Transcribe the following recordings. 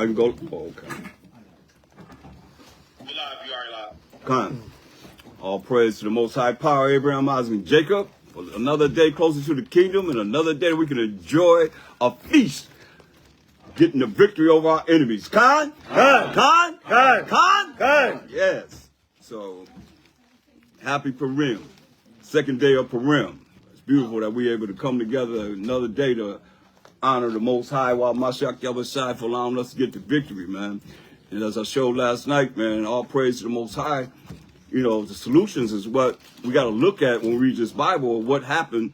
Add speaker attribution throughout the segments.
Speaker 1: I can go. Oh, okay.
Speaker 2: You live, you already live.
Speaker 1: Come. All praise to the Most High Power, Abraham, Isaac, and Jacob. For another day closer to the kingdom, and another day we can enjoy a feast, getting the victory over our enemies. Khan? Yes. So, happy Purim. Second day of Purim. It's beautiful that we're able to come together another day to honor the Most High while Mashiach Yahushua for allowing us to get the victory, man. And as I showed last night, man, all praise to the Most High. You know, the solutions is what we got to look at when we read this Bible. What happened,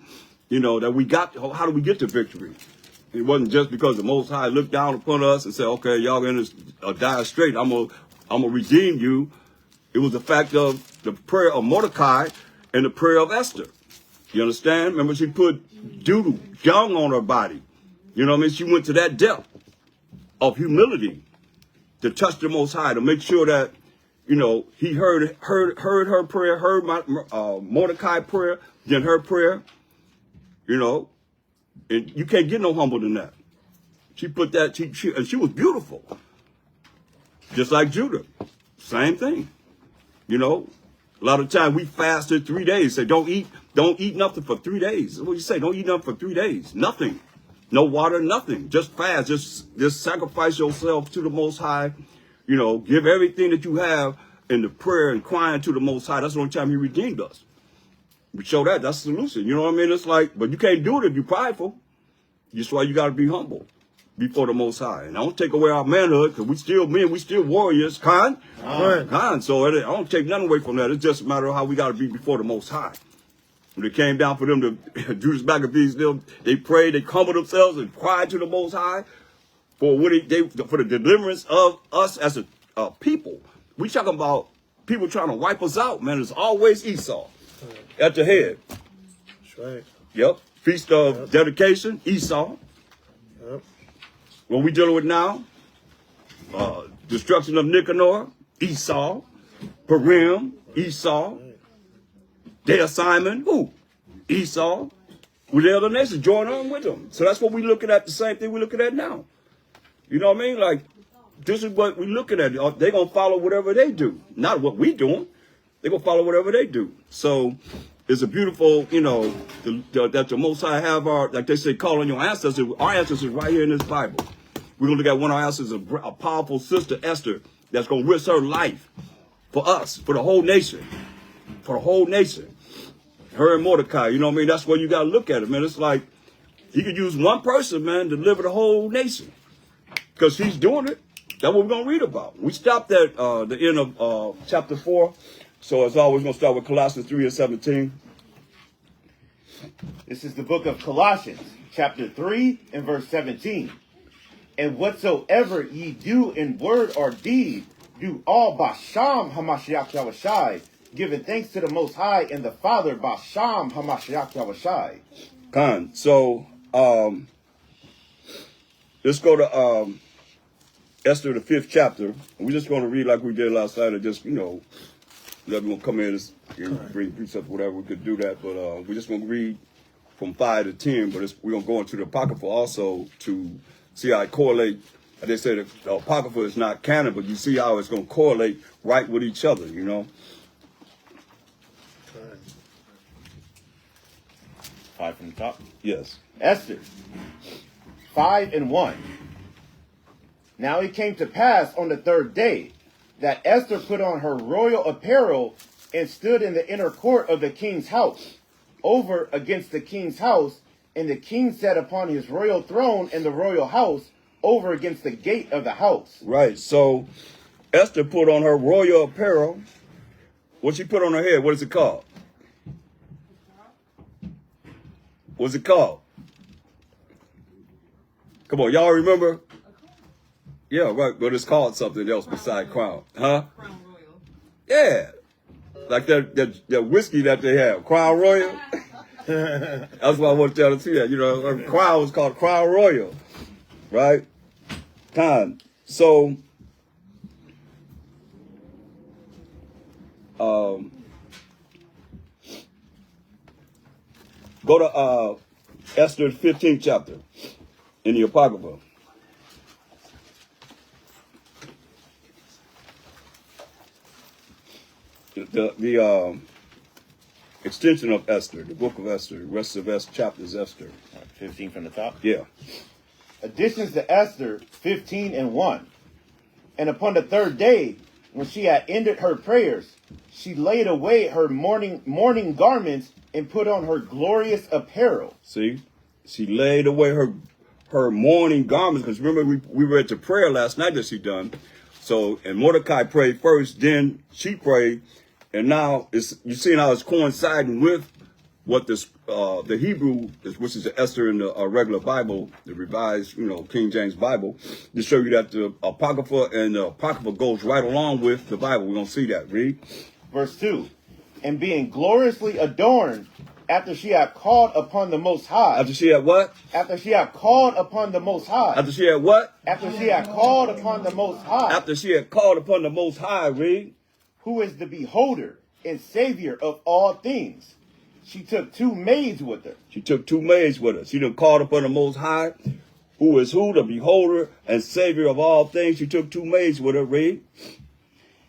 Speaker 1: you know, that we got, how do we get to victory? It wasn't just because the Most High looked down upon us and said, okay, y'all going to die straight. I'm gonna redeem you. It was the fact of the prayer of Mordecai and the prayer of Esther. You understand? Remember, she put dung on her body. You know what I mean? She went to that depth of humility to touch the Most High, to make sure that, you know, he heard her prayer, heard Mordecai prayer, then her prayer, you know, and you can't get no humble than that. She put that, and she was beautiful. Just like Judah. Same thing. You know, a lot of times we fasted 3 days. Say, don't eat nothing for 3 days. What do you say? Don't eat nothing for 3 days. Nothing. No water, nothing. Just fast. Just sacrifice yourself to the Most High. You know, give everything that you have in the prayer and crying to the Most High. That's the only time he redeemed us. We show that. That's the solution. You know what I mean? It's like, but you can't do it if you're prideful. That's why you got to be humble before the Most High. And I don't take away our manhood, because we still men, we still warriors. Khan. So I don't take nothing away from that. It's just a matter of how we got to be before the Most High. When it came down for them to Judas Maccabees, they prayed, they humbled themselves and cried to the Most High for for the deliverance of us as a people. We talking about people trying to wipe us out, man. It's always Esau at the head.
Speaker 3: That's right.
Speaker 1: Yep. Feast of dedication, Esau.
Speaker 3: Yep.
Speaker 1: What we dealing with now, destruction of Nicanor, Esau. Purim, Esau. Day of Simon, who? Esau. With the other nations, join on with them. So that's what we're looking at, the same thing we're looking at now. You know what I mean? Like, this is what we're looking at. They're going to follow whatever they do. Not what we doing. They're going to follow whatever they do. So it's a beautiful, you know, that the Most High have our, like they say, call on your ancestors. Our ancestors right here in this Bible. We're going to look at one of our ancestors, a powerful sister, Esther, that's going to risk her life for us, for the whole nation. For the whole nation. Her and Mordecai, you know what I mean? That's where you got to look at it, man. It's like, you could use one person, man, to deliver the whole nation. Because she's doing it. That's what we're going to read about. We stopped at the end of chapter 4. So as always, we're going to start with Colossians 3:17.
Speaker 4: This is the book of Colossians, chapter 3 and verse 17. And whatsoever ye do in word or deed, do all Basham Hamashiach Yahushai, giving thanks to the Most High and the Father, Basham Hamashiach Yahushai.
Speaker 1: Khan. So, let's go to Esther, the 5th chapter. We're just going to read like we did last night, and just, you know, everyone come in and bring precepts, whatever, we could do that. But we're just going to read from 5 to 10, but we're going to go into the Apocrypha also to see how it correlate. They say the Apocrypha is not canon, but you see how it's going to correlate right with each other, you know.
Speaker 4: 5 from the top.
Speaker 1: Yes.
Speaker 4: Esther 5:1. Now it came to pass on the 3rd day that Esther put on her royal apparel and stood in the inner court of the king's house, over against the king's house, and the king sat upon his royal throne in the royal house, over against the gate of the house.
Speaker 1: Right. So Esther put on her royal apparel. What she put on her head? What is it called? What's it called? Come on, y'all remember? Yeah, right. But it's called something else besides crown. Huh?
Speaker 5: Crown Royal.
Speaker 1: Yeah. Like that whiskey that they have. Crown Royal. That's why I want y'all to see that. You know, crown was called Crown Royal. Right? Time. So, go to Esther 15th chapter in the Apocrypha. the extension of Esther, the book of Esther, the rest of Esther, chapters Esther.
Speaker 4: 15 from the top.
Speaker 1: Yeah.
Speaker 4: Additions to Esther 15 and 1. And upon the third day, when she had ended her prayers, she laid away her mourning garments and put on her glorious apparel.
Speaker 1: See, she laid away her mourning garments, because remember we read the prayer last night that she done. So, and Mordecai prayed first, then she prayed, and now you see how it's coinciding with what this the Hebrew, which is the Esther in the regular Bible, the revised, King James Bible, to show you that the Apocrypha and the Apocrypha goes right along with the Bible. We're gonna see that. Read.
Speaker 4: Verse 2. And being gloriously adorned, after she had called upon the Most High.
Speaker 1: After she had what?
Speaker 4: After she had called upon the Most High.
Speaker 1: After she had what?
Speaker 4: After she had called upon the Most High.
Speaker 1: After she had called upon the Most High, read.
Speaker 4: Who is the beholder and savior of all things. She took 2 maids with her.
Speaker 1: She took 2 maids with her. She done called upon the Most High, who is who? The beholder and savior of all things. She took 2 maids with her, read.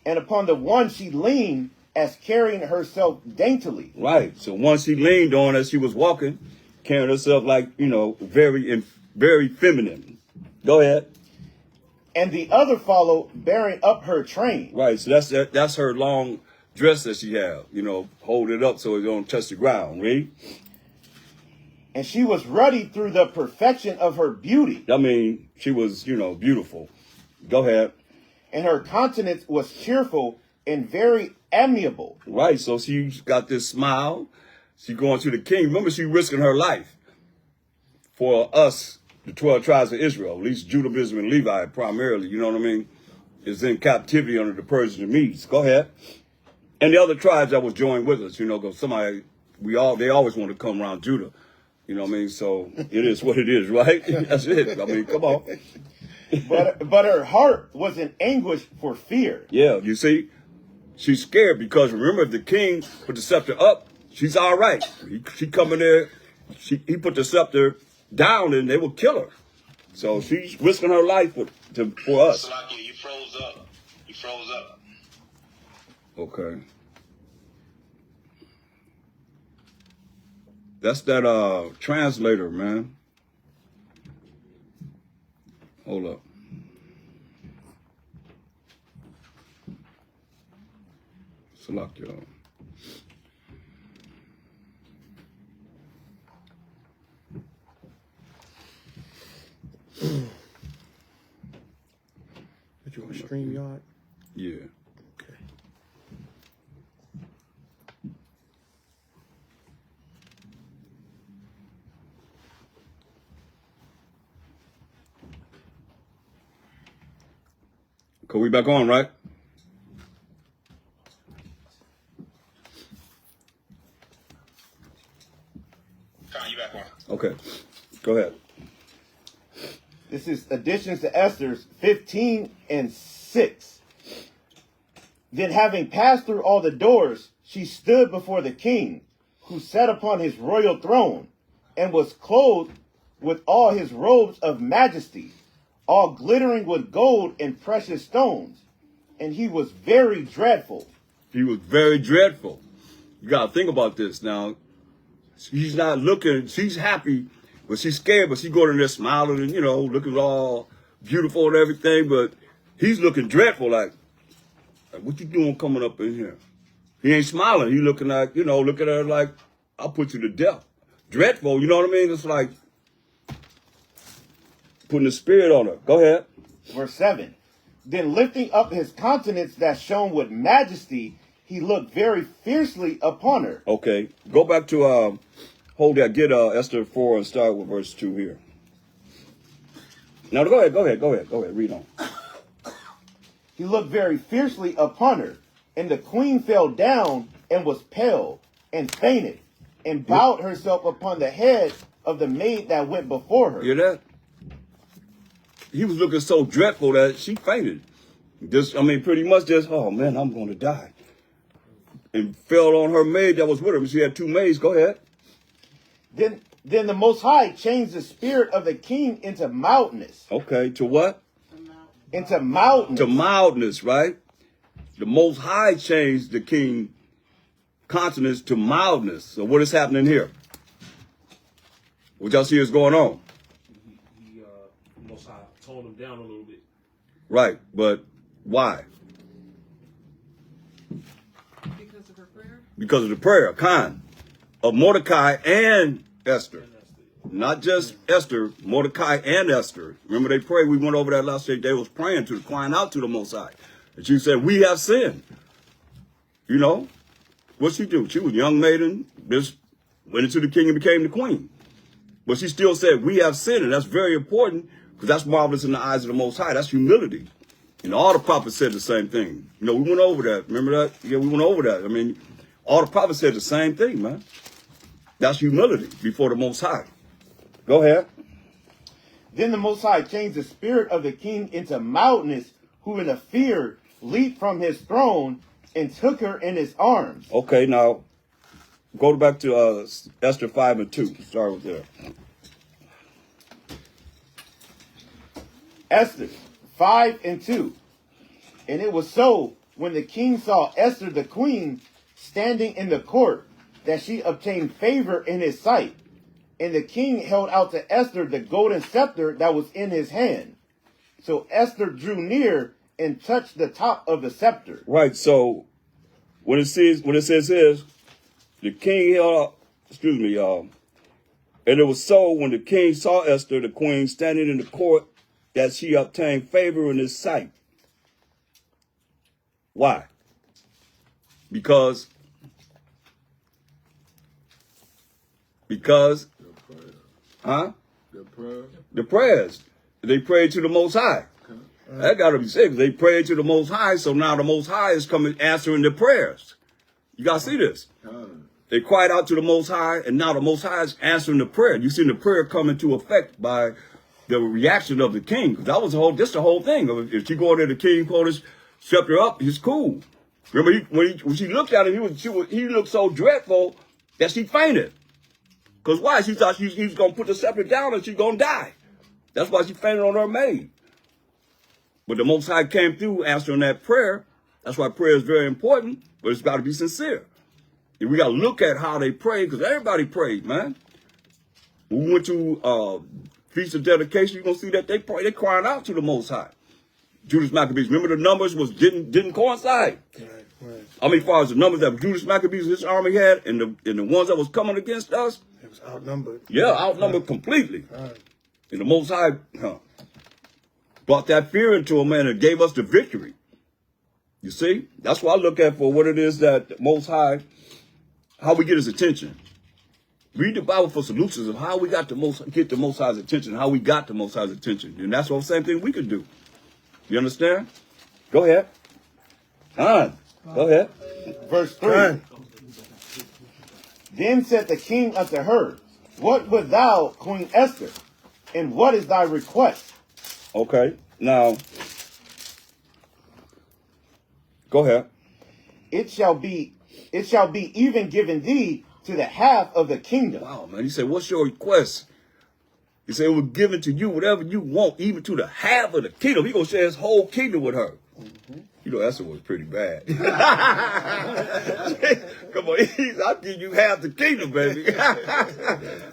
Speaker 4: And upon the one she leaned, as carrying herself daintily.
Speaker 1: Right. So once she leaned on as she was walking, carrying herself like, very feminine. Go ahead.
Speaker 4: And the other followed, bearing up her train.
Speaker 1: Right. So that's her long dress that she had. Hold it up so it don't touch the ground. Read.
Speaker 4: And she was ruddy through the perfection of her beauty.
Speaker 1: I mean, she was, beautiful. Go ahead.
Speaker 4: And her countenance was cheerful and very amiable.
Speaker 1: Right. So she's got this smile. She going to the king. Remember, she risking her life for us, the 12 tribes of Israel, at least Judah, Benjamin, and Levi primarily, you know what I mean, is in captivity under the Persians and Medes. Go ahead. And the other tribes that was joined with us, because they always want to come around Judah. You know what I mean? So it is what it is, right? That's it. I mean, come on.
Speaker 4: But her heart was in anguish for fear.
Speaker 1: Yeah, you see? She's scared because remember, if the king put the scepter up, she's all right. She come in there, he put the scepter down and they will kill her. So she's risking her life for us.
Speaker 2: Salaki, you froze up. You froze up.
Speaker 1: Okay. That's that translator, man. Hold up. Select y'all.
Speaker 3: Did you on StreamYard?
Speaker 1: Yeah.
Speaker 3: Okay.
Speaker 1: Cool, we back on, right?
Speaker 2: Con, you back on.
Speaker 1: Okay. Go ahead.
Speaker 4: This is additions to Esther's 15 and 6. Then having passed through all the doors, she stood before the king, who sat upon his royal throne, and was clothed with all his robes of majesty, all glittering with gold and precious stones. And he was very dreadful.
Speaker 1: He was very dreadful. You got to think about this now. She's not looking, she's happy, but she's scared, but she's going in there smiling and, looking all beautiful and everything, but he's looking dreadful, like what you doing coming up in here? He ain't smiling. He looking like, look at her like, I'll put you to death. Dreadful, you know what I mean? It's like putting a spirit on her. Go ahead.
Speaker 4: Verse 7. Then lifting up his countenance that shone with majesty, he looked very fiercely upon her.
Speaker 1: Okay. Go back to, hold that, get Esther 4 and start with verse 2 here. Now go ahead, read on.
Speaker 4: He looked very fiercely upon her, and the queen fell down and was pale and fainted, and bowed herself upon the head of the maid that went before her.
Speaker 1: Hear that? He was looking so dreadful that she fainted. Pretty much just, oh man, I'm going to die. And fell on her maid that was with her. She had 2 maids. Go ahead.
Speaker 4: Then the Most High changed the spirit of the king into mildness.
Speaker 1: Okay, to what?
Speaker 4: Into mildness.
Speaker 1: To mildness, right? the Most High changed the king countenance to mildness. So what is happening here? What y'all see is going on?
Speaker 5: He Most High toned him down a little bit.
Speaker 1: Right, but why?
Speaker 6: Because of her prayer?
Speaker 1: Because of the prayer, Khan, of Mordecai and Esther. Not just Esther, Mordecai and Esther. Remember they prayed, we went over that last day, they was praying to, crying out to the Most High. And she said, we have sinned. You know, what'd she do? She was a young maiden, just went into the king and became the queen. But she still said, we have sinned, and that's very important, because that's marvelous in the eyes of the Most High. That's humility. And all the prophets said the same thing. You know, we went over that. Remember that? Yeah, we went over that. I mean, all the prophets said the same thing, man. That's humility before the Most High. Go ahead.
Speaker 4: Then the Most High changed the spirit of the king into mildness, who in a fear leaped from his throne and took her in his arms.
Speaker 1: Okay, now go back to Esther 5 and 2. Start with there.
Speaker 4: Esther 5 and 2. And it was so, when the king saw Esther the queen standing in the court, that she obtained favor in his sight. And the king held out to Esther the golden scepter that was in his hand. So Esther drew near and touched the top of the scepter.
Speaker 1: Right, so what it says is, the king held up, excuse me, y'all. And it was so, when the king saw Esther the queen standing in the court, that she obtained favor in his sight. Why? Because huh? The prayers. They prayed to the Most High. That got to be said. They prayed to the Most High, so now the Most High is coming answering their prayers. You got to see this. They cried out to the Most High, and now the Most High is answering the prayer. You see the prayer come into effect by the reaction of the king. That was the whole thing. If she go there, the king pulled his scepter up, he's cool. Remember, when she looked at him, he looked so dreadful that she fainted. Because why? She thought he was going to put the scepter down and she's going to die. That's why she fainted on her maid. But the Most High came through answering that prayer. That's why prayer is very important, but it's got to be sincere. And we got to look at how they prayed, because everybody prayed, man. When we went to Feast of Dedication, you're going to see that they prayed. They crying out to the Most High. Judas Maccabees. Remember the numbers didn't coincide.
Speaker 3: Right.
Speaker 1: I mean, as far as the numbers that Judas Maccabees, his army had, and the ones that was coming against us.
Speaker 3: It was outnumbered.
Speaker 1: Yeah, outnumbered completely.
Speaker 3: Right.
Speaker 1: And the Most High brought that fear into him, man, and gave us the victory. You see? That's what I look at for what it is that the Most High, how we get his attention. Read the Bible for solutions of how we get the Most High's attention, how we got the Most High's attention. And that's the same thing we could do. You understand? Go ahead. Go ahead.
Speaker 4: Verse 3. Then said the king unto her, what wilt thou, Queen Esther? And what is thy request?
Speaker 1: Okay. Now, go ahead.
Speaker 4: It shall be even given thee to the half of the kingdom.
Speaker 1: Wow, man. He said, what's your request? He said, it was given to you, whatever you want, even to the half of the kingdom. He going to share his whole kingdom with her. Mm-hmm. You know, Esther was pretty bad. Come on, I'll give you half the kingdom, baby.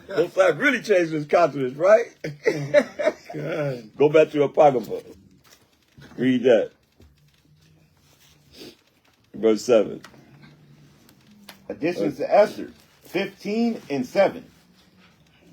Speaker 1: Most High really changed his countenance, right? Go back to Apocrypha. Read that. Verse 7.
Speaker 4: Additions to Esther 15 and 7.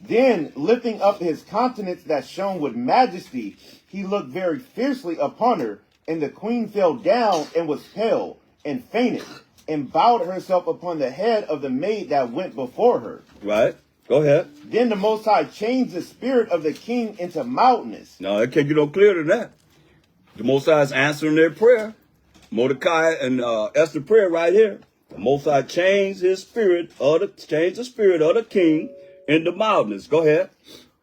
Speaker 4: Then, lifting up his countenance that shone with majesty, he looked very fiercely upon her, and the queen fell down and was pale, and fainted, and bowed herself upon the head of the maid that went before her.
Speaker 1: Right. Go ahead.
Speaker 4: Then the Most High changed the spirit of the king into mildness.
Speaker 1: No, it can't get no clearer than that. The Most High is answering their prayer. Mordecai and Esther prayer right here. The Most High changed the spirit of the king into mildness. Go ahead.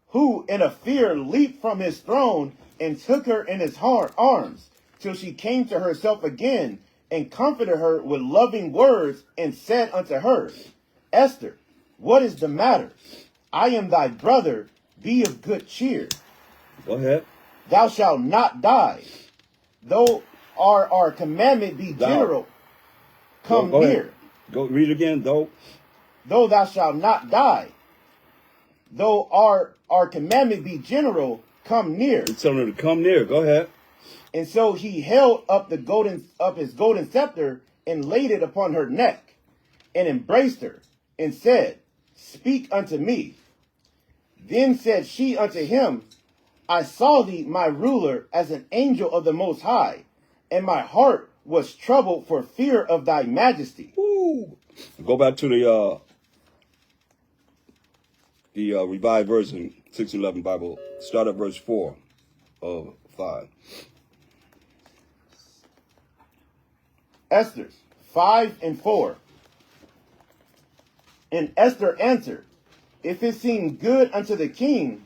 Speaker 4: Who in a fear leaped from his throne and took her in his arms, till she came to herself again, and comforted her with loving words, and said unto her, Esther, what is the matter? I am thy brother, be of good cheer.
Speaker 1: Go ahead.
Speaker 4: Thou shalt not die. Though our commandment be general, come
Speaker 1: Go ahead.
Speaker 4: near.
Speaker 1: Go read again, though.
Speaker 4: Though thou shalt not die, though our commandment be general, come near.
Speaker 1: He's telling her to come near. Go ahead.
Speaker 4: And so he held up his golden scepter and laid it upon her neck, and embraced her, and said, Speak unto me. Then said she unto him, I saw thee, my ruler, as an angel of the Most High, and my heart was troubled for fear of thy majesty.
Speaker 1: Woo. Go back to the Revised Version, 611 Bible. Start at verse 4 of 5.
Speaker 4: Esther 5 and 4. And Esther answered, If it seem good unto the king,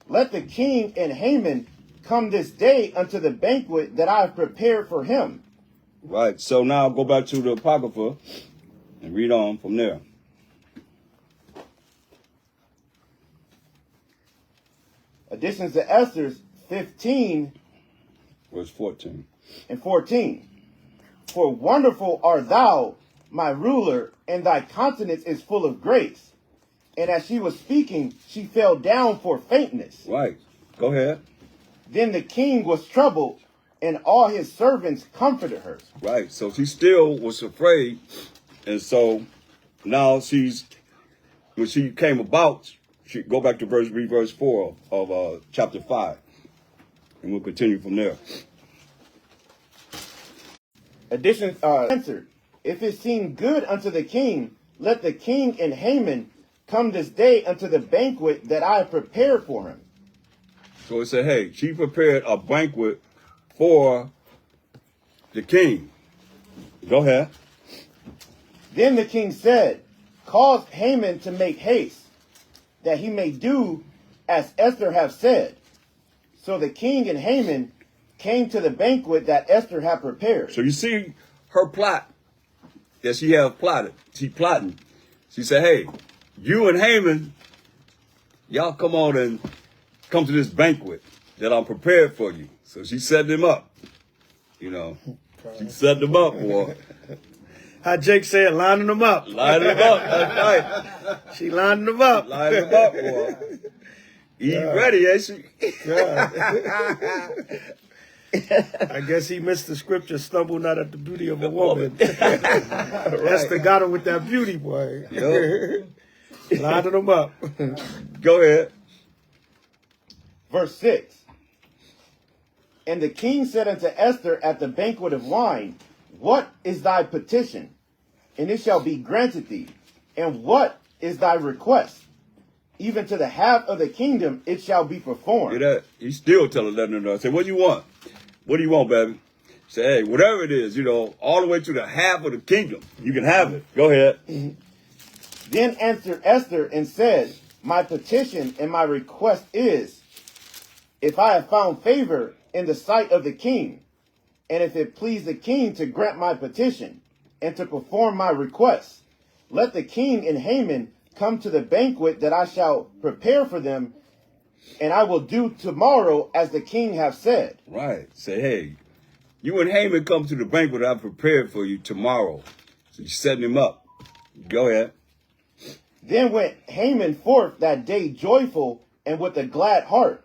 Speaker 4: let the king and Haman come this day unto the banquet that I have prepared for him.
Speaker 1: Right. So now go back to the Apocrypha and read on from there.
Speaker 4: Additions to Esther's 15
Speaker 1: Verse 14.
Speaker 4: and 14. For wonderful art thou, my ruler, and thy countenance is full of grace. And as she was speaking, she fell down for faintness.
Speaker 1: Right. Go ahead.
Speaker 4: Then the king was troubled, and all his servants comforted her.
Speaker 1: Right. So she still was afraid. And so now when she came about, she go back to verse 4 of chapter 5. And we'll continue from there.
Speaker 4: Addition answered, If it seem good unto the king, let the king and Haman come this day unto the banquet that I have prepared for him.
Speaker 1: So it said, hey, she prepared a banquet for the king. Go ahead.
Speaker 4: Then the king said, Cause Haman to make haste, that he may do as Esther hath said. So the king and Haman came to the banquet that Esther had prepared.
Speaker 1: So you see her plot that she have plotted. She plotting. She said, hey, you and Haman, y'all come on and come to this banquet that I'm prepared for you. So she set them up. You know, she set them up, boy.
Speaker 3: How Jake said, lining them up.
Speaker 1: Lining them up. That's right.
Speaker 3: She lining them up.
Speaker 1: Lining them up, boy. Eat ready, ain't she?
Speaker 3: I guess he missed the scripture, stumble not at the beauty of a woman. Esther got him with that beauty, boy. Lining them up.
Speaker 1: Go ahead.
Speaker 4: Verse 6. And the king said unto Esther at the banquet of wine, What is thy petition? And it shall be granted thee. And what is thy request? Even to the half of the kingdom it shall be performed.
Speaker 1: Hear that? He's still telling her no. I said, what do you want? What do you want, baby? Say, hey, whatever it is, all the way to the half of the kingdom. You can have it. Go ahead.
Speaker 4: Then answered Esther and said, My petition and my request is, if I have found favor in the sight of the king, and if it please the king to grant my petition and to perform my request, let the king and Haman come to the banquet that I shall prepare for them, and I will do tomorrow as the king hath said.
Speaker 1: Right. Say, hey, you and Haman come to the banquet I've prepared for you tomorrow. So you're setting him up. Go ahead.
Speaker 4: Then went Haman forth that day joyful and with a glad heart.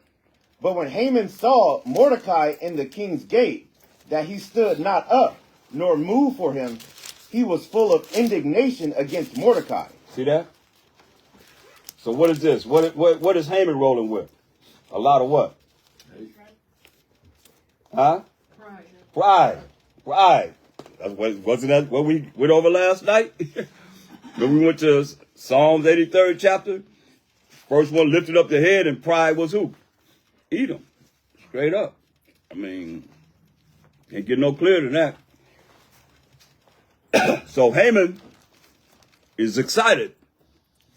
Speaker 4: But when Haman saw Mordecai in the king's gate, that he stood not up, nor moved for him, he was full of indignation against Mordecai.
Speaker 1: See that? So what is this? What is Haman rolling with? A lot of what? Huh? Pride. Wasn't that what we went over last night? When we went to Psalms 83rd chapter, first one lifted up the head, and pride was who? Edom. Straight up. I mean, can't get no clearer than that. So Haman is excited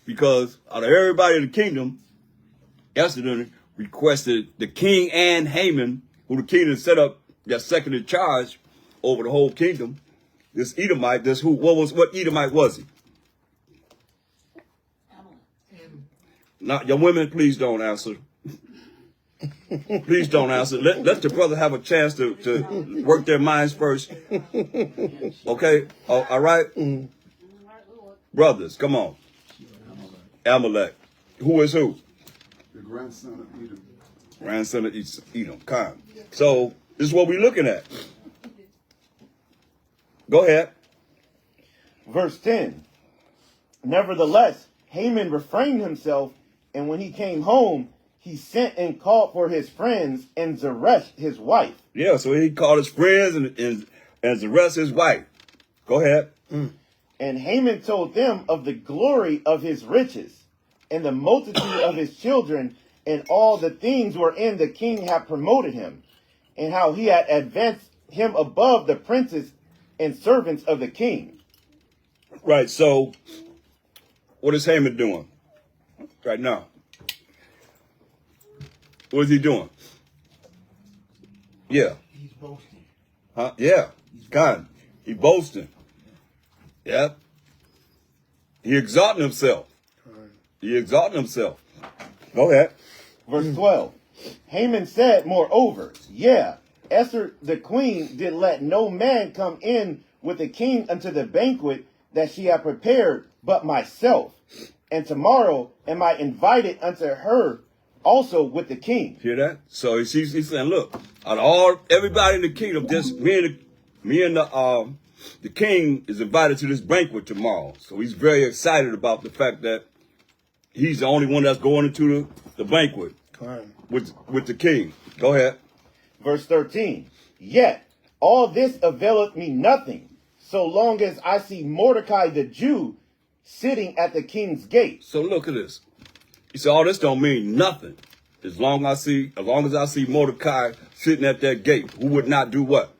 Speaker 1: because out of everybody in the kingdom, Esther requested the king and Haman, who the king had set up that second in charge over the whole kingdom. This Edomite, what Edomite was he? Not your women, please don't answer. Please don't answer. Let the brother have a chance to work their minds first. Okay? All right? Brothers, come on. Amalek. Who is who?
Speaker 7: The grandson of Edom.
Speaker 1: Grandson of Edom. Khan. So, this is what we're looking at. Go ahead.
Speaker 4: Verse 10. Nevertheless, Haman refrained himself, and when he came home, he sent and called for his friends and Zeresh, his wife.
Speaker 1: Yeah, so he called his friends and Zeresh, his wife. Go ahead.
Speaker 4: And Haman told them of the glory of his riches, and the multitude of his children, and all the things wherein the king had promoted him, and how he had advanced him above the princes and servants of the king.
Speaker 1: Right, so what is Haman doing right now? What is he doing? Yeah.
Speaker 3: He's boasting.
Speaker 1: Huh? Yeah. God. He boasting. Yep. He exalting himself. He exalting himself. Go ahead.
Speaker 4: Verse 12. Haman said, moreover, yeah, Esther the queen did let no man come in with the king unto the banquet that she had prepared but myself. And tomorrow am I invited unto her also with the king.
Speaker 1: Hear that? So he's saying, look, out of everybody in the kingdom, just me and the king is invited to this banquet tomorrow. So he's very excited about the fact that he's the only one that's going into the banquet with the king. Go ahead.
Speaker 4: Verse 13. Yet all this availeth me nothing, so long as I see Mordecai the Jew sitting at the king's gate.
Speaker 1: So look at this. He said, all this don't mean nothing. As long as I see Mordecai sitting at that gate, who would not do what?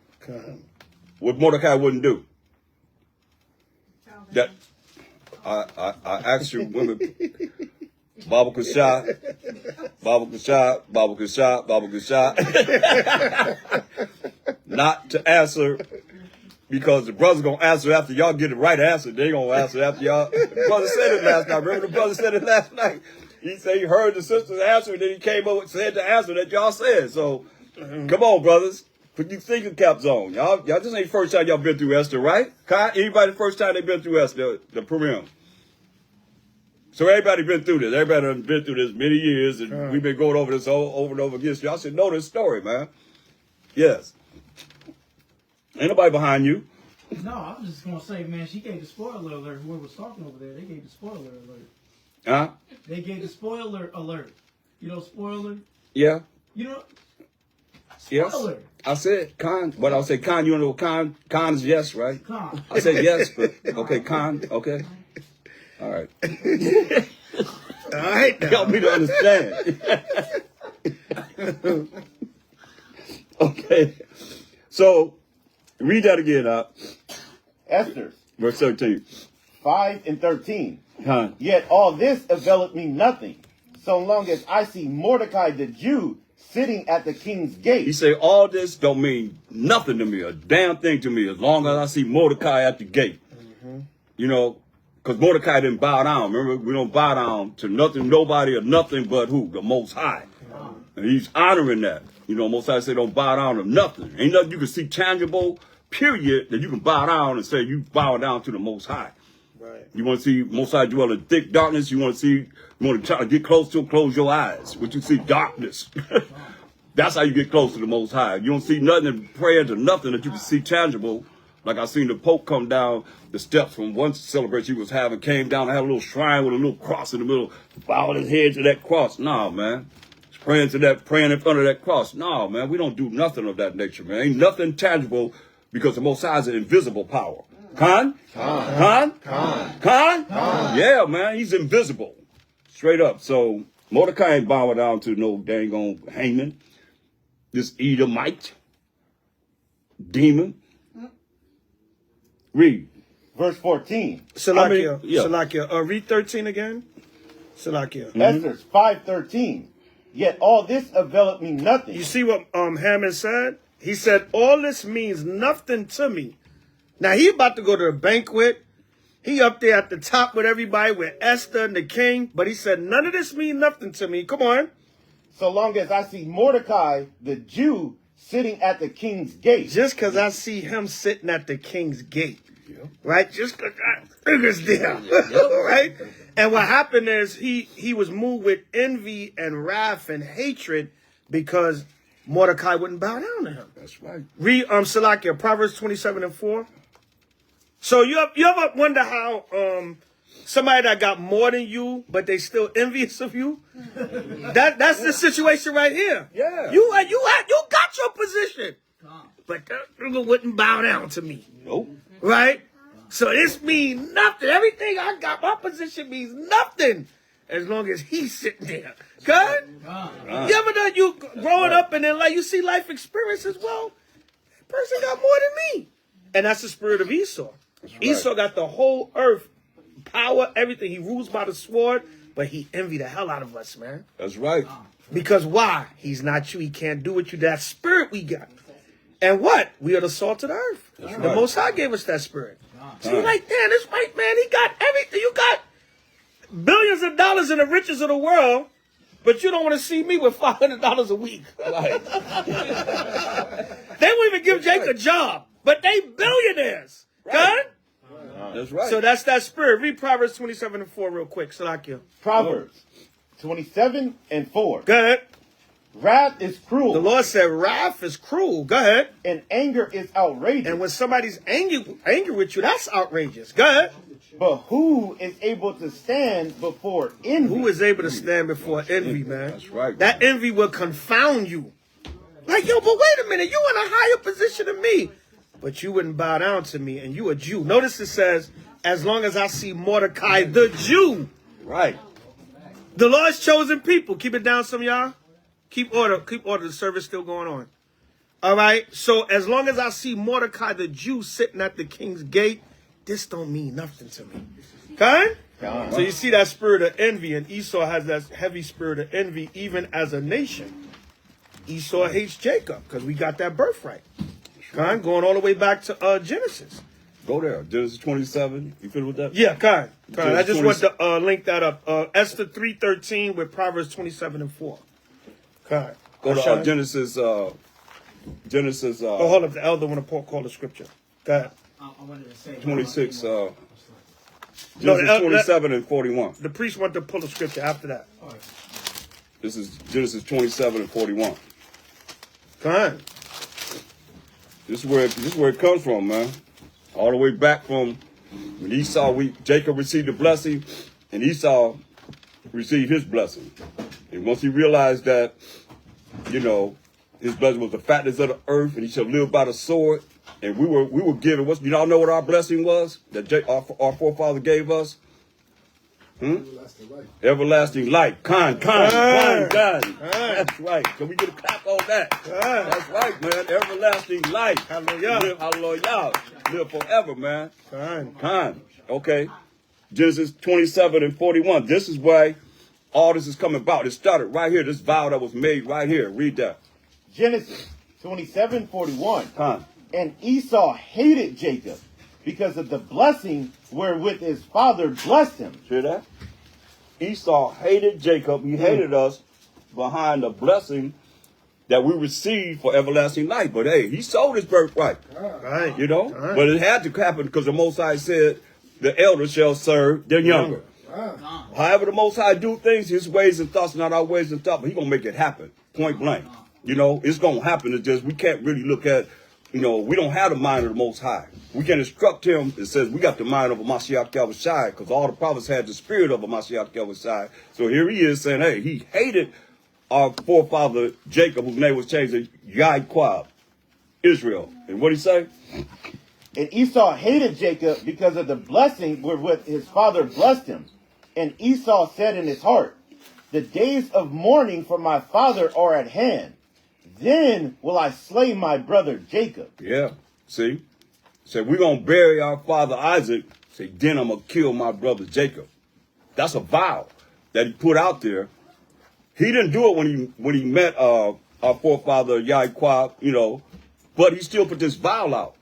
Speaker 1: What Mordecai wouldn't do. That I asked you women, Baba Kashah, not to answer, because the brother's gonna answer after y'all get the right answer. They gonna answer after y'all. The brother said it last night. Remember the brother said it last night. He said he heard the sister's answer, and then he came over and said the answer that y'all said. So, come on, brothers. Put your thinking caps on. Y'all just ain't first time y'all been through Esther, right? Anybody the first time they been through Esther, the Purim? So everybody been through this. Everybody done been through this many years, and we've been going over this over and over again. So y'all should know this story, man. Yes. Ain't nobody behind you.
Speaker 8: No, I was just gonna say, man, she gave the spoiler alert. Whoever was talking over there, they gave the spoiler alert.
Speaker 1: Huh?
Speaker 8: They gave the spoiler alert. You know, spoiler.
Speaker 1: Yeah.
Speaker 8: You know.
Speaker 1: Yes.
Speaker 8: Spoiler.
Speaker 1: I said Khan, but I'll say Khan. You know, Khan is yes, right?
Speaker 8: Khan.
Speaker 1: I said yes, but okay, Khan. Okay. All right.
Speaker 3: All right. Now.
Speaker 1: Help me to understand. Okay. So read that again,
Speaker 4: Esther,
Speaker 1: verse 13.
Speaker 4: 5 and 13.
Speaker 1: Huh?
Speaker 4: Yet all this availeth me nothing, so long as I see Mordecai the Jew sitting at the king's gate.
Speaker 1: He say, all this don't mean nothing to me, a damn thing to me, as long as I see Mordecai at the gate. You know, because Mordecai didn't bow down. Remember, we don't bow down to nothing, nobody, or nothing but who? The Most High. And he's honoring that. You know, Most High say don't bow down to nothing. Ain't nothing you can see tangible, period, that you can bow down and say you bow down to the Most High.
Speaker 3: Right.
Speaker 1: You want to see Most High dwell in thick darkness. You want to try to get close to him, close your eyes. But you see darkness. That's how you get close to the Most High. You don't see nothing and pray to nothing that you can see tangible. Like I seen the Pope come down the steps from one celebration he was having, came down and had a little shrine with a little cross in the middle, bowed his head to that cross. Nah, man. Praying in front of that cross. No, man, we don't do nothing of that nature, man. Ain't nothing tangible because the Most High is an invisible power. Khan? Yeah, man, he's invisible. Straight up. So Mordecai ain't bowing down to no dang on Haman. This Edomite. Demon. Read.
Speaker 4: Verse 14.
Speaker 3: Salakia.
Speaker 1: Yeah.
Speaker 3: Salakia. Read 13 again. Salakia.
Speaker 4: Esther 5:13. Yet all this availeth me nothing.
Speaker 3: You see what Haman said? He said, all this means nothing to me. Now he about to go to a banquet. He up there at the top with everybody, with Esther and the king. But he said, none of this means nothing to me. Come on.
Speaker 4: so long as I see Mordecai, the Jew, sitting at the king's gate.
Speaker 3: Just because I see him sitting at the king's gate, right? Just because I figures there, right? And what happened is he was moved with envy and wrath and hatred because Mordecai wouldn't bow down to him.
Speaker 1: That's right.
Speaker 3: Read Salakia, Proverbs 27:4. So you ever wonder how somebody that got more than you, but they still envious of you? That's the situation right here.
Speaker 1: Yeah.
Speaker 3: You got your position, but that nigga wouldn't bow down to me.
Speaker 1: Nope.
Speaker 3: Right? So this means nothing. Everything I got, my position means nothing as long as he's sitting there. Good? You ever done you growing up and then like you see life experience as well? That person got more than me. And that's the spirit of Esau.
Speaker 1: Right.
Speaker 3: Esau got the whole earth, power, everything. He rules by the sword, but he envy the hell out of us, man.
Speaker 1: That's right.
Speaker 3: Because why? He's not you. He can't do what you. That spirit we got. And what? We are the salt of the earth. The
Speaker 1: right.
Speaker 3: Most High gave us that spirit. So you're like, damn, this white man, he got everything. You got billions of dollars in the riches of the world, but you don't want to see me with $500 a week.
Speaker 1: Right.
Speaker 3: They won't even give Jake a job, but they billionaires.
Speaker 1: Right.
Speaker 3: Good?
Speaker 1: That's right.
Speaker 3: So that's that spirit. Read Proverbs 27:4 real quick. Salakia.
Speaker 4: Proverbs 27:4.
Speaker 3: Go ahead.
Speaker 4: Wrath is cruel.
Speaker 3: The Lord said wrath is cruel. Go ahead.
Speaker 4: And anger is outrageous.
Speaker 3: And when somebody's angry with you, that's outrageous. Go ahead.
Speaker 4: But who is able to stand before envy?
Speaker 3: Who is able to stand before envy, man?
Speaker 1: That's right.
Speaker 3: That envy will confound you. Like, yo, but wait a minute. You in a higher position than me. But you wouldn't bow down to me, and you a Jew. Notice it says, as long as I see Mordecai, the Jew.
Speaker 1: Right.
Speaker 3: The Lord's chosen people. Keep it down, some of y'all. Keep order. Keep order. The service still going on. All right. So as long as I see Mordecai, the Jew, sitting at the king's gate, this don't mean nothing to me. Okay? So you see that spirit of envy, and Esau has that heavy spirit of envy even as a nation. Esau hates Jacob because we got that birthright. Okay? Going all the way back to Genesis.
Speaker 1: Go there. Genesis 27. You feel with that?
Speaker 3: Yeah, Khan. I just want
Speaker 1: 20
Speaker 3: to link that up. Esther 3:13 with Proverbs 27:4. Okay.
Speaker 1: Go to Genesis. Genesis.
Speaker 3: Oh, hold up. The elder want to call the scripture. Go ahead.
Speaker 8: I wanted to say
Speaker 1: 26.
Speaker 3: No,
Speaker 1: Genesis 27 and 41.
Speaker 3: The priest want to pull the scripture after that.
Speaker 1: This is Genesis 27 and 41.
Speaker 3: Come on.
Speaker 1: This is where it comes from, man. All the way back from when Jacob received the blessing, and Esau received his blessing. And once he realized that, his blessing was the fatness of the earth, and he shall live by the sword. And we were given, y'all know what our blessing was that our forefather gave us? Everlasting life. Khan. That's right. Can we get a clap on that? That's right, man. Everlasting life.
Speaker 3: Hallelujah.
Speaker 1: Hallelujah. Live forever, man.
Speaker 3: Khan.
Speaker 1: Okay. Genesis 27 and 41. This is why all this is coming about. It started right here. This vow that was made right here. Read that.
Speaker 4: Genesis 27:41.
Speaker 1: Khan.
Speaker 4: And Esau hated Jacob because of the blessing wherewith his father blessed him.
Speaker 1: See that? Esau hated Jacob. He hated us behind the blessing that we received for everlasting life. But hey, he sold his birthright.
Speaker 3: Right.
Speaker 1: But it had to happen because the Most High said the elder shall serve the younger. However the Most High do things, his ways and thoughts are not our ways and thoughts, but he gonna make it happen. Point blank. It's gonna happen. It's just we can't really look at, we don't have the mind of the Most High. We can instruct him. It says we got the mind of a Mashiach Yahushai because all the prophets had the spirit of a Mashiach Yahushai. So here he is saying, hey, he hated our forefather Jacob, whose name was changed to H.O.I, Israel. And what did he say?
Speaker 4: And Esau hated Jacob because of the blessing wherewith his father blessed him. And Esau said in his heart, the days of mourning for my father are at hand. Then will I slay my brother Jacob.
Speaker 1: Yeah. See? Said we're going to bury our father Isaac. Say, then I'm going to kill my brother Jacob. That's a vow that he put out there. He didn't do it when he met our forefather Yahweh, but he still put this vow out.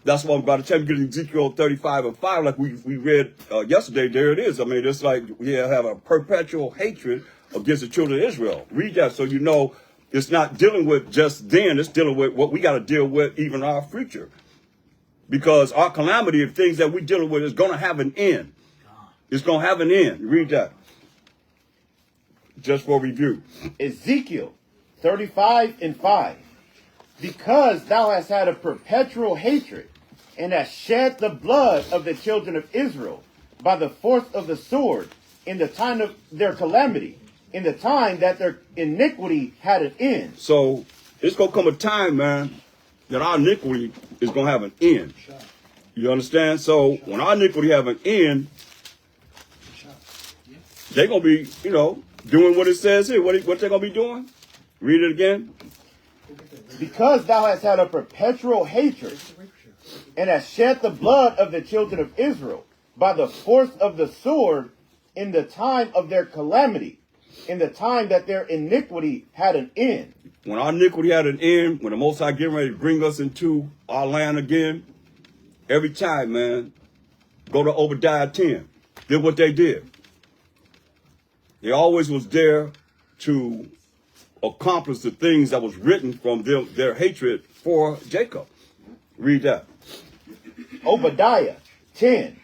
Speaker 1: That's why by the time you get Ezekiel 35 and 5, like we read yesterday, there it is. I mean, it's like we have a perpetual hatred against the children of Israel. Read that so you know it's not dealing with just then, it's dealing with what we got to deal with even our future. Because our calamity of things that we're dealing with is going to have an end. It's going to have an end. Read that. Just for review.
Speaker 4: Ezekiel 35:5. Because thou hast had a perpetual hatred, and hast shed the blood of the children of Israel by the force of the sword in the time of their calamity, in the time that their iniquity had an end.
Speaker 1: So it's going to come a time, man, that our iniquity is going to have an end. You understand? So when our iniquity have an end, they're going to be, you know, doing what it says here. What they're going to be doing? Read it again.
Speaker 4: Because thou hast had a perpetual hatred, and hast shed the blood of the children of Israel by the force of the sword in the time of their calamity, in the time that their iniquity had an end.
Speaker 1: When our iniquity had an end, when the Most High getting ready to bring us into our land again, every time, man, go to Obadiah 10. Did what they did. They always was there to accomplish the things that was written from their hatred for Jacob. Read that.
Speaker 4: Obadiah 10.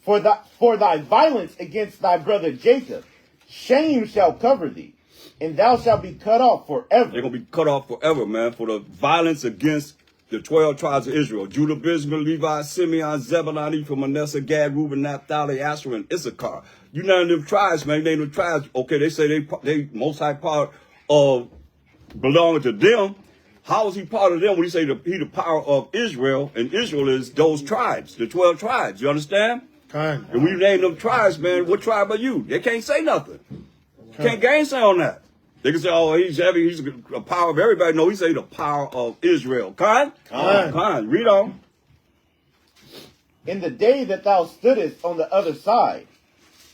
Speaker 4: For thy violence against thy brother Jacob, shame shall cover thee, and thou shalt be cut off forever.
Speaker 1: They're going to be cut off forever, man, for the violence against the 12 tribes of Israel. Judah, Benjamin, Levi, Simeon, Zebulun, Ephraim, Manasseh, Gad, Reuben, Naphtali, Asher, and Issachar. You none of them tribes, man. Name them tribes. Okay, they say they most high part of belonging to them. How is he part of them when he say he the power of Israel, and Israel is those tribes, the 12 tribes. You understand?
Speaker 3: Kind.
Speaker 1: And we name them tribes, man. What tribe are you? They can't say nothing. Can't gainsay on that. They can say, oh, he's heavy. He's a power of everybody. No, he say the power of Israel. Kind? Kind. Read on.
Speaker 4: In the day that thou stoodest on the other side,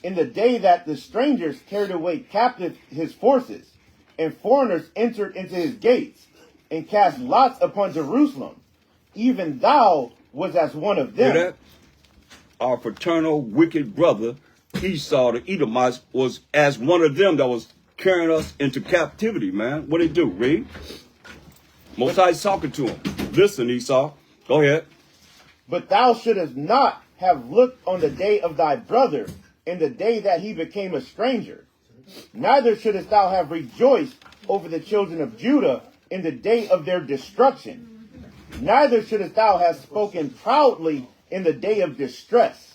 Speaker 4: in the day that the strangers carried away captive his forces, and foreigners entered into his gates, and cast lots upon Jerusalem, even thou was as one of them.
Speaker 1: Hear that? Our fraternal wicked brother Esau, the Edomites, was as one of them that was carrying us into captivity, man. What did he do? Read. Mosiah's talking to him. Listen, Esau. Go ahead.
Speaker 4: But thou shouldest not have looked on the day of thy brother in the day that he became a stranger. Neither shouldest thou have rejoiced over the children of Judah in the day of their destruction. Neither shouldest thou have spoken proudly in the day of distress.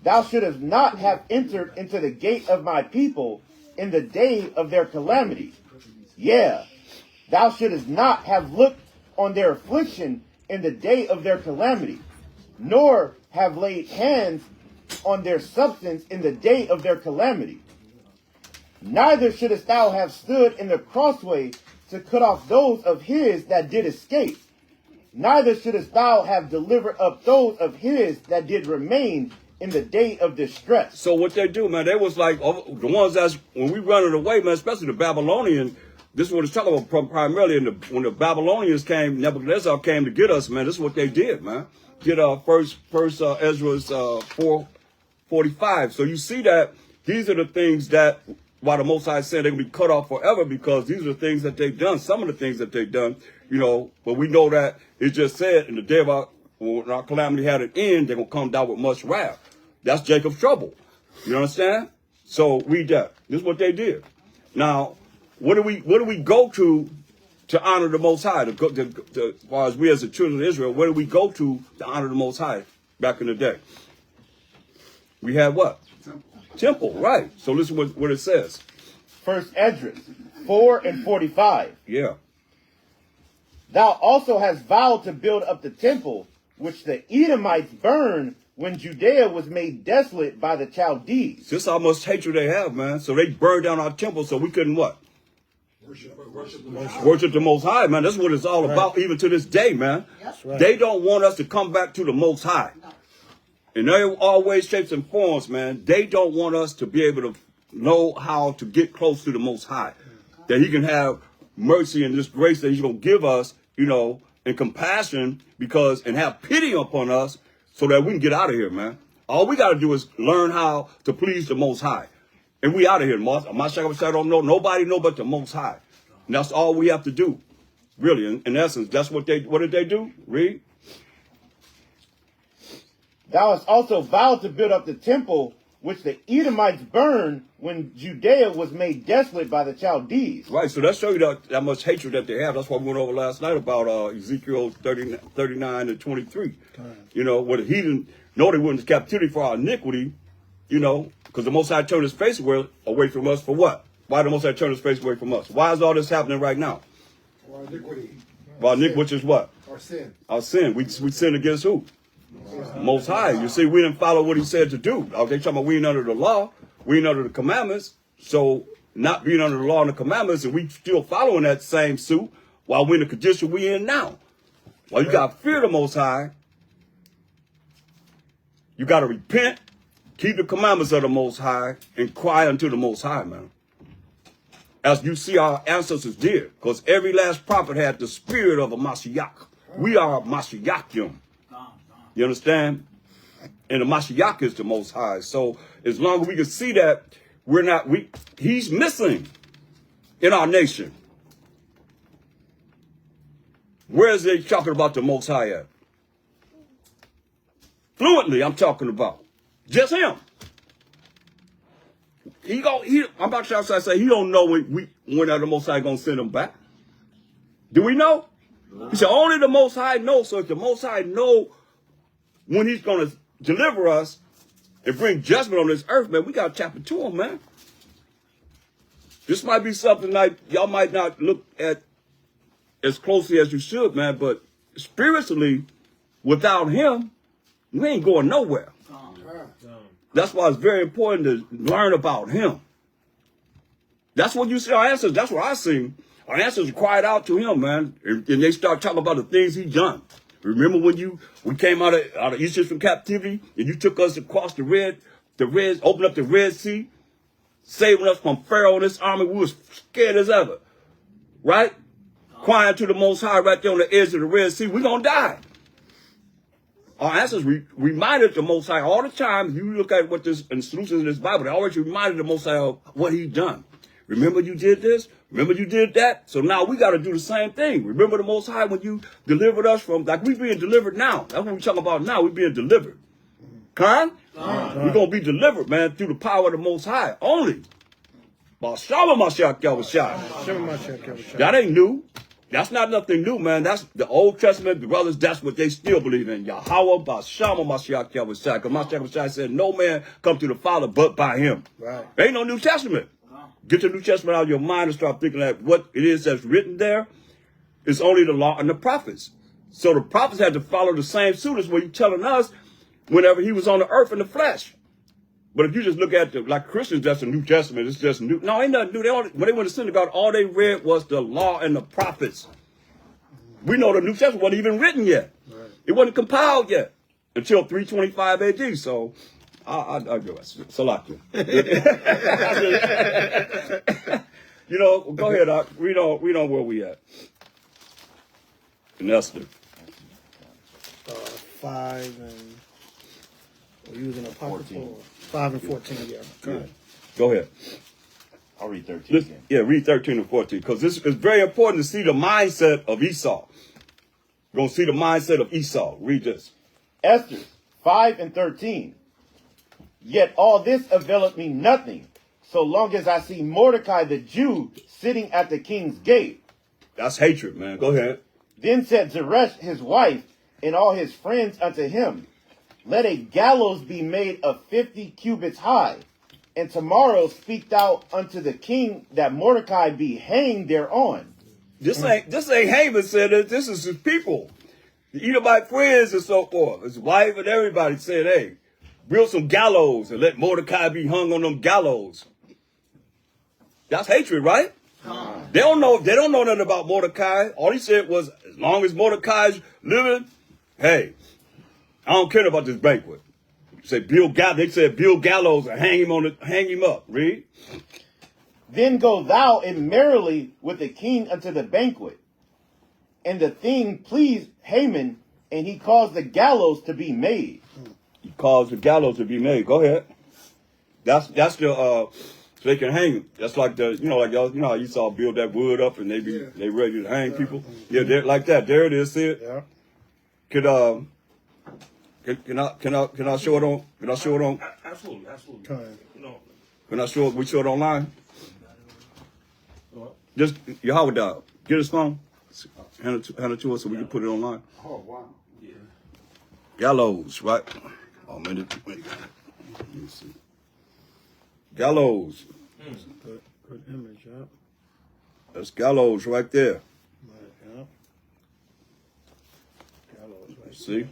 Speaker 4: Thou shouldest not have entered into the gate of my people in the day of their calamity. Yeah, thou shouldest not have looked on their affliction in the day of their calamity, nor have laid hands on their substance in the day of their calamity. Neither shouldest thou have stood in the crossway to cut off those of his that did escape. Neither shouldest thou have delivered up those of his that did remain in the day of distress.
Speaker 1: So what they do, man, they was like, the ones that's, when we running away, man, especially the Babylonian, this is what it's talking about primarily when the Babylonians came, Nebuchadnezzar came to get us, man, this is what they did, man. Get first Ezra's 4:45. So you see that these are the things that, why the Most High said they're going to be cut off forever, because these are the things that they've done, some of the things that they've done, you know, but we know that it just said in the day of when our calamity had an end, they're going to come down with much wrath. That's Jacob's trouble. You understand? So read that. This is what they did. Now, what do we go to honor the Most High? As far as we as the children of Israel, where do we go to honor the Most High back in the day? We had what? Temple, right. So listen what it says.
Speaker 4: First Esdras 4:45.
Speaker 1: Yeah.
Speaker 4: Thou also hast vowed to build up the temple, which the Edomites burned when Judea was made desolate by the Chaldees.
Speaker 1: This how much hatred they have, man. So they burned down our temple so we couldn't what? Worship the Most High, man. That's what it's all about, even to this day, man.
Speaker 3: Right.
Speaker 1: They don't want us to come back to the Most High. In all ways, shapes, and forms, man, they don't want us to be able to know how to get close to the Most High. That he can have mercy and this grace that he's going to give us, you know, and compassion, and have pity upon us so that we can get out of here, man. All we got to do is learn how to please the Most High. And we out of here. Mashiach don't know. Nobody know but the Most High. And that's all we have to do. Really, in essence, that's what did they do? Read.
Speaker 4: Thou hast also vowed to build up the temple which the Edomites burned when Judea was made desolate by the Chaldees.
Speaker 1: Right, so that shows you that much hatred that they have. That's what we went over last night about Ezekiel 39 and 23. You know, where the heathen know they went into captivity for our iniquity, you know, because the Most High turned his face away from us for what? Why the Most High turned his face away from us? Why is all this happening right now?
Speaker 7: Our iniquity.
Speaker 1: Our iniquity, which is what?
Speaker 7: Our sin.
Speaker 1: Our sin. We sin against who? Most High. You see, we didn't follow what he said to do. They talking about we ain't under the law. We ain't under the commandments. So not being under the law and the commandments, and we still following that same suit while we're in the condition we in now. Well, you got to fear the Most High. You got to repent, keep the commandments of the Most High, and cry unto the Most High, man. As you see our ancestors did, because every last prophet had the spirit of a Mashiach. We are a Mashiachim. You understand? And the Mashiach is the Most High. So as long as we can see that he's missing in our nation. Where is he talking about the Most High at? Fluently, I'm talking about. Just him. I'm about to say he don't know when the Most High gonna send him back. Do we know? He said only the Most High knows. So if the Most High know when he's gonna deliver us and bring judgment on this earth, man, we gotta tap into him, man. This might be something like y'all might not look at as closely as you should, man, but spiritually, without him, we ain't going nowhere. That's why it's very important to learn about him. That's what you see our ancestors. That's what I seen. Our ancestors cried out to him, man, and they start talking about the things he done. Remember when we came out of Egypt from captivity, and you took us across opened up the Red Sea, saving us from Pharaoh and his army. We was scared as ever, right? Crying to the Most High right there on the edge of the Red Sea. We're gonna die. Our ancestors reminded the Most High all the time. You look at what this and solutions in this Bible, they always reminded the Most High of what he done. Remember you did this? Remember you did that? So now we got to do the same thing. Remember the Most High when you delivered us from, like we being delivered now. That's what we're talking about now. We being delivered. We're going to be delivered, man, through the power of the Most High. Only. That ain't new. That's not nothing new, man. That's the Old Testament, the brothers, that's what they still believe in. Yahweh, Bashama, Mashiach, Yahushua. Because Mashiach said, no man come to the Father but by him. Right. There ain't no New Testament. Get the New Testament out of your mind and start thinking that what it is that's written there is only the law and the prophets. So the prophets had to follow the same suit as what he's telling us whenever he was on the earth in the flesh. But if you just look at like Christians, that's the New Testament. It's just new. No, ain't nothing new. When they went to synagogue, all they read was the law and the prophets. We know the New Testament wasn't even written yet. Right. It wasn't compiled yet until 325 AD. So I'll go. Salakia. You know, go ahead. Read on where we at. In Esther.
Speaker 3: 5 and using a apocryphal. 5 and 14, yeah.
Speaker 1: Go ahead.
Speaker 4: I'll read 13 again.
Speaker 1: Yeah, read 13 and 14, because this is very important to see the mindset of Esau. We're going to see the mindset of Esau. Read this.
Speaker 4: Esther 5 and 13. Yet all this availeth me nothing, so long as I see Mordecai the Jew sitting at the king's gate.
Speaker 1: That's hatred, man. Go ahead.
Speaker 4: Then said Zeresh his wife and all his friends unto him, let a gallows be made of 50 cubits high, and tomorrow speak thou unto the king that Mordecai be hanged thereon.
Speaker 1: This ain't Haman said it. This is his people. The Edomite friends and so forth. His wife and everybody said, hey, build some gallows and let Mordecai be hung on them gallows. That's hatred, right? They don't know nothing about Mordecai. All he said was, as long as Mordecai's living, hey, I don't care about this banquet. They said build gallows and hang him up. Read.
Speaker 4: Then go thou in merrily with the king unto the banquet. And the thing pleased Haman, and he caused the gallows to be made.
Speaker 1: He caused the gallows to be made. Go ahead. That's the So they can hang them. That's like the, like y'all, how you saw build that wood up and they ready to hang people. Yeah, they're like that. There it is. See it?
Speaker 3: Yeah.
Speaker 1: Can I show it on? Can I show it on?
Speaker 5: Absolutely.
Speaker 1: Can I show it? We show it online.
Speaker 5: What?
Speaker 1: Just Yahweh dog. Get his phone. Hand it to us so we can put it online.
Speaker 7: Oh, wow.
Speaker 5: Yeah.
Speaker 1: Gallows, right? Oh man, let me see. Gallows.
Speaker 3: Good image, yeah.
Speaker 1: That's Gallows right there.
Speaker 3: Right, yeah. Gallows, right.
Speaker 1: See?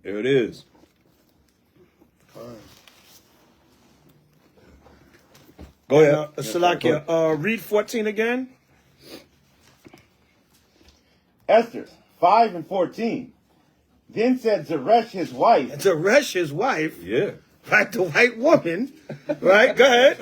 Speaker 1: There it is.
Speaker 3: Fine.
Speaker 1: Go ahead.
Speaker 3: Salakia, read 14 again.
Speaker 4: Esther 5 and 14. Then said Zeresh his wife,
Speaker 3: Zeresh, his wife,
Speaker 1: Yeah.
Speaker 3: right, the white woman, right? Go ahead.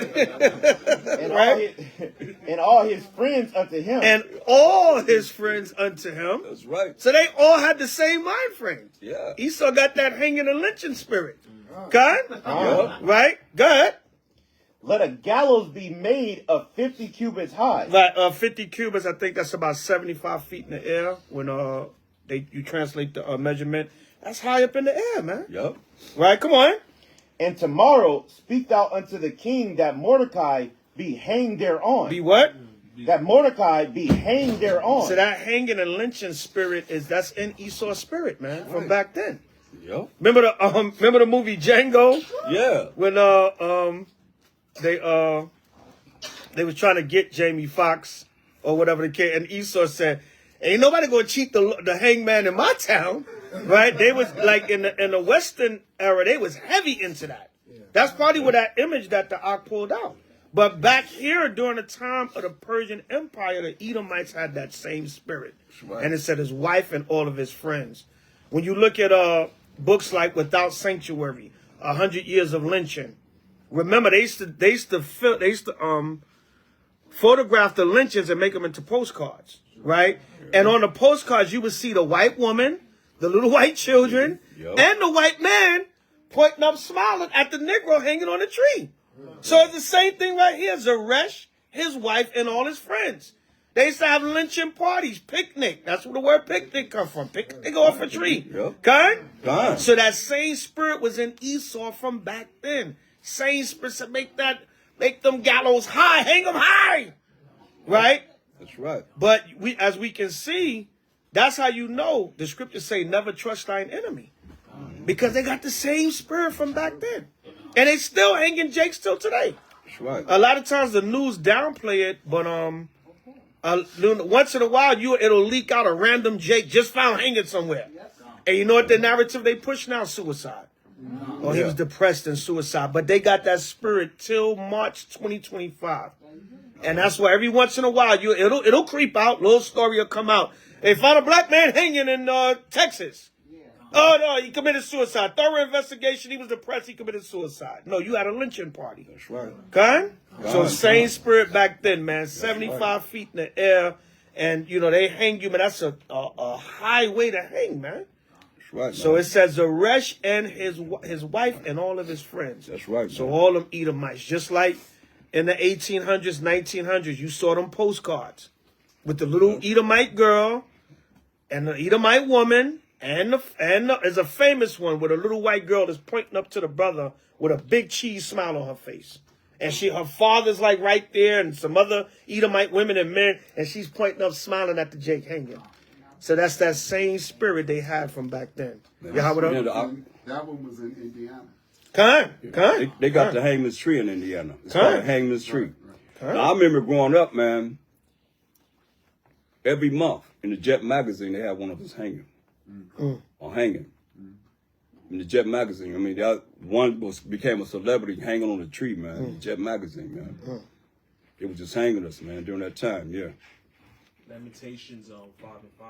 Speaker 4: and all his friends unto him.
Speaker 3: And all his friends unto him.
Speaker 1: That's right.
Speaker 3: So they all had the same mind frame.
Speaker 1: Yeah.
Speaker 3: Esau got that hanging and lynching spirit. God? Right? Go ahead.
Speaker 4: Let a gallows be made of 50 cubits high.
Speaker 3: Like 50 cubits, I think that's about 75 feet in the air when you translate the measurement. That's high up in the air, man.
Speaker 1: Yep.
Speaker 3: Right? Come on.
Speaker 4: And tomorrow speak thou unto the king that Mordecai be hanged thereon.
Speaker 3: Be what?
Speaker 4: That Mordecai be hanged thereon.
Speaker 3: So that hanging and lynching spirit that's in Esau's spirit, man, from back then.
Speaker 1: Yep.
Speaker 3: Remember the movie Django?
Speaker 1: Yeah.
Speaker 3: When they was trying to get Jamie Foxx or whatever the case, and Esau said, "Ain't nobody gonna cheat the hangman in my town." Right? They was like in the Western era, they was heavy into that. That's probably where that image that the Ark pulled out. But back here during the time of the Persian Empire, the Edomites had that same spirit.
Speaker 1: Right.
Speaker 3: And it said his wife and all of his friends. When you look at books like Without Sanctuary, 100 Years of Lynching, remember they used to photograph the lynchings and make them into postcards, right? And on the postcards, you would see the white woman, the little white children, and the white man pointing up, smiling at the Negro hanging on a tree. So it's the same thing right here. Zeresh, his wife, and all his friends. They used to have lynching parties, picnic. That's where the word picnic come from. Picnic off a tree.
Speaker 1: Gone.
Speaker 3: So that same spirit was in Esau from back then. Same spirit to make them gallows high, hang them high. Right?
Speaker 1: That's right.
Speaker 3: But as we can see, that's how you know the scriptures say never trust thine enemy. Because they got the same spirit from back then. And they still hanging Jake still today.
Speaker 1: That's right.
Speaker 3: A lot of times the news downplay it, but once in a while it'll leak out a random Jake just found hanging somewhere. And you know what the narrative they push now? Suicide. Or he was depressed and suicide. But they got that spirit till March 2025. And that's why every once in a while it'll creep out, little story will come out. They found a black man hanging in Texas. Oh no, he committed suicide. Thorough investigation, he was depressed, he committed suicide. No, you had a lynching party.
Speaker 1: That's right.
Speaker 3: Okay? So same spirit back then, man. 75 feet in the air. And they hang you, man. That's a high way to hang, man.
Speaker 1: That's right.
Speaker 3: So it says Zeresh and his wife and all of his friends.
Speaker 1: That's right.
Speaker 3: So all them Edomites, just like in the 1800s, 1900s, you saw them postcards with the little Edomite girl and the Edomite woman, and there's a famous one where the little white girl is pointing up to the brother with a big cheese smile on her face, and her father's like right there, and some other Edomite women and men, and she's pointing up, smiling at the Jake hanging. So that's that same spirit they had from back then.
Speaker 1: That
Speaker 7: one was in Indiana.
Speaker 1: They got the hangman's tree in Indiana. It's called the hangman's tree. Now, I remember growing up, man. Every month in the Jet magazine, they had one of us hanging. Or hanging. In the Jet magazine. I mean, that one became a celebrity hanging on a tree, man. The Jet magazine, man. It was just hanging us, man, during that time, yeah.
Speaker 5: Lamentations 5 and 5.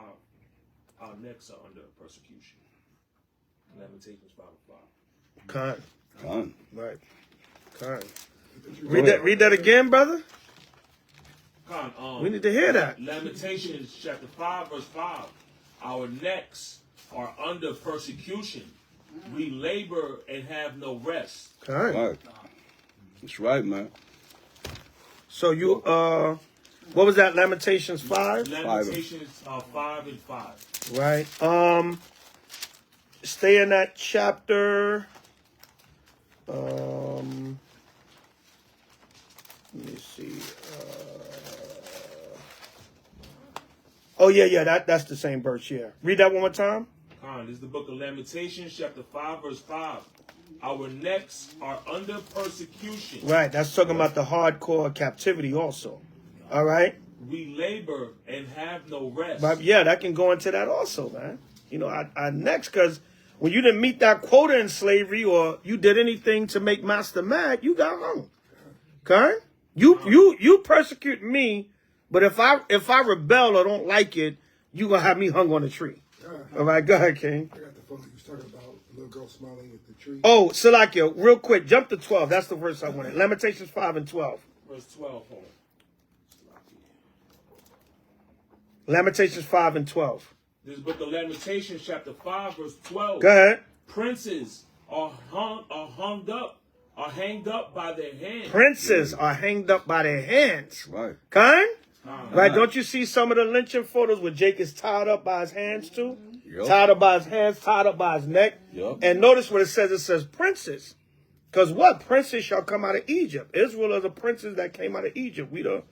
Speaker 5: Our necks are under persecution. Lamentations 5 and 5.
Speaker 1: Con.
Speaker 3: Right. Con. Read that again, brother. We need to hear that.
Speaker 5: Lamentations chapter 5 verse 5. Our necks are under persecution. We labor and have no rest.
Speaker 3: Right.
Speaker 1: That's right, man.
Speaker 3: So you what was that? Lamentations 5?
Speaker 5: Lamentations 5 and 5.
Speaker 3: Right. Stay in that chapter. Let me see. Oh yeah, that's the same verse. Yeah. Read that one more time.
Speaker 5: This is the book of Lamentations, chapter 5, verse 5. Our necks are under persecution.
Speaker 3: Right. That's talking about the hardcore captivity also. All right.
Speaker 5: We labor and have no rest.
Speaker 3: But yeah, that can go into that also, man. You know, our next, because when you didn't meet that quota in slavery or you did anything to make master mad, you got hung. Okay? You persecute me, but if I rebel or don't like it, you gonna have me hung on a tree. All right, go ahead, King.
Speaker 9: I got the phone you was talking about, the little girl smiling at the tree.
Speaker 3: Oh, Salakia, real quick, jump to 12. That's the verse I wanted. Lamentations 5 and 12.
Speaker 5: Verse 12, hold on.
Speaker 3: Lamentations 5 and 12.
Speaker 5: This is book of Lamentations, chapter 5, verse 12.
Speaker 3: Go ahead.
Speaker 5: Princes are hanged up by their hands.
Speaker 3: Princes are hanged up by their hands.
Speaker 1: Right.
Speaker 3: Kind? Right? Don't you see some of the lynching photos where Jake is tied up by his hands too?
Speaker 1: Yep.
Speaker 3: Tied up by his hands, tied up by his neck.
Speaker 1: Yep.
Speaker 3: And notice what it says. It says princes. Because what? Princes shall come out of Egypt. Israel are the princes that came out of Egypt. We the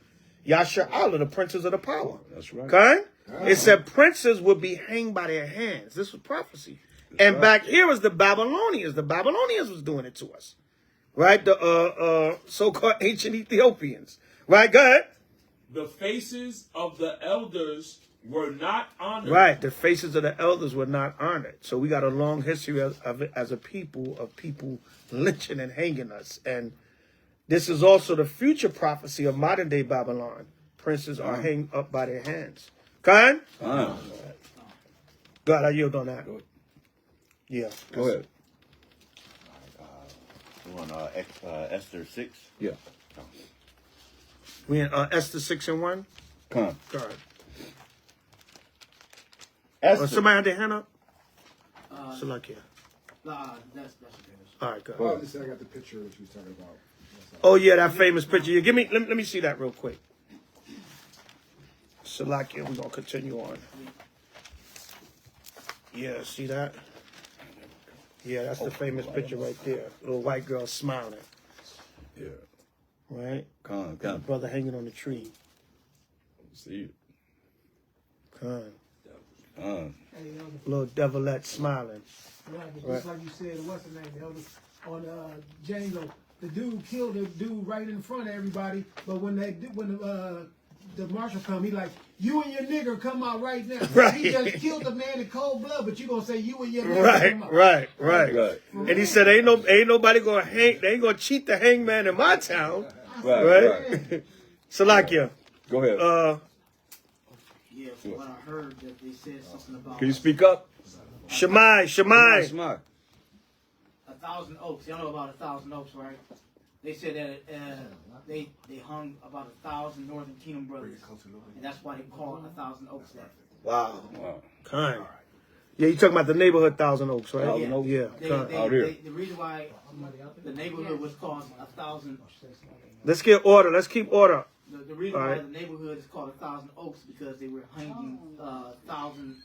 Speaker 3: H.O.I, the princes of the power.
Speaker 1: That's right.
Speaker 3: Okay? It said princes would be hanged by their hands. This was prophecy. And back here was the Babylonians. The Babylonians was doing it to us. Right? The so-called ancient Ethiopians. Right? Go ahead.
Speaker 5: The faces of the elders were not honored.
Speaker 3: Right. The faces of the elders were not honored. So we got a long history of it as a people, of people lynching and hanging us. And this is also the future prophecy of modern day Babylon. Princes are hanged up by their hands. Khan? God, I yield on that. Yeah.
Speaker 1: Go ahead.
Speaker 4: You want Esther 6?
Speaker 1: Yeah.
Speaker 3: We in Esther 6 and 1?
Speaker 1: Come.
Speaker 3: God.
Speaker 4: Esther.
Speaker 3: Somebody had their hand up? Salakia.
Speaker 8: That's
Speaker 3: All right, go
Speaker 9: Oh,
Speaker 3: ahead.
Speaker 9: I got the picture that you was talking about.
Speaker 3: Oh yeah, that famous picture. Yeah, let me see that real quick. Salakia, we're gonna continue on. Yeah, see that? Yeah, that's the famous picture right there. Little white girl smiling.
Speaker 1: Yeah.
Speaker 3: Right?
Speaker 1: Come.
Speaker 3: Brother hanging on the tree.
Speaker 1: See it.
Speaker 3: Con. Little devilette smiling.
Speaker 8: Just like you said, what's the name? On Django, the dude killed the dude right in front of everybody. But when the marshal come, he like, you and your nigger come out right now.
Speaker 3: Right.
Speaker 8: He just killed the man in cold blood, but you gonna say you and your nigger come out.
Speaker 3: Right. And he said, ain't nobody gonna hang. They ain't gonna cheat the hangman in my town. Right. Salakia.
Speaker 1: Go ahead.
Speaker 8: Yeah, from what I heard that they said something about
Speaker 1: Can you speak up?
Speaker 3: Shemai.
Speaker 8: 1,000 oaks. Y'all know about 1,000 oaks, right? They said that they hung about 1,000 Northern Kingdom brothers, and that's why they call 1,000 oaks that.
Speaker 3: Wow. Kind. Yeah, you talking about the neighborhood 1,000 Oaks, right?
Speaker 8: Yeah.
Speaker 3: Yeah.
Speaker 1: Out here.
Speaker 8: The reason why the neighborhood was called 1,000.
Speaker 3: Let's get order. Let's keep order.
Speaker 8: The reason why the neighborhood is called 1,000 Oaks because they were hanging 1,000.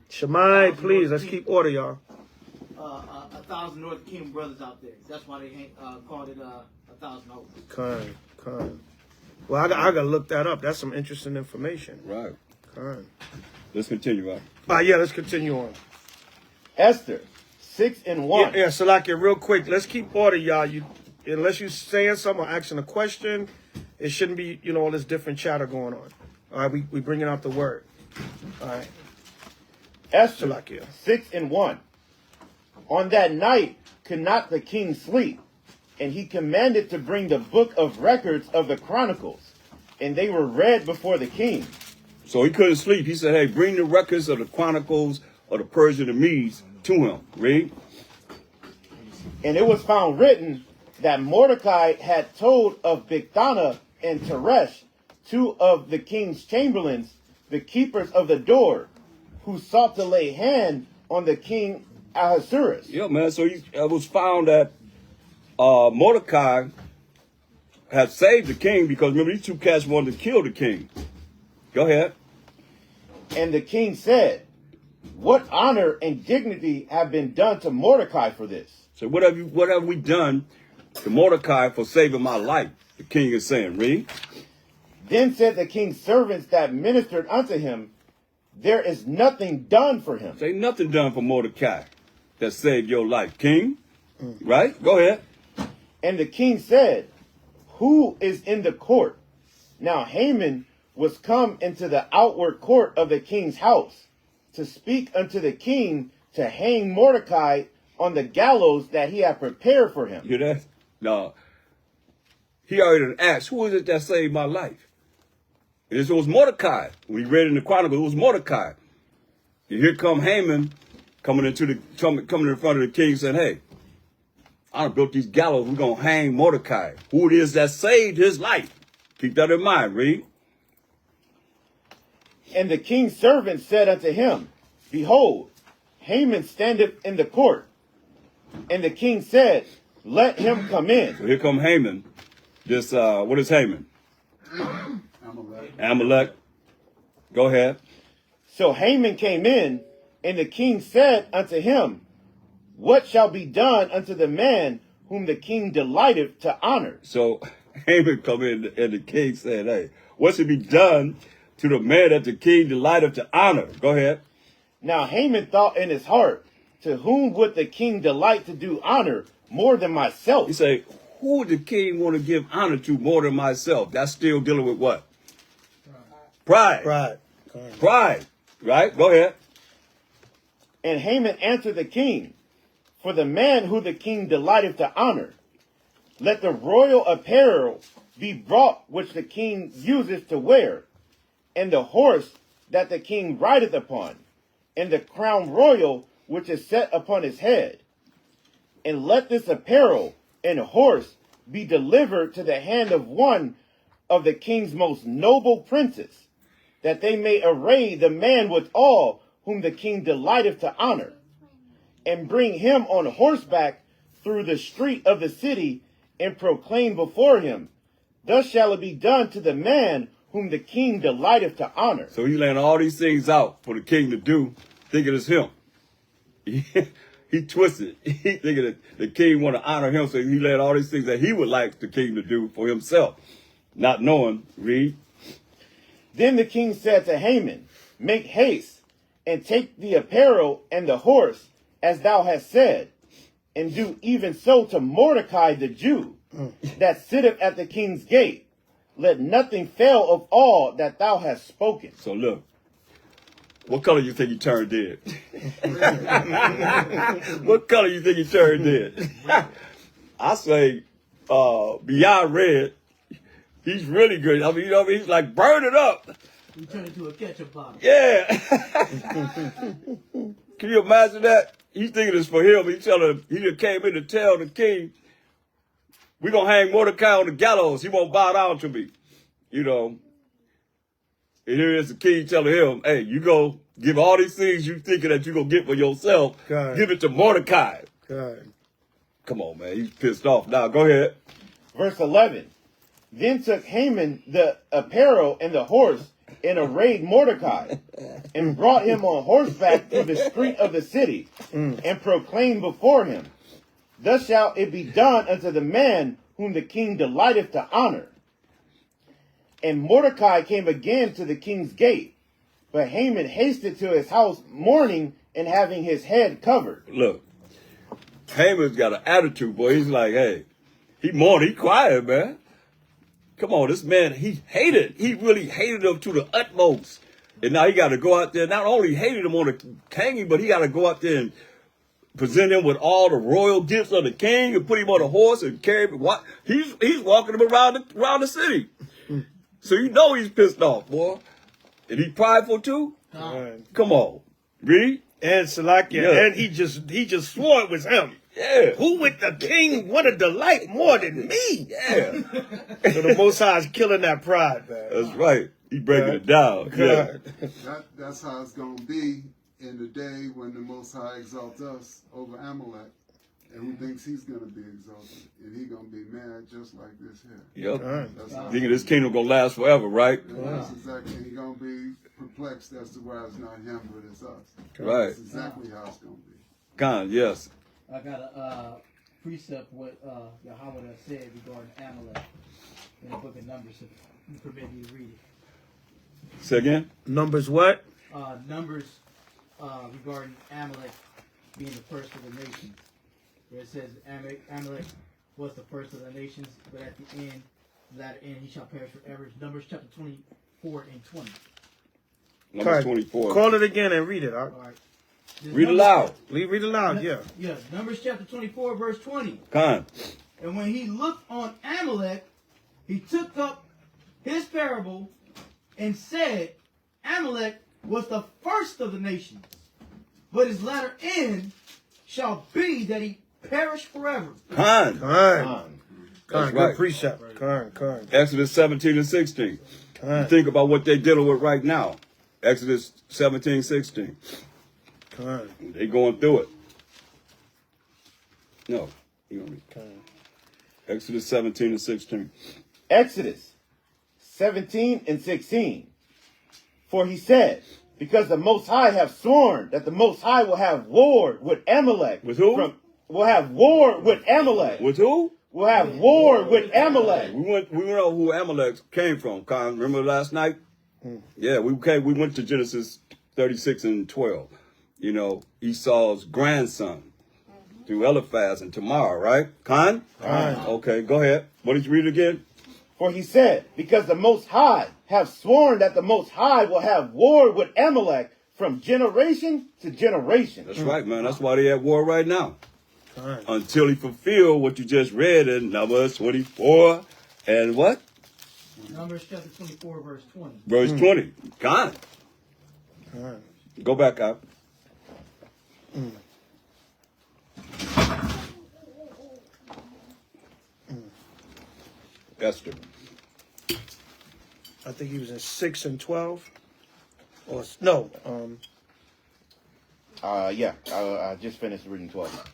Speaker 3: Shemai, please. Let's keep order, y'all.
Speaker 8: 1,000 Northern Kingdom brothers out there. That's why they called it 1,000 Oaks.
Speaker 3: Kind. Well, I gotta look that up. That's some interesting information.
Speaker 1: Right.
Speaker 3: Kind.
Speaker 1: Let's continue, right?
Speaker 3: Yeah, let's continue on.
Speaker 4: Esther 6 and 1.
Speaker 3: Yeah, Salakia, real quick. Let's keep order, y'all. Unless you're saying something or asking a question, it shouldn't be, all this different chatter going on. All right, we bringing out the word. All right.
Speaker 4: Esther
Speaker 3: Salakia.
Speaker 4: 6 and 1. On that night could not the king sleep, and he commanded to bring the book of records of the chronicles, and they were read before the king.
Speaker 1: So he couldn't sleep. He said, hey, bring the records of the chronicles of the Persian and Medes to him. Read.
Speaker 4: And it was found written that Mordecai had told of Bigthana and Teresh, 2 of the king's chamberlains, the keepers of the door, who sought to lay hand on the king Ahasuerus.
Speaker 1: Yeah, man. So it was found that Mordecai have saved the king, because remember, these two cats wanted to kill the king. Go ahead.
Speaker 4: And the king said, what honor and dignity have been done to Mordecai for this?
Speaker 1: So what have we done to Mordecai for saving my life? The king is saying, read.
Speaker 4: Then said the king's servants that ministered unto him, there is nothing done for him.
Speaker 1: Say nothing done for Mordecai that saved your life, king. Right? Go ahead.
Speaker 4: And the king said, who is in the court? Now Haman was come into the outward court of the king's house to speak unto the king to hang Mordecai on the gallows that he had prepared for him.
Speaker 1: Hear that? No. He already asked, who is it that saved my life? It was Mordecai. When he read in the Chronicles, it was Mordecai. And here come Haman coming in front of the king saying, hey, I done built these gallows. We're going to hang Mordecai. Who it is that saved his life. Keep that in mind, read.
Speaker 4: And the king's servant said unto him, behold, Haman standeth in the court. And the king said, let him come in.
Speaker 1: So here come Haman. This, what is Haman? Amalek. Go ahead.
Speaker 4: So Haman came in, and the king said unto him, what shall be done unto the man whom the king delighteth to honor?
Speaker 1: So Haman come in, and the king said, hey, what should be done to the man that the king delighteth to honor? Go ahead.
Speaker 4: Now Haman thought in his heart, to whom would the king delight to do honor more than myself?
Speaker 1: He say, who would the king want to give honor to more than myself? That's still dealing with what? Pride. Pride. Right? Go ahead.
Speaker 4: And Haman answered the king, for the man who the king delighteth to honor, let the royal apparel be brought which the king useth to wear, and the horse that the king rideth upon, and the crown royal which is set upon his head. And let this apparel and horse be delivered to the hand of one of the king's most noble princes, that they may array the man withal whom the king delighteth to honor, and bring him on horseback through the street of the city, and proclaim before him, thus shall it be done to the man whom the king delighteth to honor.
Speaker 1: So he's laying all these things out for the king to do, thinking it's him. He twisted. He thinking that the king want to honor him, so he laid all these things that he would like the king to do for himself, not knowing. Read.
Speaker 4: Then the king said to Haman, make haste, and take the apparel and the horse, as thou hast said, and do even so to Mordecai the Jew, that sitteth at the king's gate. Let nothing fail of all that thou hast spoken.
Speaker 1: So look, what color you think he turned in? What color you think he turned in? I say, beyond red. He's really good. I mean, you know what I mean? He's like, burn it up.
Speaker 8: You turn into a ketchup bottle.
Speaker 1: Yeah. Can you imagine that? He's thinking it's for him. He just came in to tell the king, we're going to hang Mordecai on the gallows. He won't bow down to me. You know. And here is the king telling him, hey, you go give all these things you thinking that you're going to get for yourself.
Speaker 3: God.
Speaker 1: Give it to Mordecai.
Speaker 3: God.
Speaker 1: Come on, man. He's pissed off. Now, go ahead.
Speaker 4: Verse 11. Then took Haman the apparel and the horse, and arrayed Mordecai, and brought him on horseback through the street of the city, and proclaimed before him, thus shall it be done unto the man whom the king delighteth to honor. And Mordecai came again to the king's gate, but Haman hasted to his house mourning and having his head covered.
Speaker 1: Look, Haman's got an attitude, boy. He's like, hey, he mourning, he quiet, man. Come on, this man, he really hated him to the utmost. And now he got to go out there, not only hated him on the hanging, but he got to go out there and present him with all the royal gifts of the king and put him on a horse and carry him. He's walking him around the city. So you know he's pissed off, boy. And he prideful too? Come on. Read.
Speaker 3: And Salakia, and he just swore it was him.
Speaker 1: Yeah.
Speaker 3: Who would the king want to delight more than me?
Speaker 1: Yeah.
Speaker 3: So the Most High is killing that pride, man.
Speaker 1: That's right. He breaking it down. Yeah.
Speaker 7: That's how it's going to be in the day when the Most High exalts us over Amalek. and who thinks he's going to be exalted, and he going to be mad just like this here.
Speaker 1: Yep.
Speaker 7: That's how
Speaker 1: Thinking this kingdom gonna last forever, right?
Speaker 7: that's exactly. He going to be perplexed as to why it's not him, but it's us.
Speaker 1: Right.
Speaker 7: That's exactly how it's going to be.
Speaker 1: Con, yes.
Speaker 10: I got a precept what Yahweh has said regarding Amalek in the book of Numbers. If you permit me to read it.
Speaker 1: Say again.
Speaker 3: Numbers what?
Speaker 10: Numbers regarding Amalek being the first of the nations. Where it says Amalek was the first of the nations, but at the end, latter end, he shall perish forever. It's Numbers chapter 24 and 20.
Speaker 1: Number
Speaker 3: Call-
Speaker 1: 24.
Speaker 3: Call it again and read it. All right?
Speaker 10: All right. This
Speaker 1: Read
Speaker 10: Numbers-
Speaker 1: aloud.
Speaker 3: Read aloud, yeah.
Speaker 10: Yeah, Numbers chapter 24, verse 20.
Speaker 1: Con.
Speaker 10: And when he looked on Amalek, he took up his parable and said, Amalek was the first of the nations, but his latter end shall be that he perish forever.
Speaker 1: Con.
Speaker 3: Con.
Speaker 1: That's
Speaker 3: Good
Speaker 1: right.
Speaker 3: precept. Con.
Speaker 1: Exodus 17 and 16.
Speaker 3: Con.
Speaker 1: Think about what they're dealing with right now. Exodus 17, 16.
Speaker 3: Con.
Speaker 1: They going through it. No. You don't read.
Speaker 3: Con.
Speaker 1: Exodus 17 and 16.
Speaker 4: Exodus 17 and 16. For he said, because the Most High have sworn that the Most High will have war with Amalek.
Speaker 1: With who?
Speaker 4: Will have war with Amalek.
Speaker 1: With who?
Speaker 4: Will have war with Amalek.
Speaker 1: We went over who Amalek came from. Con, remember last night? Yeah, we went to Genesis 36 and 12. You know, Esau's grandson through Eliphaz and Tamar, right? Con? Okay, go ahead. What did you read again?
Speaker 4: For he said, because the Most High have sworn that the Most High will have war with Amalek from generation to generation.
Speaker 1: That's right, man. That's why they at war right now.
Speaker 3: Con.
Speaker 1: Until he fulfill what you just read in Numbers 24 and what?
Speaker 10: Numbers chapter 24, verse 20.
Speaker 1: Verse 20. Con.
Speaker 3: Con.
Speaker 1: Go back up. Esther.
Speaker 3: I think he was in 6 and 12. Or no.
Speaker 4: Yeah, I just finished reading 12.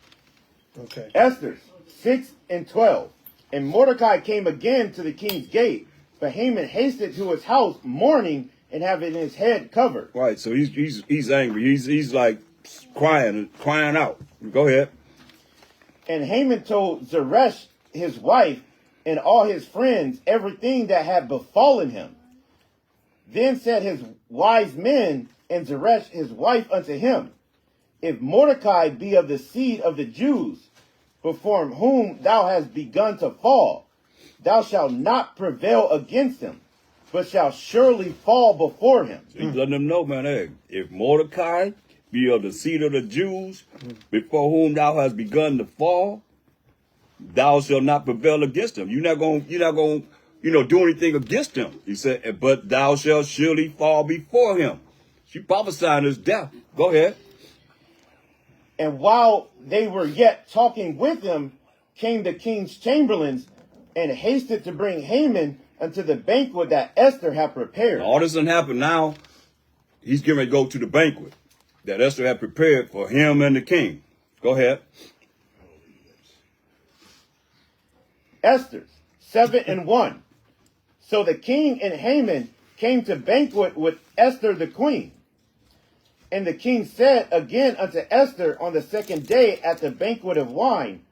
Speaker 3: Okay.
Speaker 4: Esther 6 and 12. And Mordecai came again to the king's gate, but Haman hasted to his house mourning and having his head covered.
Speaker 1: Right, so he's angry. He's like crying out. Go ahead.
Speaker 4: And Haman told Zeresh his wife and all his friends everything that had befallen him. Then said his wise men and Zeresh his wife unto him, if Mordecai be of the seed of the Jews, before whom thou hast begun to fall, thou shalt not prevail against him, but shalt surely fall before him.
Speaker 1: So he's letting them know, man, hey, if Mordecai be of the seed of the Jews, before whom thou hast begun to fall, thou shalt not prevail against him. You're not going, do anything against him. He said, but thou shalt surely fall before him. She prophesying his death. Go ahead.
Speaker 4: And while they were yet talking with him, came the king's chamberlains and hasted to bring Haman unto the banquet that Esther had prepared.
Speaker 1: All this done happened now. He's getting ready to go to the banquet that Esther had prepared for him and the king. Go ahead.
Speaker 4: Esther 7 and 1. So the king and Haman came to banquet with Esther the queen. And the king said again unto Esther on the second day at the banquet of wine,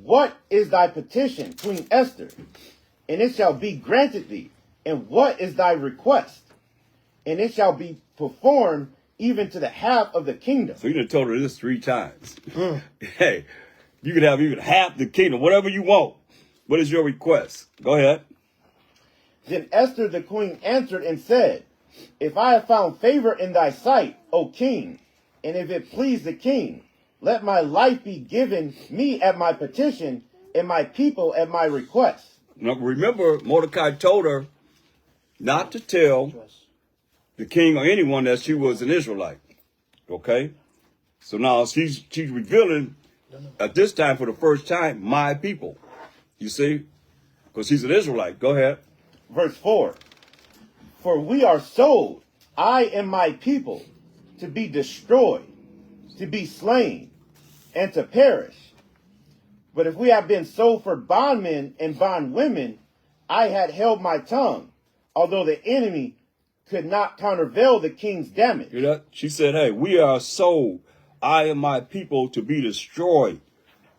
Speaker 4: what is thy petition, Queen Esther? And it shall be granted thee. And what is thy request? And it shall be performed even to the half of the kingdom.
Speaker 1: So you done told her this 3 times. Hey, you can have even half the kingdom, whatever you want. What is your request? Go ahead.
Speaker 4: Then Esther the queen answered and said, if I have found favor in thy sight, O king, and if it please the king, let my life be given me at my petition, and my people at my request.
Speaker 1: Now remember, Mordecai told her not to tell the king or anyone that she was an Israelite. Okay? So now she's revealing at this time for the first time, my people. You see? Because she's an Israelite. Go ahead.
Speaker 4: Verse 4. For we are sold, I and my people, to be destroyed, to be slain, and to perish. But if we have been sold for bondmen and bondwomen, I had held my tongue, although the enemy could not countervail the king's damage.
Speaker 1: Hear that? She said, hey, we are sold, I and my people, to be destroyed,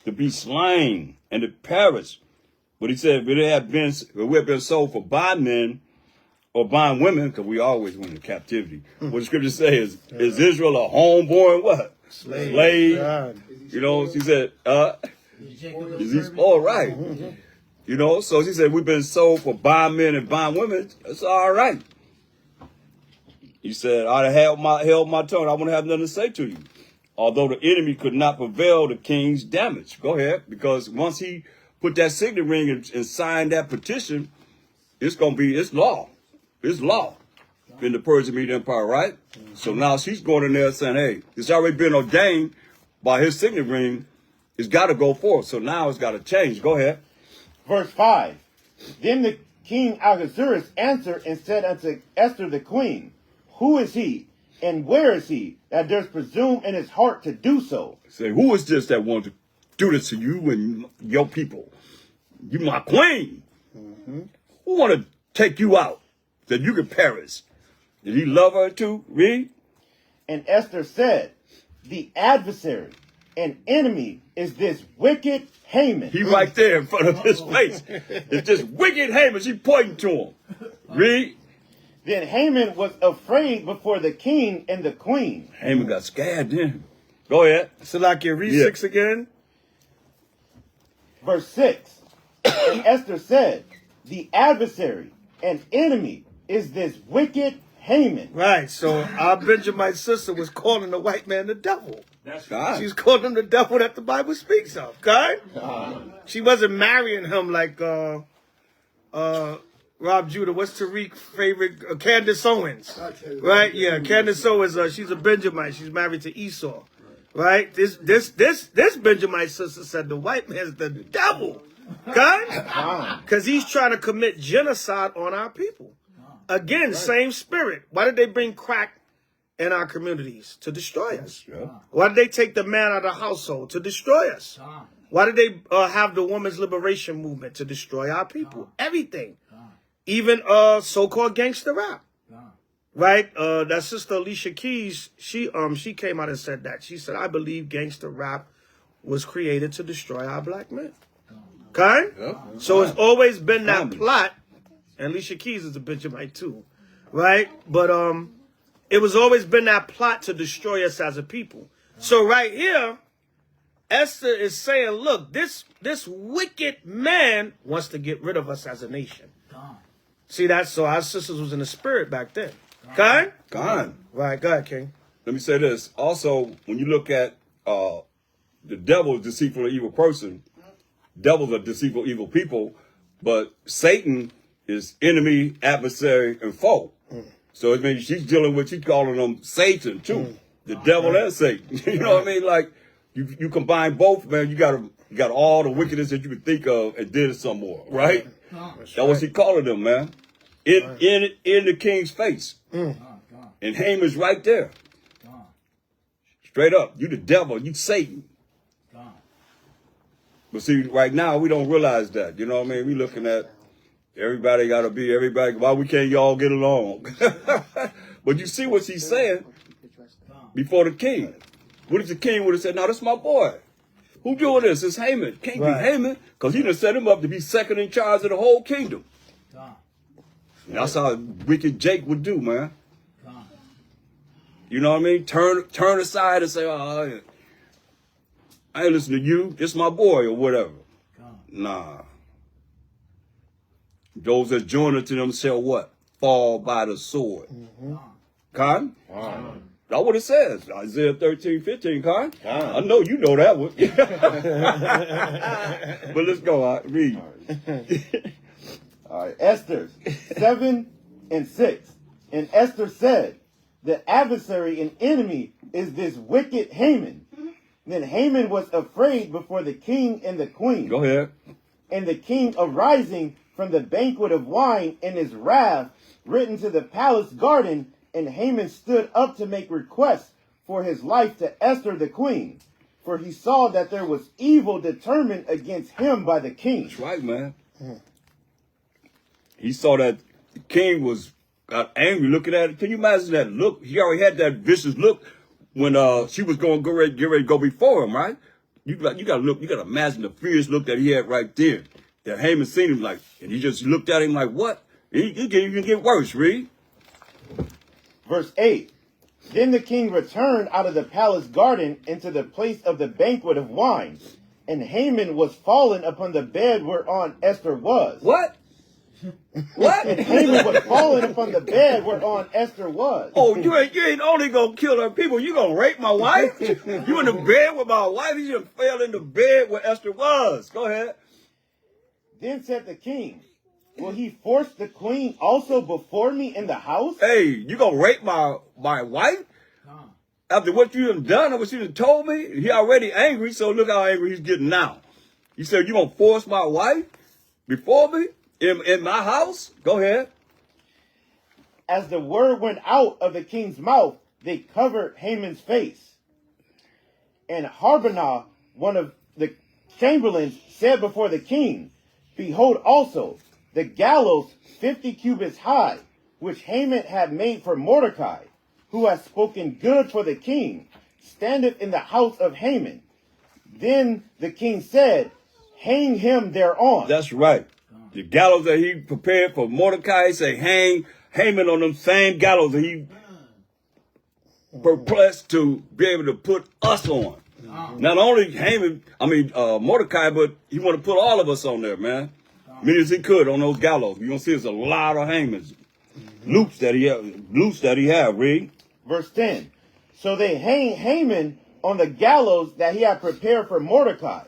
Speaker 1: to be slain, and to perish. But he said, if we have been sold for bondmen or bondwomen, because we always went into captivity. What the scripture says is Israel a homeborn what? Slave.
Speaker 3: God.
Speaker 1: You know, she said, is he all right? You know, so she said, we've been sold for bondmen and bondwomen. That's all right. He said, I held my tongue. I wouldn't have nothing to say to you. Although the enemy could not prevail the king's damage. Go ahead. Because once he put that signet ring and signed that petition, it's law. It's law in the Persian Media Empire, right? So now she's going in there saying, hey, it's already been ordained by his signet ring. It's got to go forth. So now it's got to change. Go ahead.
Speaker 4: Verse 5. Then the king Ahasuerus answered and said unto Esther the queen, who is he, and where is he, that dares presume in his heart to do so?
Speaker 1: Say, who is this that wants to do this to you and your people? You my queen. Who want to take you out, that you can perish? Did he love her too? Read.
Speaker 4: And Esther said, the adversary and enemy is this wicked Haman.
Speaker 1: He right there in front of his face. It's this wicked Haman. She pointing to him. Read.
Speaker 4: Then Haman was afraid before the king and the queen.
Speaker 1: Haman got scared then. Go ahead.
Speaker 3: Salakia, read 6 again.
Speaker 4: Verse 6. And Esther said, the adversary and enemy is this wicked Haman.
Speaker 3: Right, so our Benjamite sister was calling the white man the devil.
Speaker 5: That's
Speaker 1: God.
Speaker 3: She's calling him the devil that the Bible speaks of. Okay? She wasn't marrying him like Rob Judah. What's Tariq's favorite? Candace Owens. Right? Yeah, Candace Owens. She's a Benjamite. She's married to Esau. Right? This Benjamite sister said the white man's the devil. Okay? Because he's trying to commit genocide on our people. Again, same spirit. Why did they bring crack in our communities? To destroy us. Why did they take the man out of the household? To destroy us. Why did they have the women's liberation movement? To destroy our people. Everything. Even so-called gangster rap. Right? That sister Alicia Keys, she came out and said that. She said, I believe gangster rap was created to destroy our black men. Okay? So it's always been that plot. And Alicia Keys is a Benjamite too. Right? But it was always been that plot to destroy us as a people. So right here, Esther is saying, look, this wicked man wants to get rid of us as a nation. See that? So our sisters was in the spirit back then. Okay?
Speaker 1: Gone.
Speaker 3: Right, go ahead, King.
Speaker 1: Let me say this. Also, when you look at the devil is deceitful and evil person, devils are deceitful, evil people, but Satan is enemy, adversary, and foe. So it means she's calling them Satan too. The devil and Satan. You know what I mean? Like you combine both, man, you got all the wickedness that you could think of and did some more, right? That's what she calling them, man. In the king's face. And Haman's right there. Straight up. You the devil, you Satan. But see, right now we don't realize that. You know what I mean? We looking at everybody gotta be everybody. Why we can't y'all get along? But you see what she's saying before the king. What if the king would have said, no, that's my boy. Who doing this? It's Haman. Can't be Haman, because he done set him up to be second in charge of the whole kingdom. And that's how wicked Jake would do, man. You know what I mean? Turn aside and say, oh, I ain't listen to you. It's my boy or whatever. Nah. Those that join unto them shall what? Fall by the sword. Con? That's what it says. Isaiah 13:15, Con. I know you know that one. But let's go. Read.
Speaker 4: All right. Esther 7 and 6. And Esther said, the adversary and enemy is this wicked Haman. Then Haman was afraid before the king and the queen.
Speaker 1: Go ahead.
Speaker 4: And the king arising from the banquet of wine in his wrath, written to the palace garden, and Haman stood up to make requests for his life to Esther the queen. for he saw that there was evil determined against him by the king.
Speaker 1: That's right, man. He saw that the king got angry looking at it. Can you imagine that look? He already had that vicious look when she was going to get ready to go before him, right? You got to look. You got to imagine the fierce look that he had right there. That Haman seen him like, and he just looked at him like, what? He can even get worse. Read.
Speaker 4: Verse 8. Then the king returned out of the palace garden into the place of the banquet of wine, and Haman was fallen upon the bed whereon Esther was.
Speaker 1: What? What?
Speaker 4: And Haman was fallen upon the bed whereon Esther was.
Speaker 1: Oh, you ain't only gonna kill her people, you gonna rape my wife? You in the bed with my wife? You just fell in the bed where Esther was. Go ahead.
Speaker 4: Then said the king, will he force the queen also before me in the house?
Speaker 1: Hey, you gonna rape my wife? After what you done and what you done told me? He already angry, so look how angry he's getting now. He said, you gonna force my wife before me in my house? Go ahead.
Speaker 4: As the word went out of the king's mouth, they covered Haman's face. And Harbonah, one of the chamberlains, said before the king, behold also, the gallows 50 cubits high, which Haman had made for Mordecai, who has spoken good for the king, standeth in the house of Haman. Then the king said, hang him thereon.
Speaker 1: That's right. The gallows that he prepared for Mordecai, say hang Haman on them same gallows that he perplexed to be able to put us on. Not only Mordecai, but he want to put all of us on there, man. Many as he could on those gallows. You're going to see there's a lot of Hamans. Loops that he have, read.
Speaker 4: Verse 10. So they hang Haman on the gallows that he had prepared for Mordecai.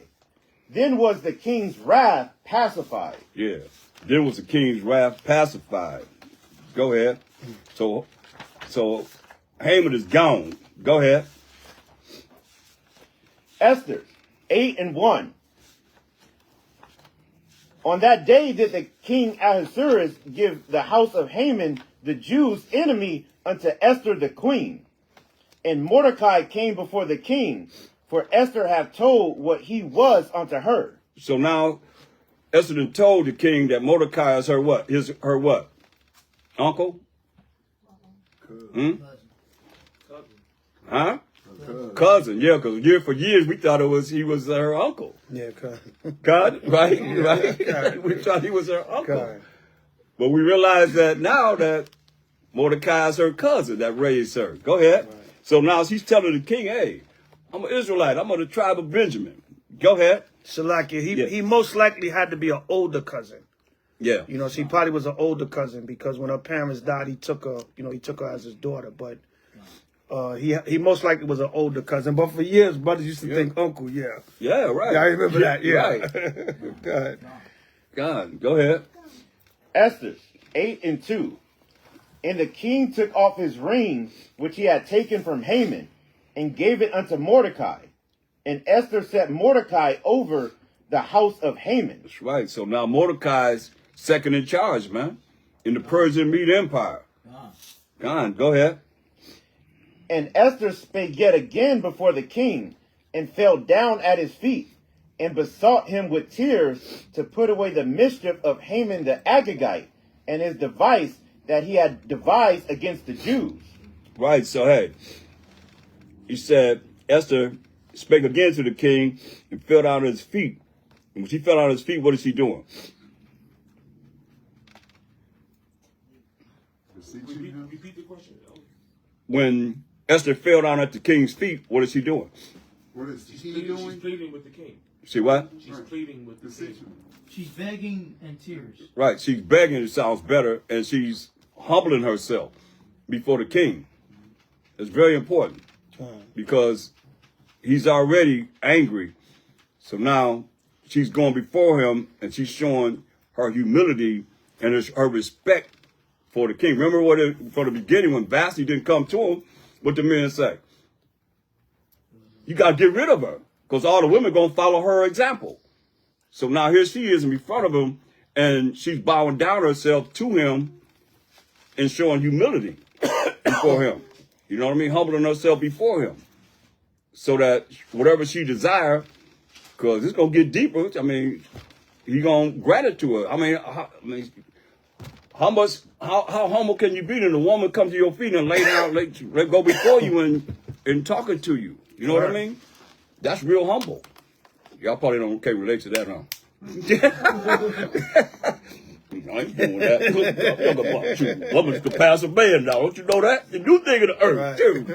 Speaker 4: Then was the king's wrath pacified.
Speaker 1: Yeah. Then was the king's wrath pacified. Go ahead. So Haman is gone. Go ahead.
Speaker 4: Esther 8:1. On that day did the king Ahasuerus give the house of Haman, the Jews' enemy, unto Esther the queen. And Mordecai came before the king, for Esther had told what he was unto her.
Speaker 1: So now Esther done told the king that Mordecai is her what? Her what? Uncle? Huh? Cousin, yeah, because for years we thought he was her uncle.
Speaker 3: Yeah, cousin.
Speaker 1: God, right? We thought he was her uncle. God. But we realize that now that Mordecai is her cousin that raised her. Go ahead. Right. So now she's telling the king, hey, I'm an Israelite. I'm of the tribe of Benjamin. Go ahead.
Speaker 3: Shalakia, he most likely had to be an older cousin.
Speaker 1: Yeah.
Speaker 3: You know, she probably was an older cousin because when her parents died, he took her as his daughter. But he most likely was an older cousin. But for years, brothers used to think uncle, yeah.
Speaker 1: Yeah, right.
Speaker 3: Yeah, I remember that, yeah.
Speaker 1: Right. God, go ahead.
Speaker 4: Esther 8:2. And the king took off his ring, which he had taken from Haman, and gave it unto Mordecai. And Esther set Mordecai over the house of Haman.
Speaker 1: That's right. So now Mordecai's second in charge, man, in the Persian Mede Empire. God, go ahead.
Speaker 4: And Esther spake yet again before the king, and fell down at his feet, and besought him with tears to put away the mischief of Haman the Agagite, and his device that he had devised against the Jews.
Speaker 1: Right, so hey, he said, Esther spake again to the king and fell down at his feet. And when she fell down at his feet, what is she doing?
Speaker 5: Repeat the question.
Speaker 1: When Esther fell down at the king's feet, what is she doing?
Speaker 7: What is
Speaker 5: She's pleading with the king.
Speaker 1: See what?
Speaker 5: She's pleading with the king.
Speaker 10: She's begging in tears.
Speaker 1: Right, she's begging, it sounds better, and she's humbling herself before the king. It's very important because he's already angry. So now she's going before him and she's showing her humility and her respect for the king. Remember from the beginning when Vashti didn't come to him, what the men say? You got to get rid of her because all the women going to follow her example. So now here she is in front of him and she's bowing down herself to him and showing humility before him. You know what I mean? Humbling herself before him. so that whatever she desire, because it's going to get deeper. I mean, he going to grant it to her. I mean, how humble can you be that a woman come to your feet and lay down, let go before you and talking to you? You know what I mean? That's real humble. Y'all probably can't relate to that, huh? I ain't doing that. Woman can pass a man now. Don't you know that? The new thing of the earth, too.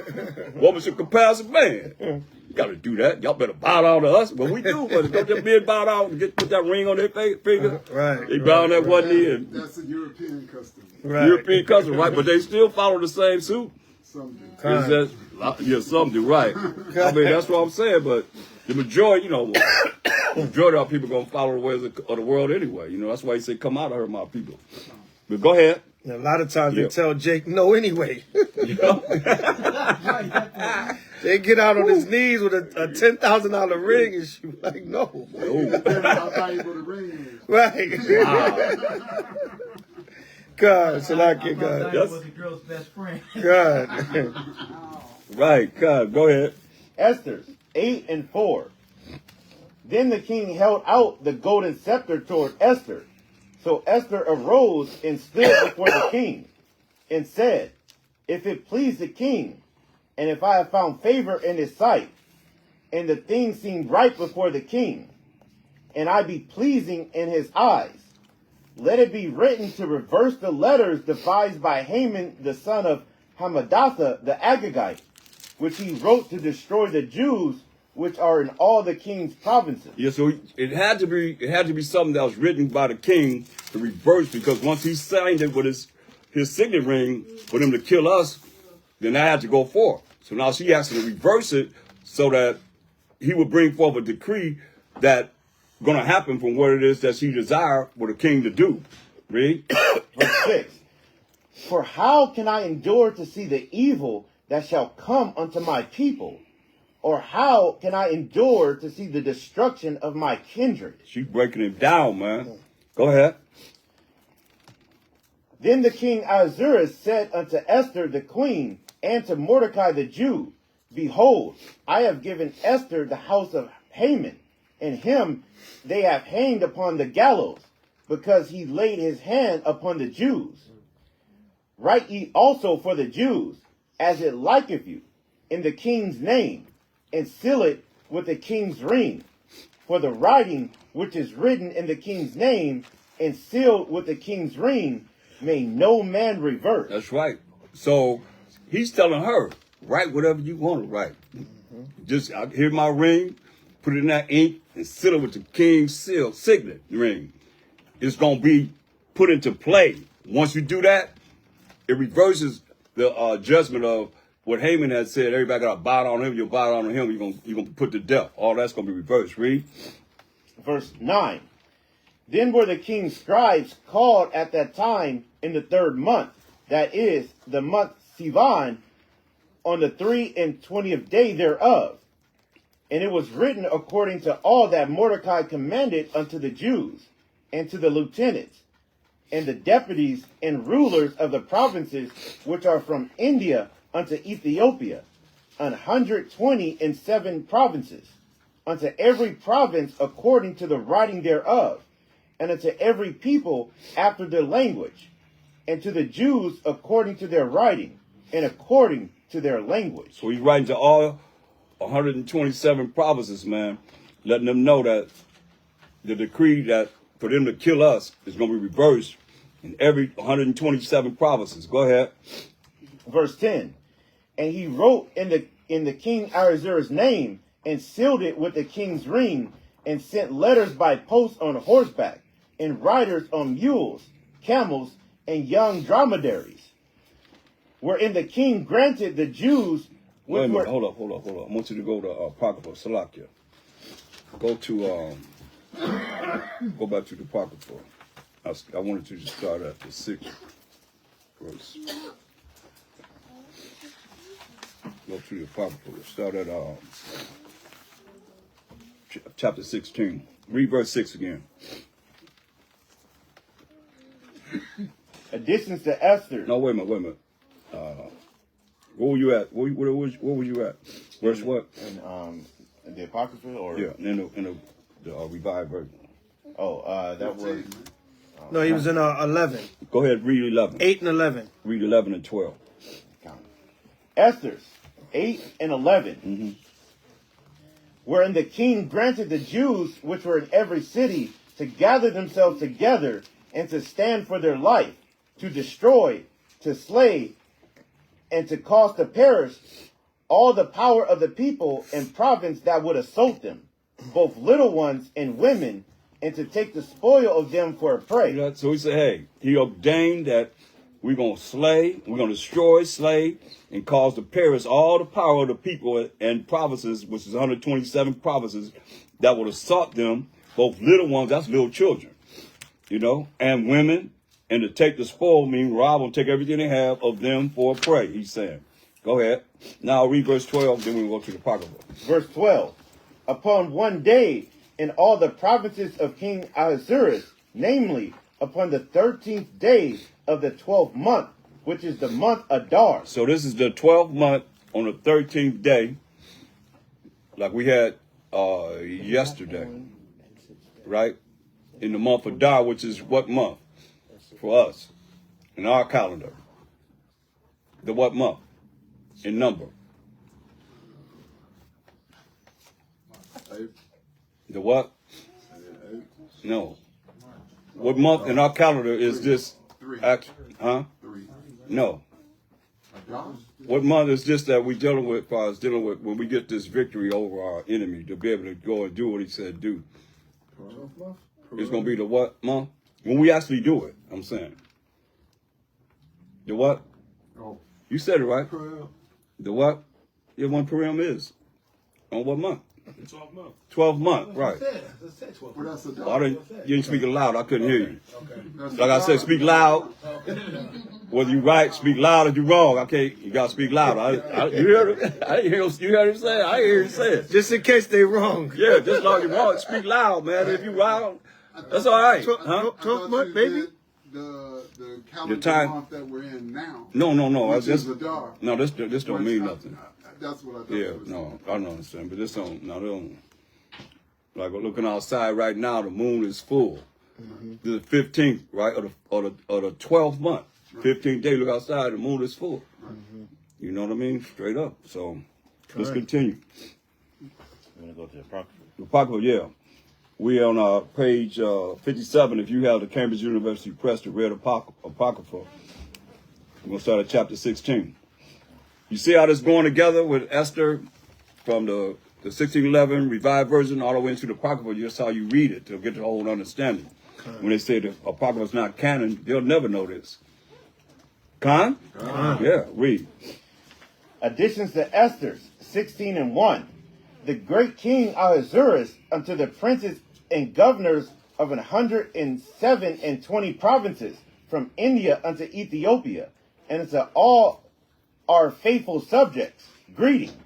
Speaker 1: Woman can pass a man. You got to do that. Y'all better bow down to us. Well, we do, but don't just men bow down and put that ring on their finger.
Speaker 3: Right.
Speaker 1: They bow on that one knee. And
Speaker 7: That's a European custom.
Speaker 3: Right.
Speaker 1: European custom, right? But they still follow the same suit.
Speaker 7: Some do.
Speaker 1: It's just, yeah, some do, right. I mean, that's what I'm saying, but the majority, the majority of people going to follow the ways of the world anyway. You know, that's why he said, come out of her, my people. But go ahead.
Speaker 3: And a lot of times they tell Jake no anyway. They get out on his knees with a $10,000 ring and she was like, no.
Speaker 7: How valuable the ring is.
Speaker 3: Right.
Speaker 1: Wow.
Speaker 3: God, so I get God.
Speaker 10: That was the girl's best friend.
Speaker 3: God.
Speaker 1: Right, God, go ahead.
Speaker 4: Esther 8 and 4. Then the king held out the golden scepter toward Esther. So Esther arose and stood before the king and said, if it please the king, and if I have found favor in his sight, and the thing seem right before the king, and I be pleasing in his eyes, let it be written to reverse the letters devised by Haman the son of Hammedatha the Agagite, which he wrote to destroy the Jews which are in all the king's provinces.
Speaker 1: Yeah, so it had to be something that was written by the king to reverse, because once he signed it with his signet ring for them to kill us, then that had to go forth. So now she has to reverse it so that he would bring forth a decree that going to happen from what it is that she desired for the king to do. Read.
Speaker 4: Verse 6. For how can I endure to see the evil that shall come unto my people? Or how can I endure to see the destruction of my kindred?
Speaker 1: She's breaking it down, man. Go ahead.
Speaker 4: Then the king Ahasuerus said unto Esther the queen, and to Mordecai the Jew, behold, I have given Esther the house of Haman, and him they have hanged upon the gallows, because he laid his hand upon the Jews. Write ye also for the Jews, as it liketh you, in the king's name, and seal it with the king's ring. For the writing which is written in the king's name, and sealed with the king's ring, may no man reverse.
Speaker 1: That's right. So he's telling her, write whatever you want to write. Just here's my ring, put it in that ink, and seal it with the king's seal, signet ring. It's going to be put into play. Once you do that, it reverses the judgment of what Haman had said. Everybody got to bow down on him. You'll bow down on him. You're going to put to death. All that's going to be reversed. Read.
Speaker 4: Verse 9. Then were the king's scribes called at that time in the 3rd month, that is, the month Sivan, on the 23rd day thereof. And it was written according to all that Mordecai commanded unto the Jews, and to the lieutenants, and the deputies and rulers of the provinces which are from India unto Ethiopia, 127 provinces, unto every province according to the writing thereof, and unto every people after their language, and to the Jews according to their writing, and according to their language.
Speaker 1: So he's writing to all 127 provinces, man, letting them know that the decree that for them to kill us is going to be reversed in every 127 provinces. Go ahead.
Speaker 4: Verse 10. And he wrote in the king Ahasuerus' name, and sealed it with the king's ring, and sent letters by post on horseback, and riders on mules, camels, and young dromedaries, wherein the king granted the Jews.
Speaker 1: Wait a minute, hold up. I want you to go to Apocrypha, Salakia. Go to, go back to the Apocrypha. I wanted you to start at the 6th verse. Go to the Apocrypha. Start at chapter 16. Read verse 6 again.
Speaker 4: Additions to Esther.
Speaker 1: No, wait a minute. Where were you at? Where was you at? Verse what?
Speaker 4: In the Apocrypha or
Speaker 1: Yeah, in the Revised Version.
Speaker 4: That was
Speaker 3: No, he was in 11.
Speaker 1: Go ahead, read 11.
Speaker 3: 8 and 11.
Speaker 1: Read 11 and 12.
Speaker 4: Esther's 8 and 11, wherein the king granted the Jews which were in every city to gather themselves together and to stand for their life, to destroy, to slay, and to cause to perish all the power of the people and province that would assault them, both little ones and women, and to take the spoil of them for a prey.
Speaker 1: So he said, hey, he ordained that we're going to slay, we're going to destroy, slay, and cause to perish all the power of the people and provinces, which is 127 provinces, that would assault them, both little ones, that's little children, you know, and women, and to take the spoil, meaning rob and take everything they have of them for a prey, he's saying. Go ahead. Now I'll read verse 12, then we'll go to the Apocrypha.
Speaker 4: Verse 12. Upon one day in all the provinces of King Ahasuerus, namely, upon the 13th day of the 12th month, which is the month Adar.
Speaker 1: So this is the 12th month on the 13th day, like we had yesterday, right? In the month Adar, which is what month for us in our calendar? The what month in number? The what? No. What month in our calendar is this? Huh? No. What month is this that we're dealing with, when we get this victory over our enemy, to be able to go and do what he said do? It's going to be the what month? When we actually do it, I'm saying. The what? You said it right. The what? Yeah, when Purim is. On what month?
Speaker 5: 12 month.
Speaker 1: 12 month, right. You didn't speak it loud. I couldn't hear you. Like I said, speak loud. Whether you right, speak loud. If you wrong, okay, you got to speak loud. You heard it? I didn't hear him. You heard him say it? I didn't hear him say it.
Speaker 3: Just in case they wrong.
Speaker 1: Yeah, just like you wrong. Speak loud, man. If you wrong, that's all right. Huh?
Speaker 8: 12 month, baby.
Speaker 7: The calendar month that we're in now.
Speaker 1: No.
Speaker 7: Which is Adar.
Speaker 1: No, this don't mean nothing.
Speaker 7: That's what I thought.
Speaker 1: Yeah, no, I don't understand. But this don't, no, they don't. Like, we're looking outside right now, the moon is full. The 15th, right, or the 12th month. 15th day, look outside, the moon is full. You know what I mean? Straight up. So, let's continue.
Speaker 4: I'm going to go to the Apocrypha.
Speaker 1: The Apocrypha, yeah. We on page 57. If you have the Cambridge University Press, the Red Apocrypha, we're going to start at chapter 16. You see how this going together with Esther from the 1611 Revised Version all the way into the Apocrypha? Just how you read it to get the whole understanding. When they say the Apocrypha is not canon, they'll never know this. Con? Yeah, read.
Speaker 4: Additions to Esther's 16 and 1. The great king Ahasuerus unto the princes and governors of 107 and 20 provinces from India unto Ethiopia, and unto all our faithful subjects, greeting.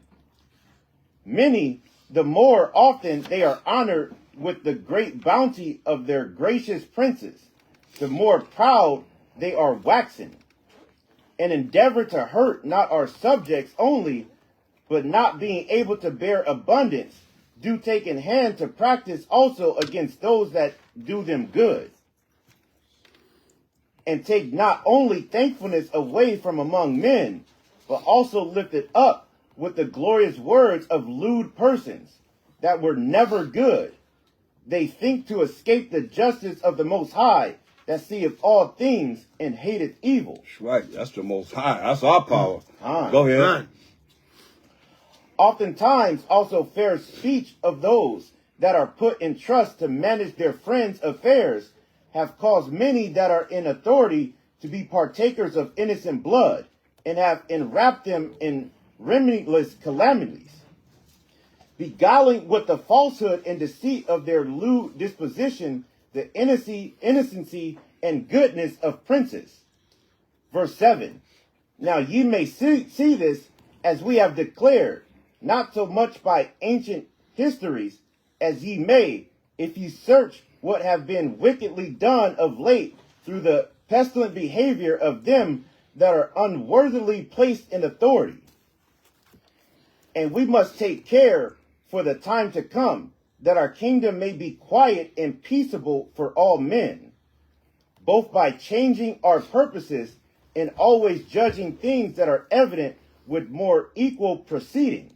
Speaker 4: Many, the more often they are honored with the great bounty of their gracious princes, the more proud they are waxen, and endeavor to hurt not our subjects only, but not being able to bear abundance, do take in hand to practice also against those that do them good. And take not only thankfulness away from among men, but also lift it up with the glorious words of lewd persons that were never good. They think to escape the justice of the Most High, that seeth all things and hateth evil.
Speaker 1: That's right. That's the Most High. That's our power.
Speaker 4: Go
Speaker 1: ahead.
Speaker 4: Oftentimes also fair speech of those that are put in trust to manage their friends' affairs have caused many that are in authority to be partakers of innocent blood, and have enwrapped them in remediless calamities, beguiling with the falsehood and deceit of their lewd disposition the innocency and goodness of princes. Verse 7. Now ye may see this, as we have declared, not so much by ancient histories, as ye may, if ye search what have been wickedly done of late through the pestilent behavior of them that are unworthily placed in authority. And we must take care for the time to come, that our kingdom may be quiet and peaceable for all men, both by changing our purposes and always judging things that are evident with more equal proceeding.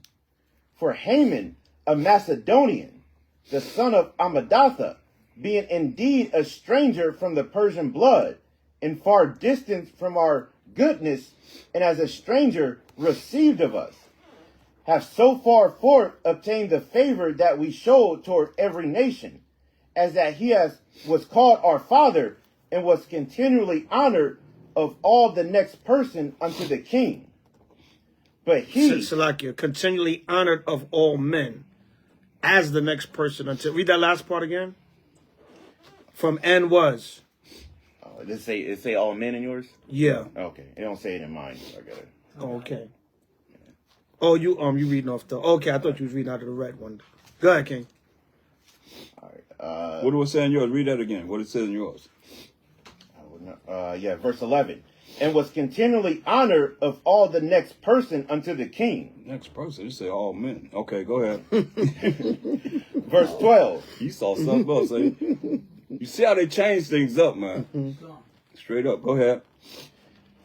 Speaker 4: For Haman, a Macedonian, the son of Amadatha, being indeed a stranger from the Persian blood, and far distant from our goodness, and as a stranger received of us, have so far forth obtained the favor that we showed toward every nation, as that he was called our father, and was continually honored of all the next person unto the king. But he,
Speaker 3: Salakia, continually honored of all men, as the next person until. Read that last part again. From and was.
Speaker 4: Does it say all men in yours?
Speaker 3: Yeah.
Speaker 4: Okay. It don't say it in mine. So I got it.
Speaker 3: Okay. Oh, you reading off the. Okay, I thought you was reading out of the red one. Go ahead, King.
Speaker 4: All right.
Speaker 1: What do it say in yours? Read that again. What it says in yours?
Speaker 4: Verse 11. And was continually honored of all the next person unto the king.
Speaker 1: Next person. It say all men. Okay, go ahead.
Speaker 4: Verse 12.
Speaker 1: You saw something else. You see how they change things up, man. Straight up. Go ahead.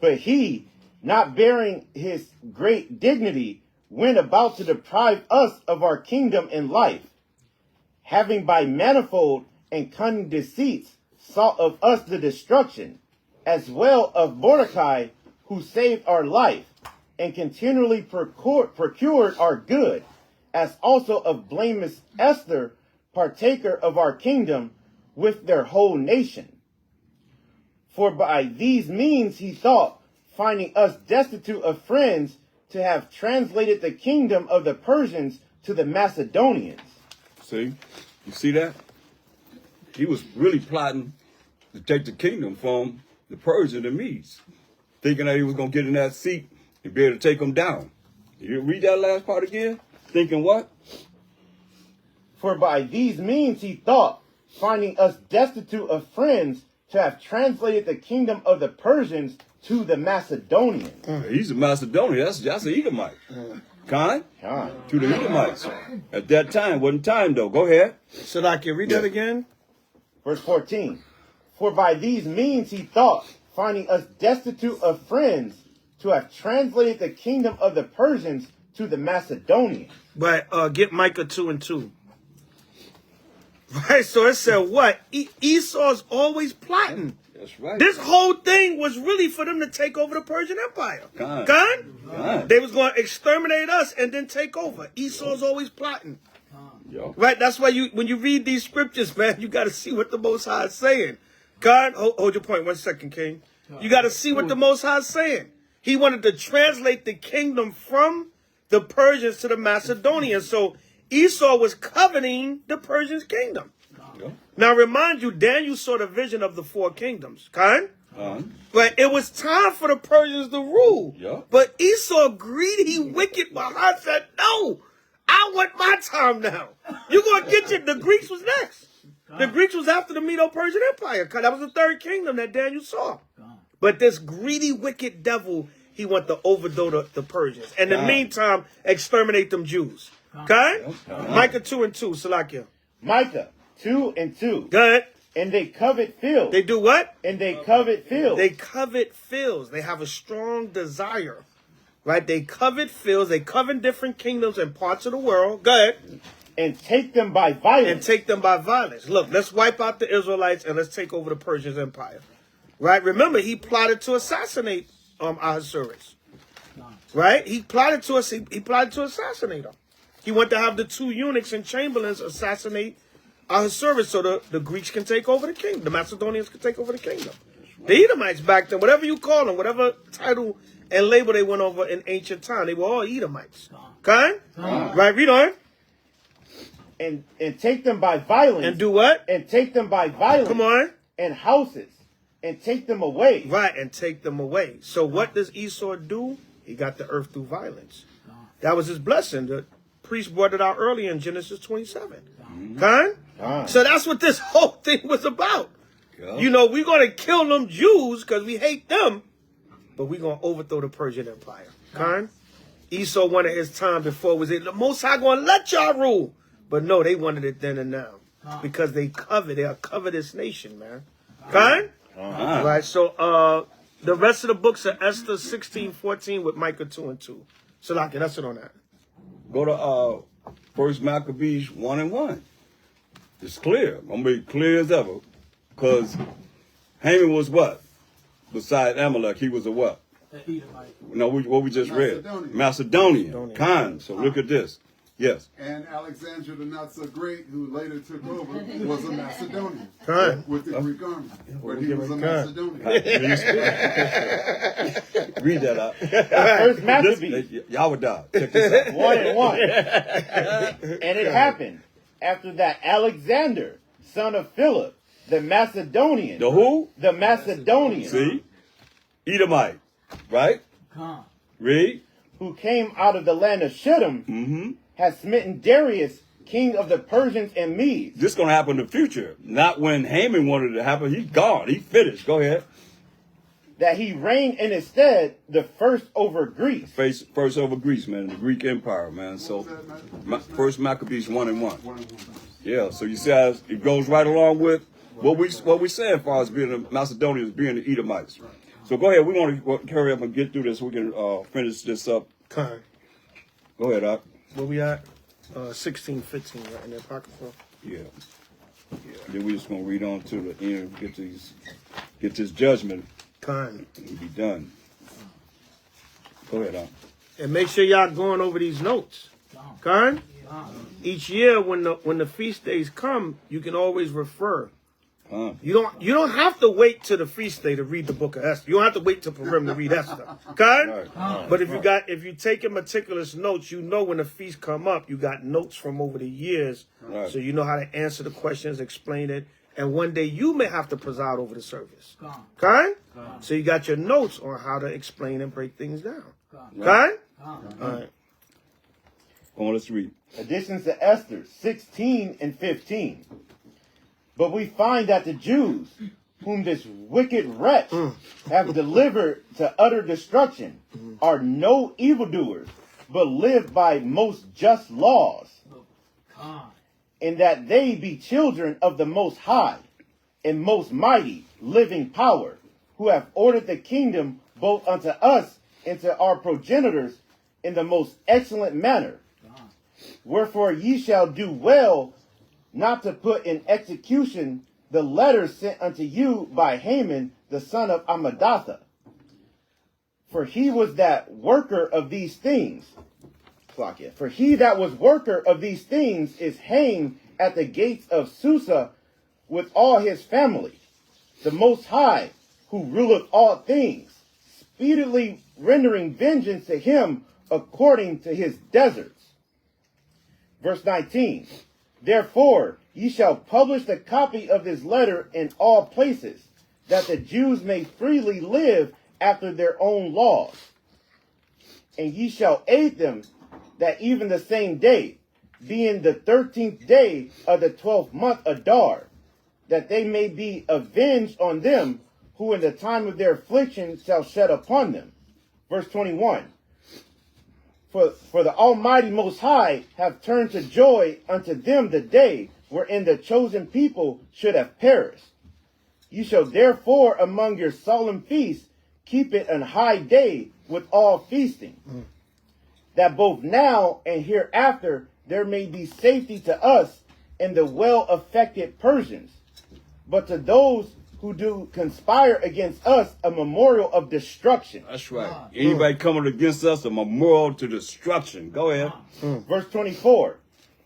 Speaker 4: But he, not bearing his great dignity, went about to deprive us of our kingdom and life, having by manifold and cunning deceits sought of us the destruction, as well of Mordecai, who saved our life, and continually procured our good, as also of blameless Esther, partaker of our kingdom, with their whole nation. For by these means he thought, finding us destitute of friends, to have translated the kingdom of the Persians to the Macedonians.
Speaker 1: See? You see that? He was really plotting to take the kingdom from the Persians and Medes, thinking that he was going to get in that seat and be able to take them down. You read that last part again? Thinking what?
Speaker 4: For by these means he thought, finding us destitute of friends, to have translated the kingdom of the Persians to the Macedonians.
Speaker 1: He's a Macedonian. That's an Edomite. Khan? To the Edomites. At that time. Wasn't time, though. Go ahead.
Speaker 3: Salakia, read that again.
Speaker 4: Verse 14. For by these means he thought, finding us destitute of friends, to have translated the kingdom of the Persians to the Macedonians.
Speaker 3: But get Micah 2 and 2. Right, so it said what? Esau's always plotting.
Speaker 1: That's right.
Speaker 3: This whole thing was really for them to take over the Persian Empire. Gone? They was going to exterminate us and then take over. Esau's always plotting.
Speaker 1: Yo.
Speaker 3: Right, that's why when you read these scriptures, man, you got to see what the Most High is saying. God, hold your point 1 second, King. You got to see what the Most High is saying. He wanted to translate the kingdom from the Persians to the Macedonians. So Esau was coveting the Persians' kingdom. Now, remind you, Daniel saw the vision of the 4 kingdoms. But it was time for the Persians to rule. But Esau, greedy, wicked, behind, said, no, I want my time now. You're going to get the Greeks was next. The Greeks was after the Medo-Persian Empire. That was the 3rd kingdom that Daniel saw. But this greedy, wicked devil, he want to overthrow the Persians. And in the meantime, exterminate them Jews. Micah 2 and 2, Salakia.
Speaker 4: Micah 2 and 2.
Speaker 3: Good.
Speaker 4: And they covet fields.
Speaker 3: They do what?
Speaker 4: And they covet fields.
Speaker 3: They covet fields. They have a strong desire. Right? They covet fields. They covet different kingdoms and parts of the world. Go ahead.
Speaker 4: And take them by violence.
Speaker 3: Look, let's wipe out the Israelites and let's take over the Persian Empire. Right? Remember, he plotted to assassinate Ahasuerus. Right? He plotted to assassinate him. He wanted to have the 2 eunuchs and chamberlains assassinate Ahasuerus so the Greeks can take over the kingdom. The Macedonians can take over the kingdom. The Edomites back then, whatever you call them, whatever title and label they went over in ancient time, they were all Edomites. Right, read on.
Speaker 4: And take them by violence.
Speaker 3: And do what?
Speaker 4: And take them by violence.
Speaker 3: Come on.
Speaker 4: And houses. And take them away.
Speaker 3: Right, and take them away. So what does Esau do? He got the earth through violence. That was his blessing. The priest brought it out earlier in Genesis 27. So that's what this whole thing was about. You know, we're going to kill them Jews because we hate them. but we're going to overthrow the Persian Empire. Khan? Esau wanted his time before. Was it the Most High going to let y'all rule? But no, they wanted it then and now. Because they are a covetous nation, man. Khan? Right, so the rest of the books are Esther 16:14 with Micah 2 and 2. So like that's it on that.
Speaker 1: Go to First Maccabees 1 and 1. It's clear. I'm gonna be clear as ever. Because Haman was what? Besides Amalek, he was a what? No, what we just read. Macedonian. Khan. So look at this. Yes.
Speaker 7: And Alexander the not so great, who later took over, was a Macedonian.
Speaker 3: Khan.
Speaker 7: With the Greek army. But he was a
Speaker 3: Khan.
Speaker 7: Macedonian.
Speaker 1: Read that out.
Speaker 4: First Maccabees.
Speaker 1: Y'all would die. Check this out.
Speaker 4: 1 and 1. And it happened after that Alexander, son of Philip, the Macedonian.
Speaker 1: The who?
Speaker 4: The Macedonian.
Speaker 1: See? Edomite. Right? Read.
Speaker 4: Who came out of the land of Shittim, has smitten Darius, king of the Persians and Medes.
Speaker 1: This is going to happen in the future. Not when Haman wanted it to happen. He's gone. He finished. Go ahead.
Speaker 4: That he reigned in his stead the first over Greece.
Speaker 1: First over Greece, man. The Greek Empire, man. So, First Maccabees 1 and 1. Yeah, so you see how it goes right along with what we say as far as being the Macedonians, being the Edomites. So go ahead. We want to hurry up and get through this so we can finish this up.
Speaker 3: Khan.
Speaker 1: Go ahead, Doc.
Speaker 3: Where we at? 16:15 right in the apocrypha.
Speaker 1: Yeah. Then we just gonna read on to the end, get this judgment.
Speaker 3: Khan.
Speaker 1: And be done. Go ahead, Doc.
Speaker 3: And make sure y'all going over these notes. Khan. Each year when the feast days come, you can always refer. You don't have to wait till the feast day to read the book of Esther. You don't have to wait till Purim to read Esther. Okay? But if you take meticulous notes, you know when the feast come up, you got notes from over the years. So you know how to answer the questions, explain it. And one day you may have to preside over the service. Okay? So you got your notes on how to explain and break things down. Okay? All right.
Speaker 1: Come on, let's read.
Speaker 4: Additions to Esther 16 and 15. But we find that the Jews, whom this wicked wretch have delivered to utter destruction, are no evildoers, but live by most just laws, in that they be children of the Most High and most mighty living power, who have ordered the kingdom both unto us and to our progenitors in the most excellent manner. Wherefore ye shall do well not to put in execution the letters sent unto you by Haman, the son of Amadatha. For he was that worker of these things. For he that was worker of these things is hanged at the gates of Susa with all his family. The Most High, who ruleth all things, speedily rendering vengeance to him according to his deserts. Verse 19. Therefore, ye shall publish the copy of this letter in all places, that the Jews may freely live after their own laws. And ye shall aid them, that even the same day, being the 13th day of the 12th month Adar, that they may be avenged on them, who in the time of their affliction shall shed upon them. Verse 21. For the Almighty Most High have turned to joy unto them the day wherein the chosen people should have perished. You shall therefore among your solemn feasts keep it an high day with all feasting, that both now and hereafter there may be safety to us and the well-affected Persians, but to those who do conspire against us a memorial of destruction.
Speaker 1: That's right. Anybody coming against us, a memorial to destruction. Go ahead.
Speaker 4: Verse 24.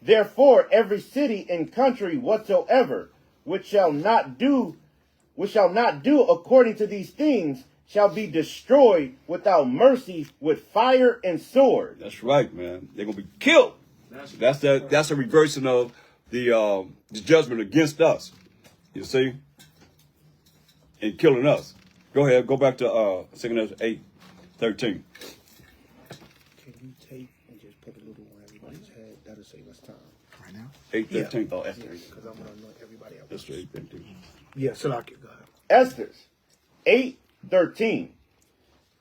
Speaker 4: Therefore, every city and country whatsoever which shall not do according to these things shall be destroyed without mercy with fire and sword.
Speaker 1: That's right, man. They're gonna be killed. That's a reversing of the judgment against us. You see? And killing us. Go ahead, go back to 2nd Ezra 8:13.
Speaker 3: Can you take and just put a little on everybody's head? That'll save us time. Right now?
Speaker 1: 8:13.
Speaker 3: Yeah. Oh, Esther. Because I'm going to anoint everybody else.
Speaker 1: Esther 8:13.
Speaker 3: Yeah, Salakia, go ahead.
Speaker 4: Esther's 8:13.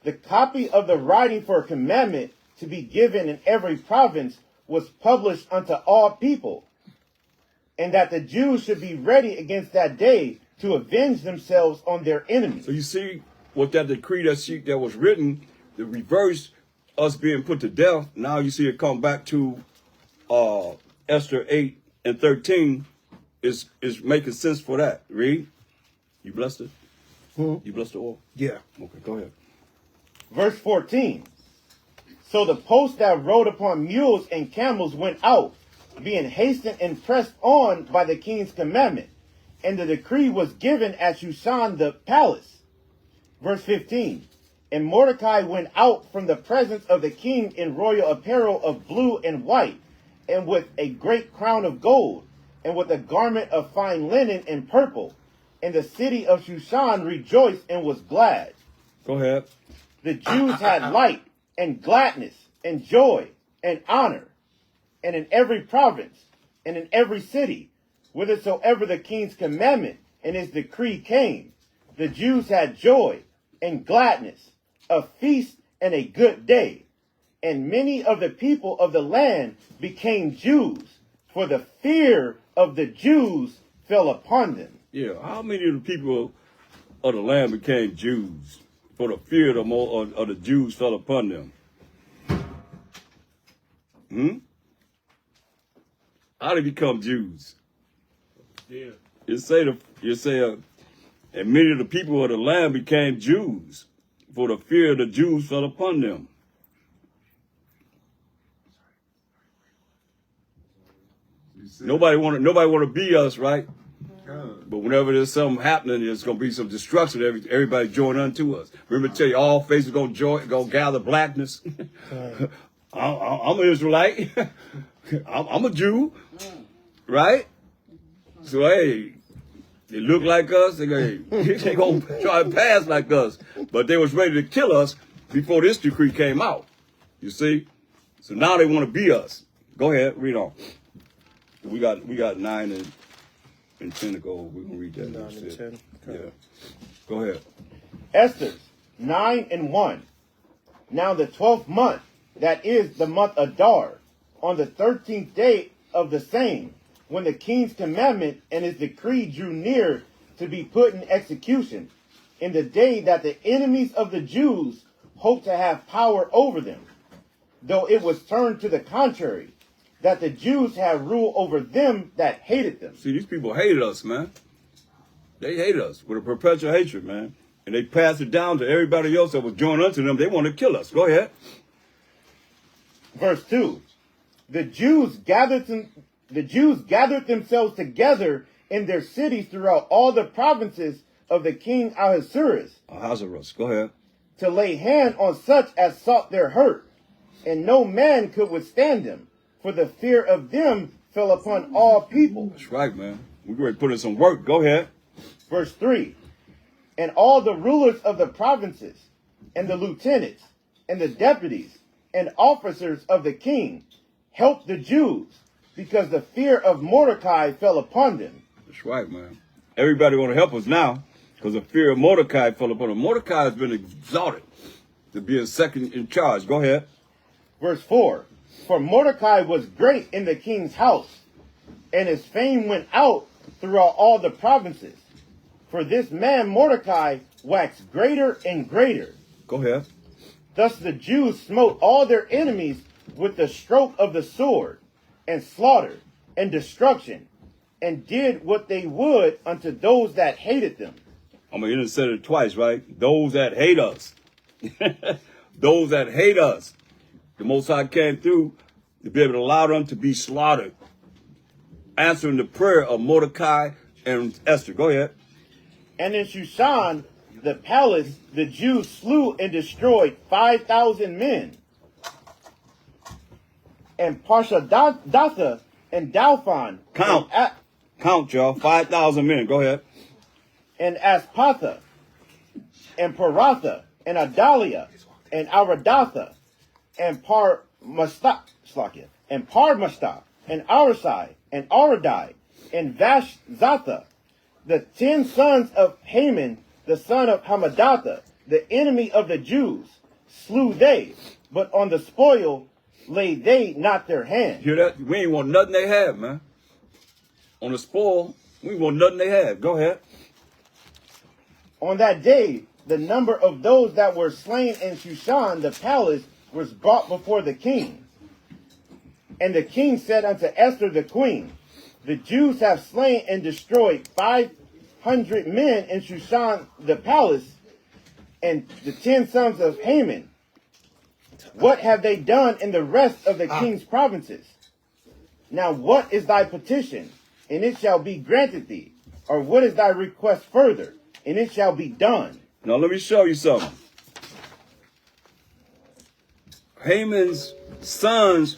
Speaker 4: the copy of the writing for a commandment to be given in every province was published unto all people, and that the Jews should be ready against that day to avenge themselves on their enemies.
Speaker 1: So you see what that decree that was written, the reverse, us being put to death. Now you see it come back to Esther 8 and 13 is making sense for that. Read. You blessed it? You blessed the oil?
Speaker 3: Yeah.
Speaker 1: Okay, go ahead.
Speaker 4: Verse 14. So the post that rode upon mules and camels went out, being hastened and pressed on by the king's commandment. And the decree was given at Shushan the palace. Verse 15. And Mordecai went out from the presence of the king in royal apparel of blue and white, and with a great crown of gold, and with a garment of fine linen and purple. And the city of Shushan rejoiced and was glad.
Speaker 1: Go ahead.
Speaker 4: The Jews had light and gladness and joy and honor. And in every province and in every city, whithersoever the king's commandment and his decree came, the Jews had joy and gladness, a feast and a good day. And many of the people of the land became Jews, for the fear of the Jews fell upon them.
Speaker 1: Yeah, how many of the people of the land became Jews? For the fear of the Jews fell upon them. How did they become Jews?
Speaker 5: Yeah.
Speaker 1: You say, and many of the people of the land became Jews, for the fear of the Jews fell upon them. Nobody want to be us, right? But whenever there's something happening, there's going to be some destruction. Everybody join unto us. Remember, tell you, all faces going to gather blackness. I'm an Israelite. I'm a Jew, right? So hey, they look like us. They going to try to pass like us. But they was ready to kill us before this decree came out. You see? So now they want to be us. Go ahead, read on. We got 9 and 10 to go. We're gonna read that.
Speaker 3: 9 and 10. Okay.
Speaker 1: Yeah. Go ahead.
Speaker 4: Esther 9 and 1. Now the 12th month, that is the month Adar, on the 13th day of the same, when the king's commandment and his decree drew near to be put in execution, in the day that the enemies of the Jews hoped to have power over them, though it was turned to the contrary, that the Jews had rule over them that hated them.
Speaker 1: See, these people hated us, man. They hate us with a perpetual hatred, man. And they passed it down to everybody else that was joined unto them. They want to kill us. Go ahead.
Speaker 4: Verse 2. The Jews gathered themselves together in their cities throughout all the provinces of the king Ahasuerus.
Speaker 1: Ahasuerus. Go ahead.
Speaker 4: To lay hand on such as sought their hurt, and no man could withstand them, for the fear of them fell upon all people.
Speaker 1: That's right, man. We're going to put in some work. Go ahead.
Speaker 4: Verse 3. And all the rulers of the provinces, and the lieutenants, and the deputies, and officers of the king helped the Jews, because the fear of Mordecai fell upon them.
Speaker 1: That's right, man. Everybody want to help us now, because the fear of Mordecai fell upon them. Mordecai has been exalted to be a second in charge. Go ahead.
Speaker 4: Verse 4. For Mordecai was great in the king's house, and his fame went out throughout all the provinces. For this man Mordecai waxed greater and greater.
Speaker 1: Go ahead.
Speaker 4: Thus the Jews smote all their enemies with the stroke of the sword, and slaughter, and destruction, and did what they would unto those that hated them.
Speaker 1: I'm going to say it twice, right? Those that hate us. Those that hate us. The Most High came through to be able to allow them to be slaughtered. Answering the prayer of Mordecai and Esther. Go ahead.
Speaker 4: And in Shushan, the palace, the Jews slew and destroyed 5,000 men. And Parshadatha and Dalphon.
Speaker 1: Count, y'all. 5,000 men. Go ahead.
Speaker 4: And Aspatha, and Paratha, and Adalia, and Aradatha, and Parmashta, and Arasai, and Aradai, and Vashzatha, the 10 sons of Haman, the son of Hamadatha, the enemy of the Jews, slew they, but on the spoil laid they not their hand.
Speaker 1: Hear that? We ain't want nothing they have, man. On the spoil, we want nothing they have. Go ahead.
Speaker 4: On that day, the number of those that were slain in Shushan the palace was brought before the king. And the king said unto Esther the queen, the Jews have slain and destroyed 500 men in Shushan the palace, and the 10 sons of Haman. What have they done in the rest of the king's provinces? Now what is thy petition, and it shall be granted thee? Or what is thy request further, and it shall be done?
Speaker 1: Now let me show you something. Haman's sons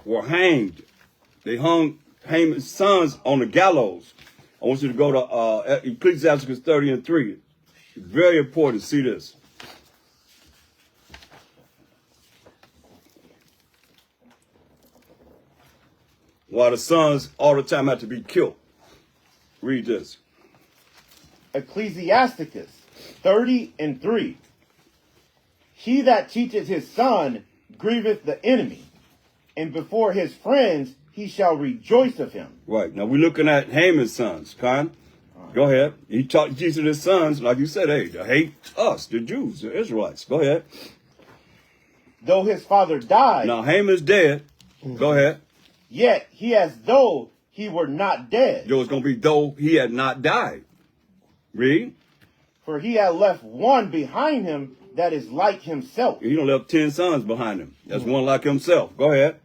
Speaker 1: were hanged. They hung Haman's sons on the gallows. I want you to go to Ecclesiastes 30:3. It's very important to see this. While the sons all the time had to be killed. Read this.
Speaker 4: Ecclesiasticus 30:3. He that teacheth his son grieveth the enemy, and before his friends he shall rejoice of him.
Speaker 1: Right. Now we're looking at Haman's sons. Khan, go ahead. He taught Jesus his sons, like you said, hey, to hate us, the Jews, the Israelites. Go ahead.
Speaker 4: Though his father died.
Speaker 1: Now Haman's dead. Go ahead.
Speaker 4: Yet he as though he were not dead.
Speaker 1: It was going to be though he had not died. Read.
Speaker 4: For he had left one behind him that is like himself.
Speaker 1: He done left 10 sons behind him. That's one like himself. Go ahead.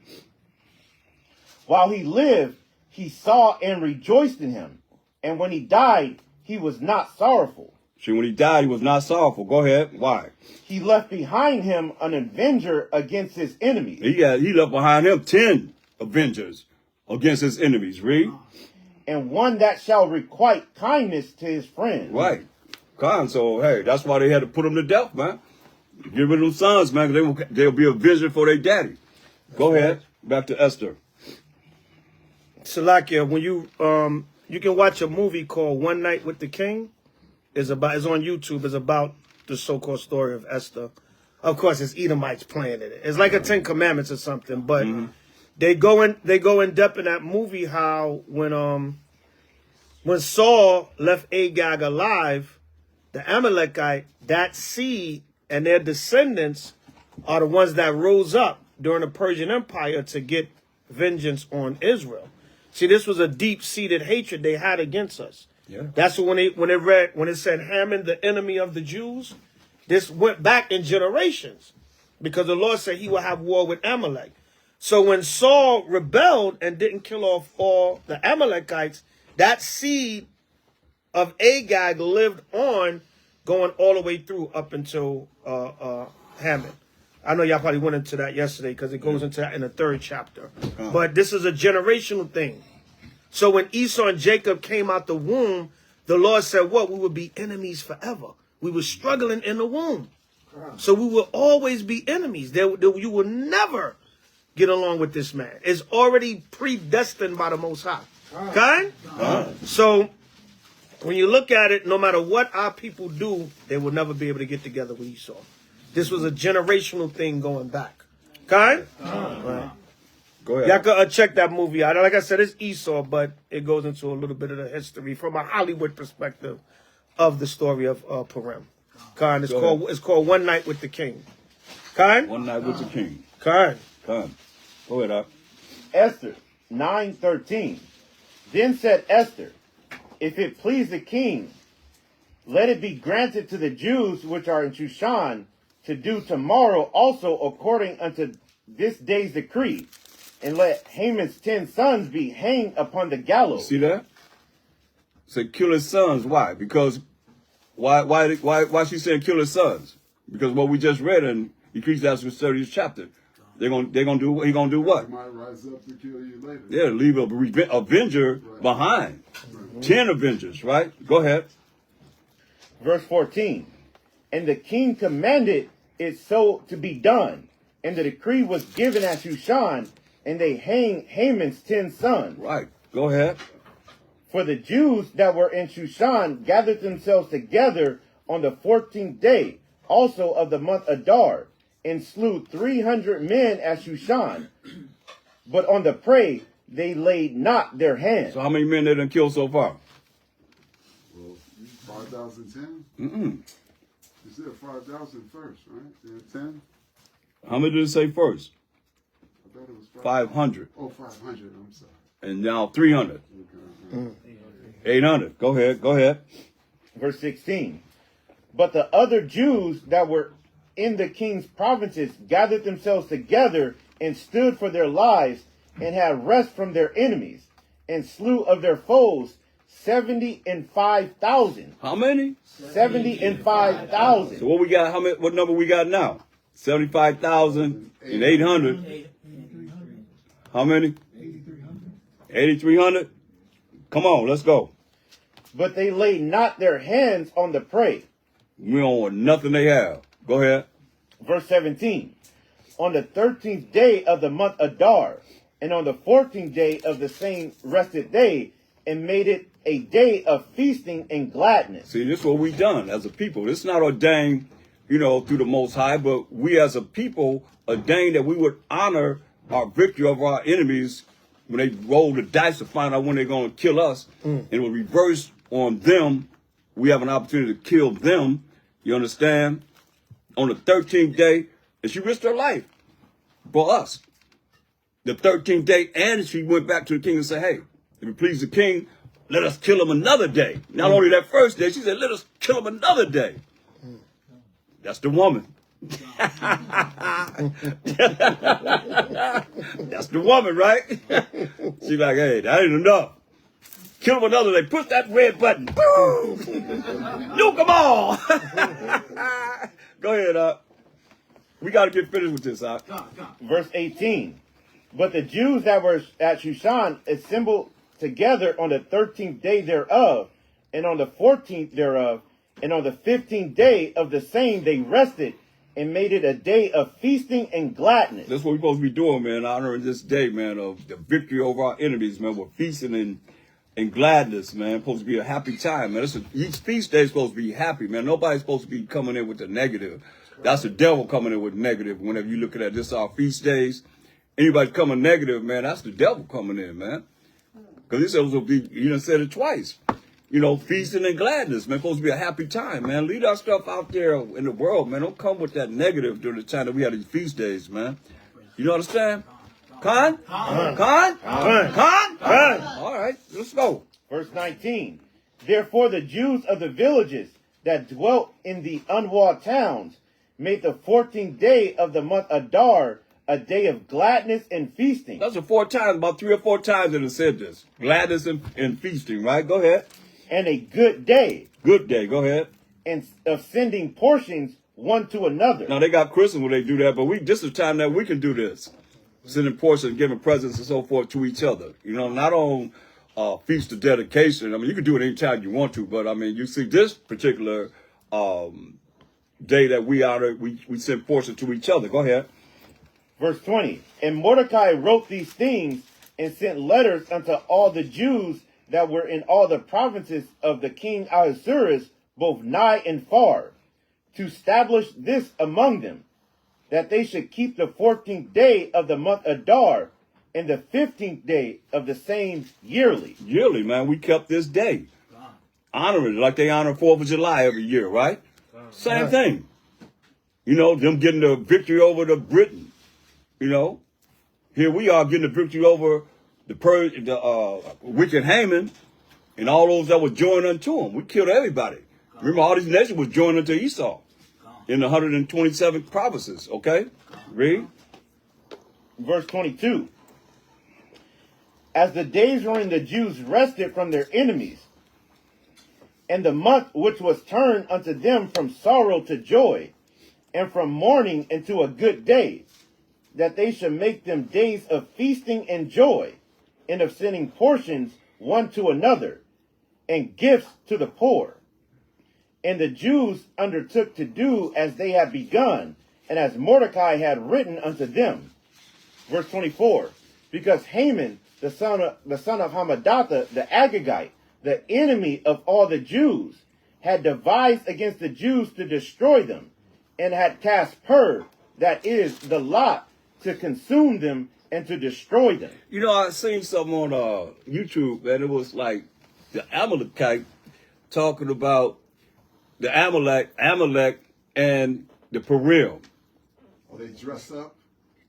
Speaker 4: While he lived, he saw and rejoiced in him. And when he died, he was not sorrowful.
Speaker 1: See, when he died, he was not sorrowful. Go ahead. Why?
Speaker 4: He left behind him an avenger against his enemies.
Speaker 1: He left behind him 10 avengers against his enemies. Read.
Speaker 4: And one that shall requite kindness to his friends.
Speaker 1: Right. So, hey, that's why they had to put him to death, man. Give them sons, man, because they'll be a vision for their daddy. Go ahead. Back to Esther.
Speaker 3: Salakia, when you can watch a movie called One Night with the King. It's on YouTube. It's about the so-called story of Esther. Of course, it's Edomites playing in it. It's like a 10 Commandments or something, but they go in depth in that movie how when Saul left Agag alive, the Amalekite, that seed and their descendants are the ones that rose up during the Persian Empire to get vengeance on Israel. See, this was a deep-seated hatred they had against us.
Speaker 1: Yeah.
Speaker 3: That's when it said Haman, the enemy of the Jews, this went back in generations because the Lord said he will have war with Amalek. So when Saul rebelled and didn't kill off all the Amalekites, that seed of Agag lived on, going all the way through up until Haman. I know y'all probably went into that yesterday because it goes into that in the 3rd chapter. But this is a generational thing. So when Esau and Jacob came out the womb, the Lord said, what? We would be enemies forever. We were struggling in the womb. So we will always be enemies. You will never get along with this man. It's already predestined by the Most High. Okay? So when you look at it, no matter what our people do, they will never be able to get together with Esau. This was a generational thing going back. Okay? Right.
Speaker 1: Go ahead.
Speaker 3: Y'all can check that movie out. Like I said, it's Esau, but it goes into a little bit of the history from a Hollywood perspective of the story of Purim. Okay? It's called One Night with the King. Okay?
Speaker 1: One Night with the King.
Speaker 3: Okay.
Speaker 1: Go ahead, Doc.
Speaker 4: Esther 9:13. Then said Esther, if it please the king, let it be granted to the Jews which are in Shushan to do tomorrow also according unto this day's decree, and let Haman's 10 sons be hanged upon the gallows.
Speaker 1: See that? Say kill his sons. Why? Because why she saying kill his sons? Because what we just read in Ecclesiastes 30th chapter. He gonna do what?
Speaker 7: He might rise up to kill you later.
Speaker 1: Yeah, leave a avenger behind. 10 avengers, right? Go ahead.
Speaker 4: Verse 14. And the king commanded it so to be done, and the decree was given at Shushan, and they hanged Haman's 10 sons.
Speaker 1: Right. Go ahead.
Speaker 4: For the Jews that were in Shushan gathered themselves together on the 14th day, also of the month Adar, and slew 300 men at Shushan. But on the prey they laid not their hand.
Speaker 1: So how many men they done killed so far?
Speaker 7: Well, 5,010?
Speaker 1: Mm-mm.
Speaker 7: You said 5,000 first, right? Then 10?
Speaker 1: How many did it say first?
Speaker 7: I thought it was
Speaker 1: 500.
Speaker 7: Oh, 500, I'm sorry.
Speaker 1: And now 300.
Speaker 7: Okay.
Speaker 1: 800. Go ahead.
Speaker 4: Verse 16. But the other Jews that were in the king's provinces gathered themselves together and stood for their lives and had rest from their enemies and slew of their foes 75,000.
Speaker 1: How many?
Speaker 4: 75,000.
Speaker 1: So what we got? How many? What number we got now? 75,000 and 800. How many? 8,300. Come on, let's go.
Speaker 4: But they laid not their hands on the prey.
Speaker 1: We don't want nothing they have. Go ahead.
Speaker 4: Verse 17. On the 13th day of the month Adar, and on the 14th day of the same rested day, and made it a day of feasting and gladness.
Speaker 1: See, this is what we done as a people. This is not ordained, through the Most High, but we as a people ordained that we would honor our victory over our enemies when they roll the dice to find out when they're going to kill us. And it will reverse on them. We have an opportunity to kill them. You understand? On the 13th day, and she risked her life for us. The 13th day, and she went back to the king and said, hey, if it please the king, let us kill him another day. Not only that first day, she said, let us kill him another day. That's the woman. That's the woman, right? She's like, hey, that ain't enough. Kill him another day. Push that red button. Boom! Nuke them all. Go ahead, we got to get finished with this,
Speaker 4: Verse 18. But the Jews that were at Shushan assembled together on the 13th day thereof, and on the 14th thereof, and on the 15th day of the same they rested, and made it a day of feasting and gladness.
Speaker 1: That's what we're supposed to be doing, man, honoring this day, man, of the victory over our enemies, man. We're feasting and gladness, man. Supposed to be a happy time, man. Each feast day is supposed to be happy, man. Nobody's supposed to be coming in with the negative. That's the devil coming in with negative. Whenever you look at this, our feast days, anybody coming negative, man, that's the devil coming in, man. Because this supposed to be, you done said it twice. Feasting and gladness, man. Supposed to be a happy time, man. Leave our stuff out there in the world, man. Don't come with that negative during the time that we had these feast days, man. You understand? Con? All right, let's go.
Speaker 4: Verse 19. Therefore the Jews of the villages that dwelt in the unwalled towns made the 14th day of the month Adar a day of gladness and feasting.
Speaker 1: That's about 3 or 4 times that it said this. Gladness and feasting, right? Go ahead.
Speaker 4: And a good day.
Speaker 1: Good day, go ahead.
Speaker 4: And of sending portions one to another.
Speaker 1: Now they got Christmas when they do that, but this is the time that we can do this. Sending portions, giving presents and so forth to each other. Not on feast of dedication. I mean, you can do it anytime you want to, but I mean, you see this particular day that we honor, we send portions to each other. Go ahead.
Speaker 4: Verse 20. And Mordecai wrote these things and sent letters unto all the Jews that were in all the provinces of the king Ahasuerus, both nigh and far, to establish this among them, that they should keep the 14th day of the month Adar, and the 15th day of the same yearly.
Speaker 1: Yearly, man, we kept this day. Honoring it like they honor 4th of July every year, right? Same thing. Them getting the victory over the Britain. Here we are getting the victory over the wicked Haman and all those that were joined unto him. We killed everybody. Remember, all these nations were joined unto Esau in the 127 provinces. Okay? Read.
Speaker 4: Verse 22. As the days wherein the Jews rested from their enemies, and the month which was turned unto them from sorrow to joy, and from mourning into a good day, that they should make them days of feasting and joy, and of sending portions one to another, and gifts to the poor. And the Jews undertook to do as they had begun, and as Mordecai had written unto them. Verse 24. Because Haman, the son of Hammedatha, the Agagite, the enemy of all the Jews, had devised against the Jews to destroy them, and had cast Pur, that is, the lot, to consume them and to destroy them.
Speaker 1: You know, I seen something on YouTube, and it was like the Amalekite talking about the Amalek and the Purim.
Speaker 7: Oh, they dress up.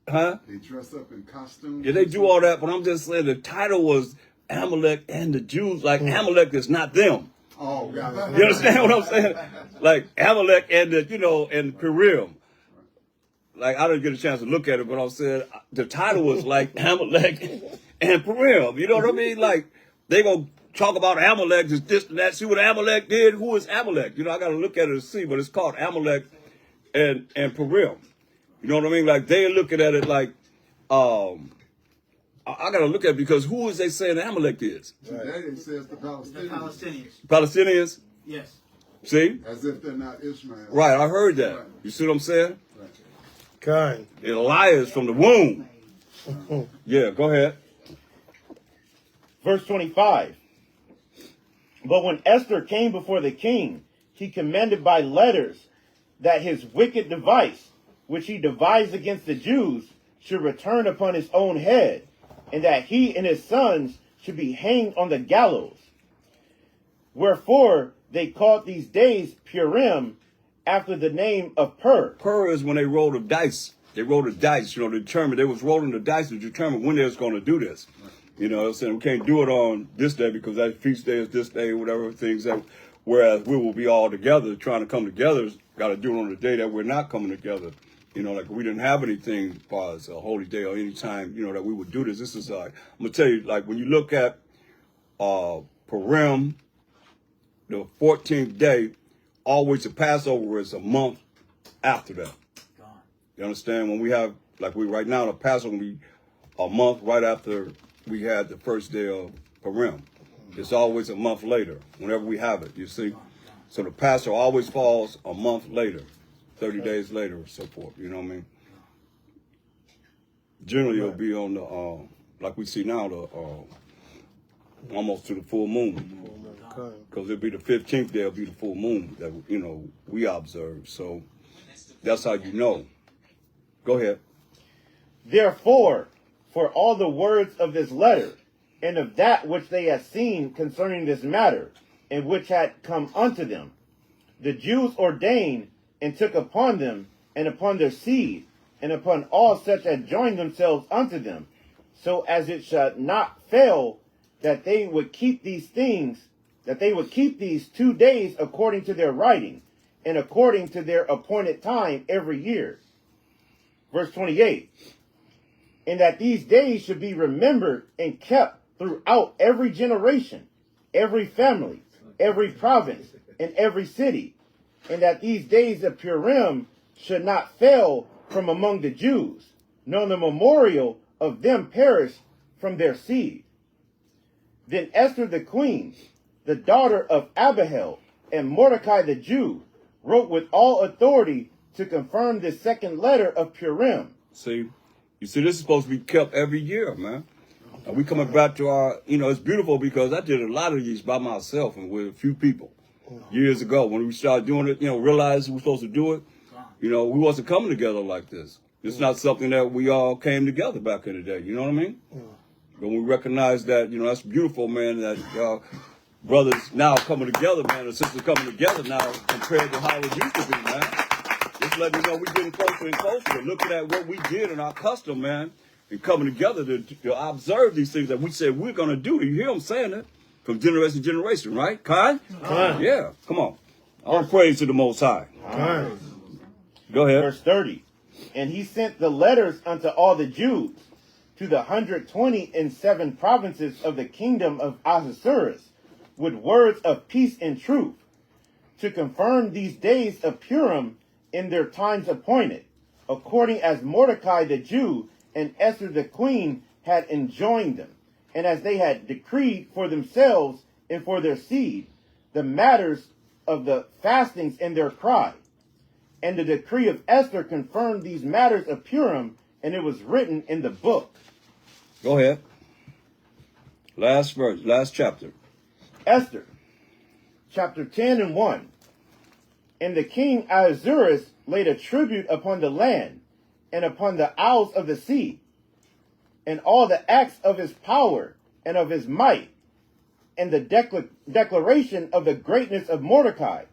Speaker 1: Huh?
Speaker 7: They dress up in costumes.
Speaker 1: Yeah, they do all that, but I'm just saying the title was Amalek and the Jews. Like Amalek is not them.
Speaker 7: Oh, God.
Speaker 1: You understand what I'm saying? Like Amalek and the, you know, and Purim. Like I didn't get a chance to look at it, but I'm saying the title was like Amalek and Purim. You know what I mean? Like they gonna talk about Amalek, this and that. See what Amalek did? Who is Amalek? You know, I gotta look at it to see, but it's called Amalek and Purim. You know what I mean? Like they're looking at it like, I gotta look at it because who is they saying Amalek is?
Speaker 7: Today it says the Palestinians.
Speaker 1: Palestinians?
Speaker 10: Yes.
Speaker 1: See?
Speaker 7: As if they're not Ishmael.
Speaker 1: Right, I heard that.
Speaker 7: Right.
Speaker 1: You see what I'm saying?
Speaker 7: Right.
Speaker 3: Kind.
Speaker 1: They're liars from the womb. Yeah, go ahead.
Speaker 4: Verse 25. But when Esther came before the king, he commanded by letters that his wicked device, which he devised against the Jews, should return upon his own head, and that he and his sons should be hanged on the gallows. Wherefore they called these days Purim, after the name of Pur.
Speaker 1: Pur is when they rolled the dice. They rolled the dice, you know, to determine, they was rolling the dice to determine when they was going to do this. You know what I'm saying? We can't do it on this day because that feast day is this day, whatever things that, whereas we will be all together, trying to come together, got to do it on the day that we're not coming together. You know, like we didn't have anything as far as a holy day or any time, you know, that we would do this. This is, I'm going to tell you, like when you look at Purim, the 14th day, always the Passover is a month after that. You understand? When we have, like we right now, the Passover will be a month right after we had the first day of Purim. It's always a month later, whenever we have it, you see? So the Passover always falls a month later, 30 days later or so forth, you know what I mean? Generally it'll be on the, like we see now, the almost to the full moon. Because it'll be the 15th day, it'll be the full moon that, you know, we observe. So that's how you know. Go ahead.
Speaker 4: Therefore, for all the words of this letter, and of that which they had seen concerning this matter, and which had come unto them, the Jews ordained and took upon them, and upon their seed, and upon all such as joined themselves unto them, so as it should not fail that they would keep these things, that they would keep these 2 days according to their writing, and according to their appointed time every year. Verse 28. And that these days should be remembered and kept throughout every generation, every family, every province, and every city, and that these days of Purim should not fail from among the Jews, nor the memorial of them perish from their seed. Then Esther the queen, the daughter of Abihail, and Mordecai the Jew, wrote with all authority to confirm this second letter of Purim.
Speaker 1: See, you see, this is supposed to be kept every year, man. And we coming back to our, you know, it's beautiful because I did a lot of these by myself and with a few people years ago. When we started doing it, you know, realized we were supposed to do it, you know, we wasn't coming together like this. It's not something that we all came together back in the day, you know what I mean? But we recognize that, you know, that's beautiful, man, that brothers now coming together, man, and sisters coming together now compared to how it used to be, man. Just let me know we're getting closer and closer, looking at what we did in our custom, man, and coming together to observe these things that we said we're going to do. You hear them saying it from generation to generation, right? Kai? Yeah, come on. All praise to the Most High. Go ahead.
Speaker 4: Verse 30. And he sent the letters unto all the Jews to the 127 provinces of the kingdom of Ahasuerus with words of peace and truth, to confirm these days of Purim in their times appointed, according as Mordecai the Jew and Esther the queen had enjoined them, and as they had decreed for themselves and for their seed, the matters of the fastings and their cry. And the decree of Esther confirmed these matters of Purim, and it was written in the book.
Speaker 1: Go ahead. Last verse, last chapter.
Speaker 4: Esther, chapter 10 and 1. And the king Ahasuerus laid a tribute upon the land, and upon the isles of the sea, and all the acts of his power, and of his might, and the declaration of the greatness of Mordecai,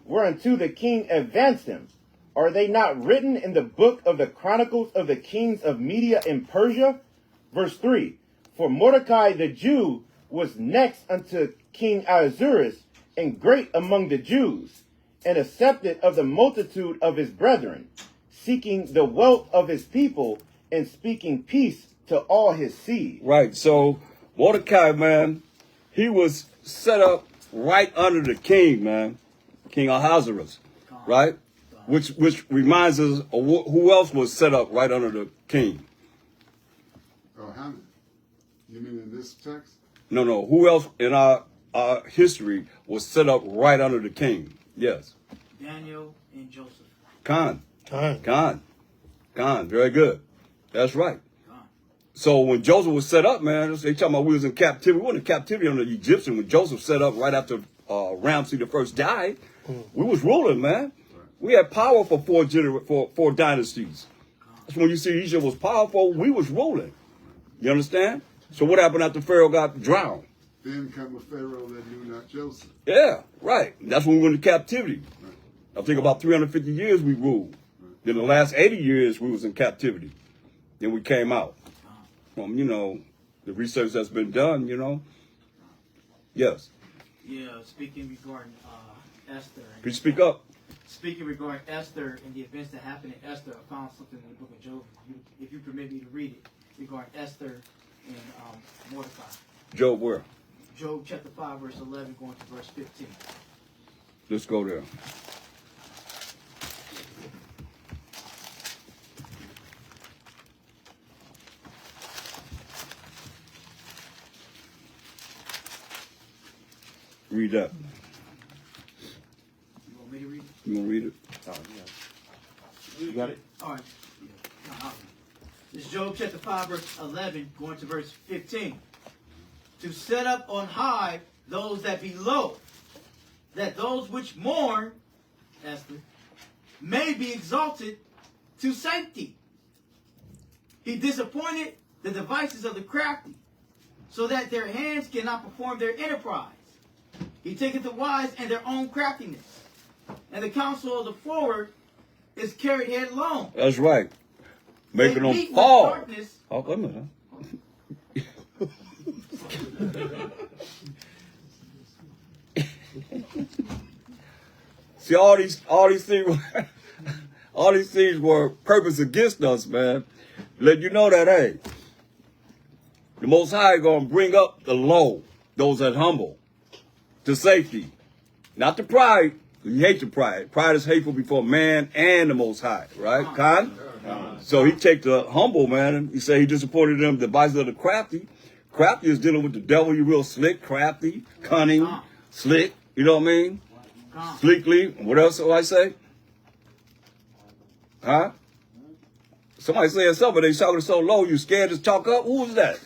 Speaker 4: whereunto the king advanced him. Are they not written in the book of the chronicles of the kings of Media and Persia? Verse 3, for Mordecai the Jew was next unto King Ahasuerus, and great among the Jews, and accepted of the multitude of his brethren, seeking the wealth of his people, and speaking peace to all his seed.
Speaker 1: Right. So Mordecai, man, he was set up right under the king, man, King Ahasuerus, right? Which reminds us of who else was set up right under the king.
Speaker 7: Oh, how many? You mean in this text?
Speaker 1: No. Who else in our history was set up right under the king? Yes.
Speaker 10: Daniel and Joseph.
Speaker 1: Khan. Very good. That's right. So when Joseph was set up, man, they talking about we was in captivity. We weren't in captivity under the Egyptian. When Joseph set up right after Ramses the first died, we was ruling, man. We had power for four dynasties. That's when you see Egypt was powerful, we was ruling. You understand? So what happened after Pharaoh got drowned?
Speaker 7: Then come a Pharaoh that knew not Joseph.
Speaker 1: Yeah, right. That's when we went into captivity.
Speaker 7: Right.
Speaker 1: I think about 350 years we ruled. Then the last 80 years we was in captivity. Then we came out. From, the research that's been done, Yes.
Speaker 10: Yeah, speaking regarding Esther.
Speaker 1: Could you speak up?
Speaker 10: Speaking regarding Esther and the events that happened in Esther, I found something in the book of Job. If you permit me to read it, regarding Esther and Mordecai.
Speaker 1: Job where?
Speaker 10: Job chapter 5, verse 11, going to verse 15.
Speaker 1: Let's go there. Read that.
Speaker 10: You want me to read it?
Speaker 1: You want to read it?
Speaker 4: Oh, yeah.
Speaker 10: You got it? All right. Yeah. This is Job chapter 5, verse 11, going to verse 15. To set up on high those that be low, that those which mourn, Esther, may be exalted to safety. He disappointed the devices of the crafty, so that their hands cannot perform their enterprise. He taketh the wise and their own craftiness, and the counsel of the forward is carried headlong.
Speaker 1: That's right. Making
Speaker 10: They
Speaker 1: them
Speaker 10: meet with
Speaker 1: fall.
Speaker 10: darkness.
Speaker 1: Oh, come on. See, all these things, all these things were purpose against us, man. Let you know that, hey, the Most High gonna bring up the low, those that humble, to safety, not the pride. You hate the pride. Pride is hateful before man and the Most High, right, Khan? So he take the humble, man, and he say he disappointed them, the devices of the crafty. Crafty is dealing with the devil. You real slick, crafty, cunning, slick. You know what I mean? Sleekly. What else do I say? Huh? Somebody saying something. They talking so low, you scared to talk up? Who was that?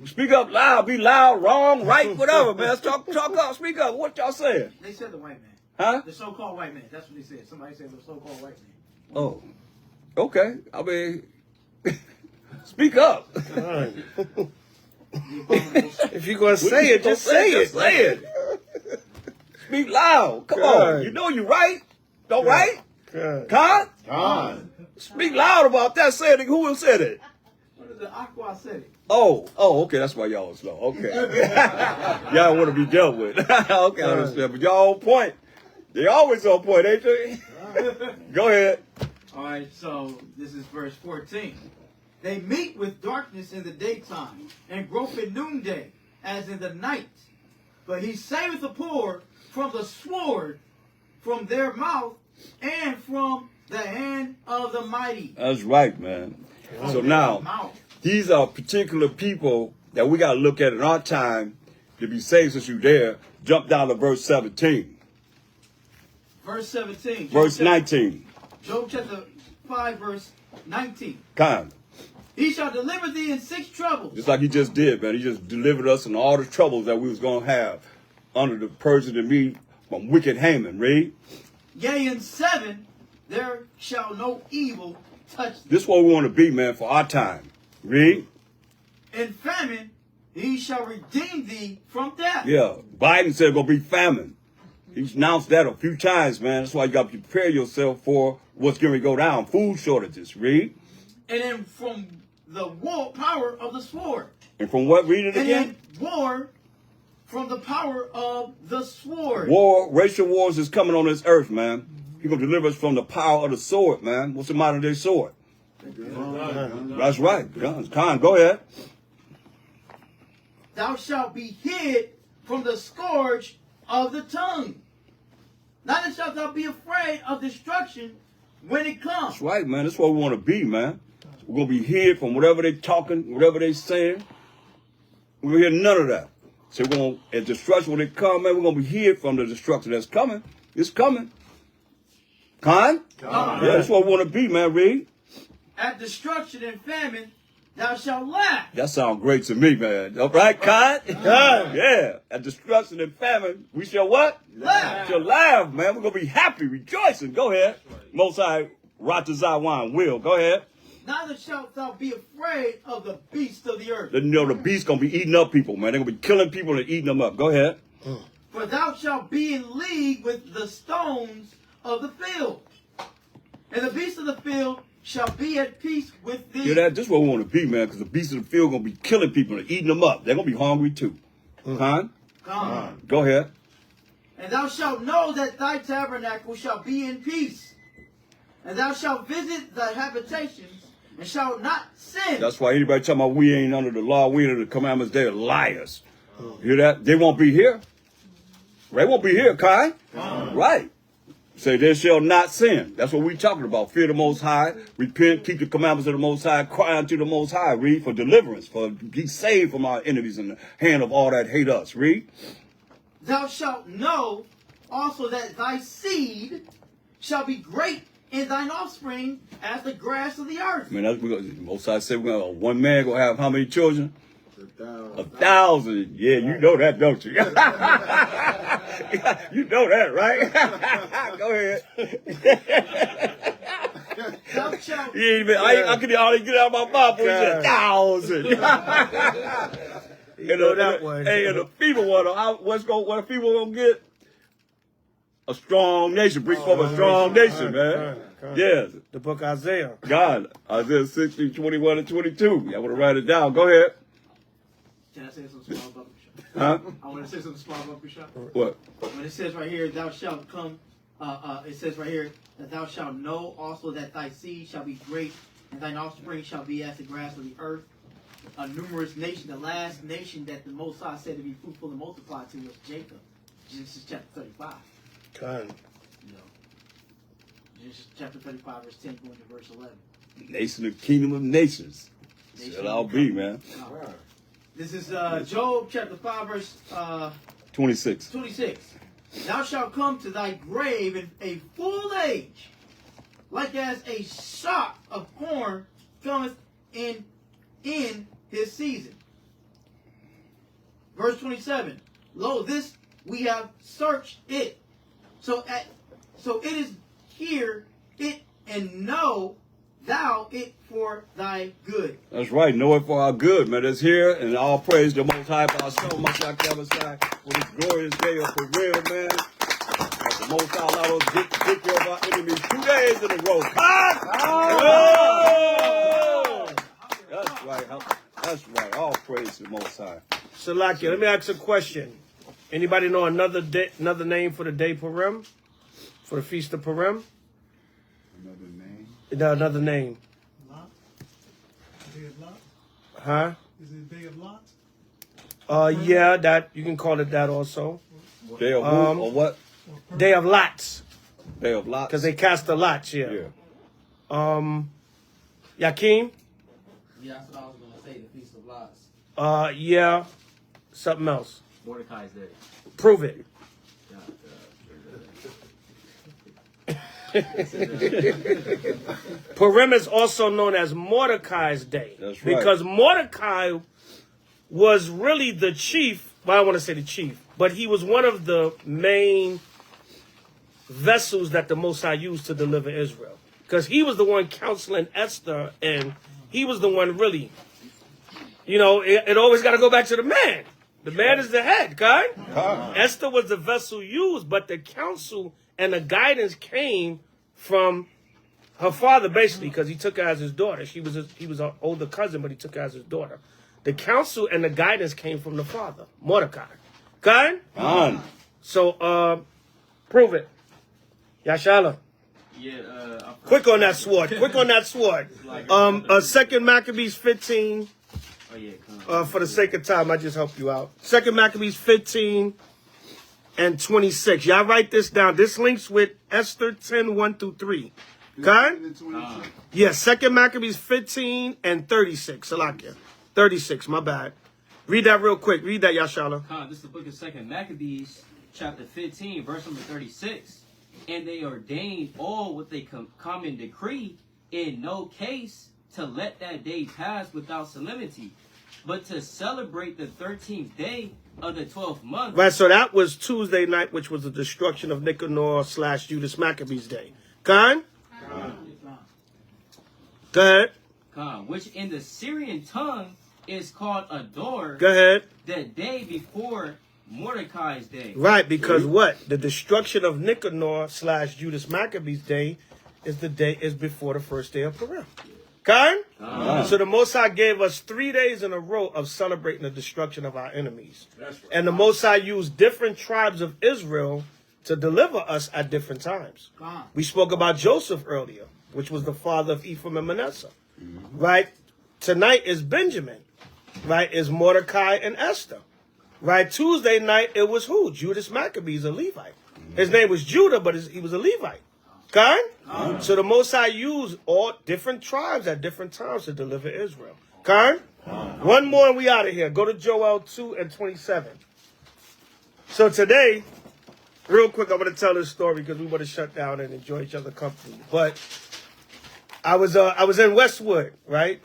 Speaker 1: Speak up loud. Be loud, wrong, right, whatever, man. Talk up. Speak up. What y'all saying?
Speaker 10: They said the white man.
Speaker 1: Huh?
Speaker 10: The so-called white man. That's what they said. Somebody said the so-called white man.
Speaker 1: Oh. Okay. I mean, speak up.
Speaker 3: If you're going to say it, just say it.
Speaker 1: Say it. Speak loud. Come on. You know you right. Don't right? Con? Speak loud about that. Say it. Who said it?
Speaker 10: What is the Aqua said it?
Speaker 1: Oh, okay. That's why y'all was slow. Okay. Y'all want to be dealt with. Okay, I understand. But y'all on point. They always on point, ain't they? Go ahead.
Speaker 10: All right, so this is verse 14. They meet with darkness in the daytime and grope at noonday, as in the night. But he saveth the poor from the sword, from their mouth, and from the hand of the mighty.
Speaker 1: That's right, man. So now, these are particular people that we got to look at in our time to be saved. Since you're there, jump down to verse 17.
Speaker 10: Verse 17.
Speaker 1: Verse 19.
Speaker 10: Job chapter 5, verse 19.
Speaker 1: Kind.
Speaker 10: He shall deliver thee in 6 troubles.
Speaker 1: Just like he just did, man. He just delivered us in all the troubles that we was going to have under the Persian and me from wicked Haman. Read.
Speaker 10: Yea, in 7, there shall no evil touch thee.
Speaker 1: This is what we want to be, man, for our time. Read.
Speaker 10: In famine, he shall redeem thee from death.
Speaker 1: Yeah. Biden said gonna be famine. He's announced that a few times, man. That's why you got to prepare yourself for what's going to go down. Food shortages. Read.
Speaker 10: And then from the war power of the sword.
Speaker 1: And from what? Read it
Speaker 10: And
Speaker 1: again.
Speaker 10: then war from the power of the sword.
Speaker 1: War, racial wars is coming on this earth, man. He's going to deliver us from the power of the sword, man. What's the modern day sword? That's right. Guns. Khan, go ahead.
Speaker 10: Thou shalt be hid from the scourge of the tongue. Neither shalt thou be afraid of destruction when it comes.
Speaker 1: That's right, man. That's what we want to be, man. We're going to be hid from whatever they talking, whatever they saying. We're hear none of that. So we're going to, as destruction when it come, man, we're going to be hid from the destruction that's coming. It's coming. Khan? Yeah, that's what we want to be, man. Read.
Speaker 10: At destruction and famine, thou shalt laugh.
Speaker 1: That sounds great to me, man. All right, Khan? Yeah. At destruction and famine, we shall what?
Speaker 10: Laugh.
Speaker 1: Shall laugh, man. We're going to be happy, rejoicing. Go ahead. Most High, Ratazawan will. Go ahead.
Speaker 10: Neither shalt thou be afraid of the beasts of the earth.
Speaker 1: You know, the beast's going to be eating up people, man. They're going to be killing people and eating them up. Go ahead.
Speaker 10: For thou shalt be in league with the stones of the field. And the beasts of the field shall be at peace with thee.
Speaker 1: Hear that? This is what we want to be, man, because the beasts of the field going to be killing people and eating them up. They're going to be hungry, too. Khan? Go ahead.
Speaker 10: And thou shalt know that thy tabernacle shall be in peace. And thou shalt visit thy habitations, and shalt not sin.
Speaker 1: That's why anybody talking about we ain't under the law, we under the commandments, they're liars. Hear that? They won't be here. They won't be here, Kai. Right. Say they shall not sin. That's what we talking about. Fear the Most High, repent, keep the commandments of the Most High, cry unto the Most High. Read, for deliverance, for be saved from our enemies in the hand of all that hate us. Read.
Speaker 10: Thou shalt know also that thy seed shall be great in thine offspring as the grass of the earth.
Speaker 1: Man, that's because Most High said we're gonna, one man gonna have how many children? 1,000. Yeah, you know that, don't you? You know that, right? Go ahead.
Speaker 10: Thou shalt
Speaker 1: I can hardly get out of my mouth. He said 1,000.
Speaker 3: You know that one.
Speaker 1: Hey, and the feeble one, what a feeble gonna get? A strong nation. Bring forth a strong nation, man. Yes.
Speaker 3: The book Isaiah.
Speaker 1: God, Isaiah 60, 21 and 22. I want to write it down. Go ahead.
Speaker 10: Can I say something small about Bishop?
Speaker 1: Huh?
Speaker 10: I want to say something small about Bishop.
Speaker 1: What?
Speaker 10: When it says right here, thou shalt come, it says right here, that thou shalt know also that thy seed shall be great, and thine offspring shall be as the grass of the earth. A numerous nation, the last nation that the Most High said to be fruitful and multiply to was Jacob. Genesis chapter 35.
Speaker 3: Khan.
Speaker 10: Genesis chapter 35, verse 10, going to verse 11.
Speaker 1: Nation of kingdom of nations. Shall I'll be, man.
Speaker 10: This is Job chapter 5, verse
Speaker 1: 26.
Speaker 10: 26. Thou shalt come to thy grave in a full age, like as a shock of corn cometh in his season. Verse 27. Lo, this we have searched it. So it is here it, and know thou it for thy good.
Speaker 1: That's right. Know it for our good, man. It's here, and all praise the Most High for our soul, Mashiach Yahushua, for this glorious day of Purim, man. The Most High allowed us to get victory of our enemies 2 days in a row. That's right. That's right. All praise to the Most High.
Speaker 3: Salakia, let me ask a question. Anybody know another name for the day Purim? For the feast of Purim?
Speaker 7: Another name?
Speaker 3: No, another name.
Speaker 8: Lot? Day of Lot?
Speaker 3: Huh?
Speaker 8: Is it Day of Lot?
Speaker 3: Yeah, that you can call it that also.
Speaker 1: Day of who or what?
Speaker 3: Day of lots.
Speaker 1: Day of lots.
Speaker 3: Because they cast the lots, yeah. Yakim?
Speaker 10: Yeah, that's what I was going to say, the Feast of Lots.
Speaker 3: Yeah. Something else.
Speaker 10: Mordecai's Day.
Speaker 3: Prove it. Purim is also known as Mordecai's Day.
Speaker 1: That's right.
Speaker 3: Because Mordecai was really the chief, well, I don't want to say the chief, but he was one of the main vessels that the Most High used to deliver Israel. Because he was the one counseling Esther, and he was the one really, it always got to go back to the man. The man is the head, okay? Esther was the vessel used, but the counsel and the guidance came from her father, basically, because he took her as his daughter. He was an older cousin, but he took her as his daughter. The counsel and the guidance came from the father, Mordecai. Okay? So, prove it. Yashala.
Speaker 11: Yeah,
Speaker 3: Quick on that sword. Quick on that sword. 2 Maccabees 15.
Speaker 11: Oh, yeah,
Speaker 3: For the sake of time, I just help you out. 2 Maccabees 15 and 26. Y'all write this down. This links with Esther 10, 1 through 3. Okay? Yeah, 2 Maccabees 15 and 36. Salakia. 36, my bad. Read that real quick. Read that, Yashala.
Speaker 11: This is the book of 2 Maccabees, chapter 15, verse number 36. And they ordained all with a common decree, in no case to let that day pass without solemnity, but to celebrate the 13th day of the 12th month.
Speaker 3: Right, so that was Tuesday night, which was the destruction of Nicanor / Judas Maccabees Day. Khan? Go ahead.
Speaker 11: Which in the Syrian tongue is called Ador.
Speaker 3: Go ahead.
Speaker 11: The day before Mordecai's day.
Speaker 3: Right, because what? The destruction of Nicanor / Judas Maccabees Day is before the first day of Purim. Okay? So the Most High gave us 3 days in a row of celebrating the destruction of our enemies. And the Most High used different tribes of Israel to deliver us at different times. We spoke about Joseph earlier, which was the father of Ephraim and Manasseh. Right? Tonight is Benjamin. Right? Is Mordecai and Esther. Right? Tuesday night, it was who? Judas Maccabees, a Levite. His name was Judah, but he was a Levite. Okay? So the Most High used all different tribes at different times to deliver Israel. Okay? One more and we out of here. Go to Joel 2 and 27. So today, real quick, I'm going to tell this story because we want to shut down and enjoy each other's company. But I was in Westwood, right?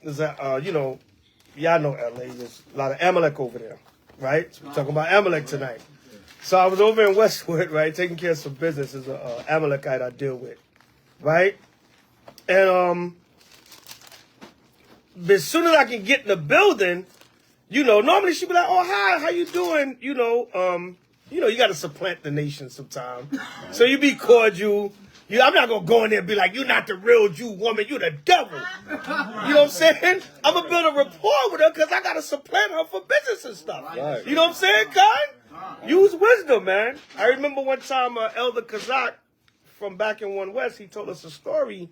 Speaker 3: There's y'all know LA. There's a lot of Amalek over there, right? So we're talking about Amalek tonight. So I was over in Westwood, right, taking care of some business. There's an Amalekite I deal with, right? And as soon as I can get in the building, normally she'd be like, "Oh, hi, how you doing?" You got to supplant the nation sometimes. So you be cordial. I'm not going to go in there and be like, "You're not the real Jew woman, you the devil." You know what I'm saying? I'm going to build a rapport with her because I got to supplant her for business and stuff. Right. You know what I'm saying, Khan? Use wisdom, man. I remember one time Elder Kazak from back in One West, he told us a story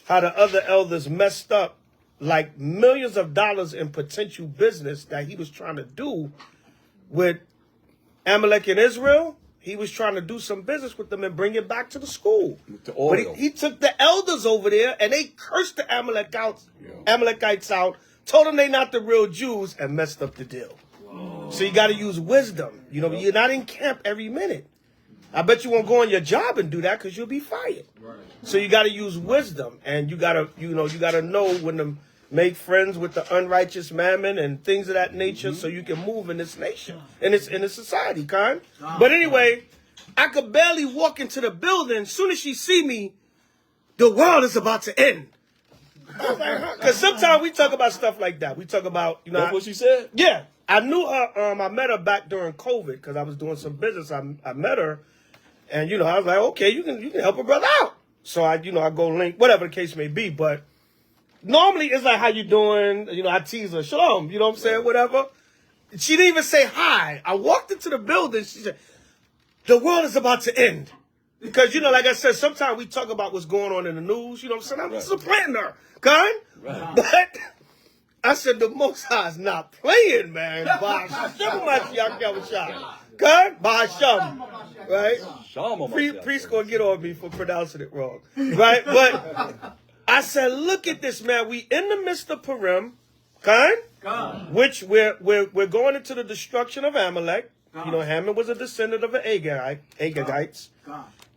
Speaker 3: how the other elders messed up like millions of dollars in potential business that he was trying to do with Amalek and Israel. He was trying to do some business with them and bring it back to the school. But he took the elders over there and they cursed the Amalekites out, told them they not the real Jews, and messed up the deal. Whoa. So you got to use wisdom. You're not in camp every minute. I bet you won't go on your job and do that because you'll be fired. Right. So you got to use wisdom, and you got to know when to make friends with the unrighteous mammon and things of that nature, so you can move in this nation, in this society, Khan. But anyway, I could barely walk into the building. As soon as she see me, the world is about to end. Because sometimes we talk about stuff like that. We talk about,
Speaker 1: That's what she said?
Speaker 3: Yeah. I knew her, I met her back during COVID because I was doing some business. I met her, and, I was like, okay, you can help a brother out. So I go link, whatever the case may be, but normally it's like, how you doing? I tease her, shalom, you know what I'm saying, whatever. She didn't even say hi. I walked into the building, she said, the world is about to end. Because, like I said, sometimes we talk about what's going on in the news, you know what I'm saying? I'm supplanting her, Khan. Right. But I said, the Most High is not playing, man. By Hashem, right? Priest gonna get on me for pronouncing it wrong, right? But I said, look at this, man. We in the midst of Purim, which we're going into the destruction of Amalek. Haman was a descendant of the Agagites.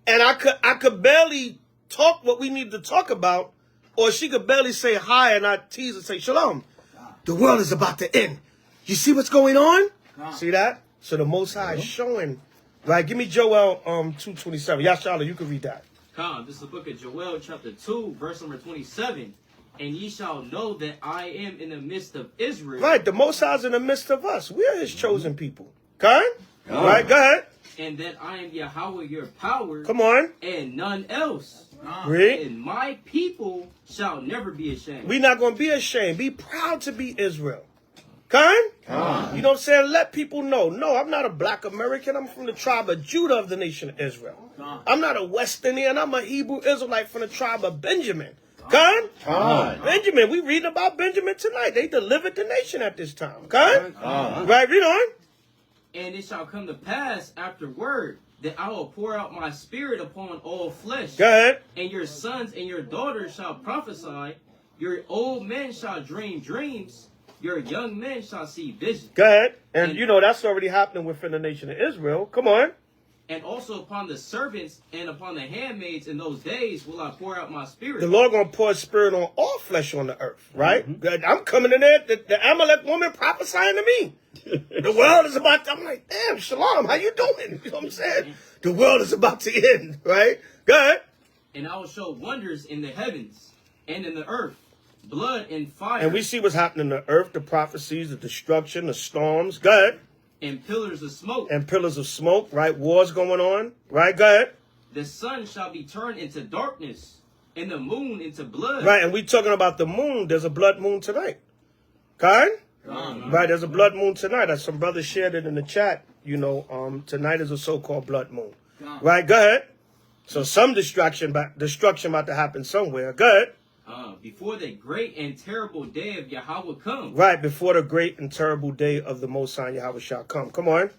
Speaker 3: And I could barely talk what we need to talk about, or she could barely say hi, and I tease and say, shalom. The world is about to end. You see what's going on? See that? So the Most High is showing Right, give me Joel 2:27. Yashala, you can read that.
Speaker 11: Come, this is the book of Joel, chapter 2, verse number 27. And ye shall know that I am in the midst of Israel.
Speaker 3: Right, the Most High's in the midst of us. We are his chosen people. Okay? Right, go ahead.
Speaker 11: And that I am Yahweh your power.
Speaker 3: Come on.
Speaker 11: And none else.
Speaker 3: Read.
Speaker 11: And my people shall never be ashamed.
Speaker 3: We're not going to be ashamed. Be proud to be Israel. Okay? You know what I'm saying? Let people know. No, I'm not a black American. I'm from the tribe of Judah of the nation of Israel. I'm not a West Indian. I'm a Hebrew Israelite from the tribe of Benjamin. Benjamin, we reading about Benjamin tonight. They delivered the nation at this time. Right, read on.
Speaker 11: And it shall come to pass afterward that I will pour out my spirit upon all flesh.
Speaker 3: Go ahead.
Speaker 11: And your sons and your daughters shall prophesy. Your old men shall dream dreams. Your young men shall see visions.
Speaker 3: Go ahead. And you know that's already happening within the nation of Israel. Come on.
Speaker 11: And also upon the servants and upon the handmaids in those days will I pour out my spirit.
Speaker 3: The Lord going to pour his spirit on all flesh on the earth, right? I'm coming in there, the Amalek woman prophesying to me. The world is about to, I'm like, damn, Shalom, how you doing? You know what I'm saying? The world is about to end, right? Go ahead.
Speaker 11: And I will show wonders in the heavens and in the earth, blood and fire.
Speaker 3: And we see what's happening in the earth, the prophecies, the destruction, the storms. Go ahead.
Speaker 11: And pillars of smoke.
Speaker 3: And pillars of smoke, right? Wars going on, right? Go ahead.
Speaker 11: The sun shall be turned into darkness, and the moon into blood.
Speaker 3: Right, and we talking about the moon. There's a blood moon tonight. Okay? Right, there's a blood moon tonight. As some brothers shared it in the chat, you know, tonight is a so-called blood moon. Right, go ahead. So some destruction about to happen somewhere. Go ahead.
Speaker 11: Before the great and terrible day of Yahweh come.
Speaker 3: Right, before the great and terrible day of the Most High Yahweh shall come. Come on.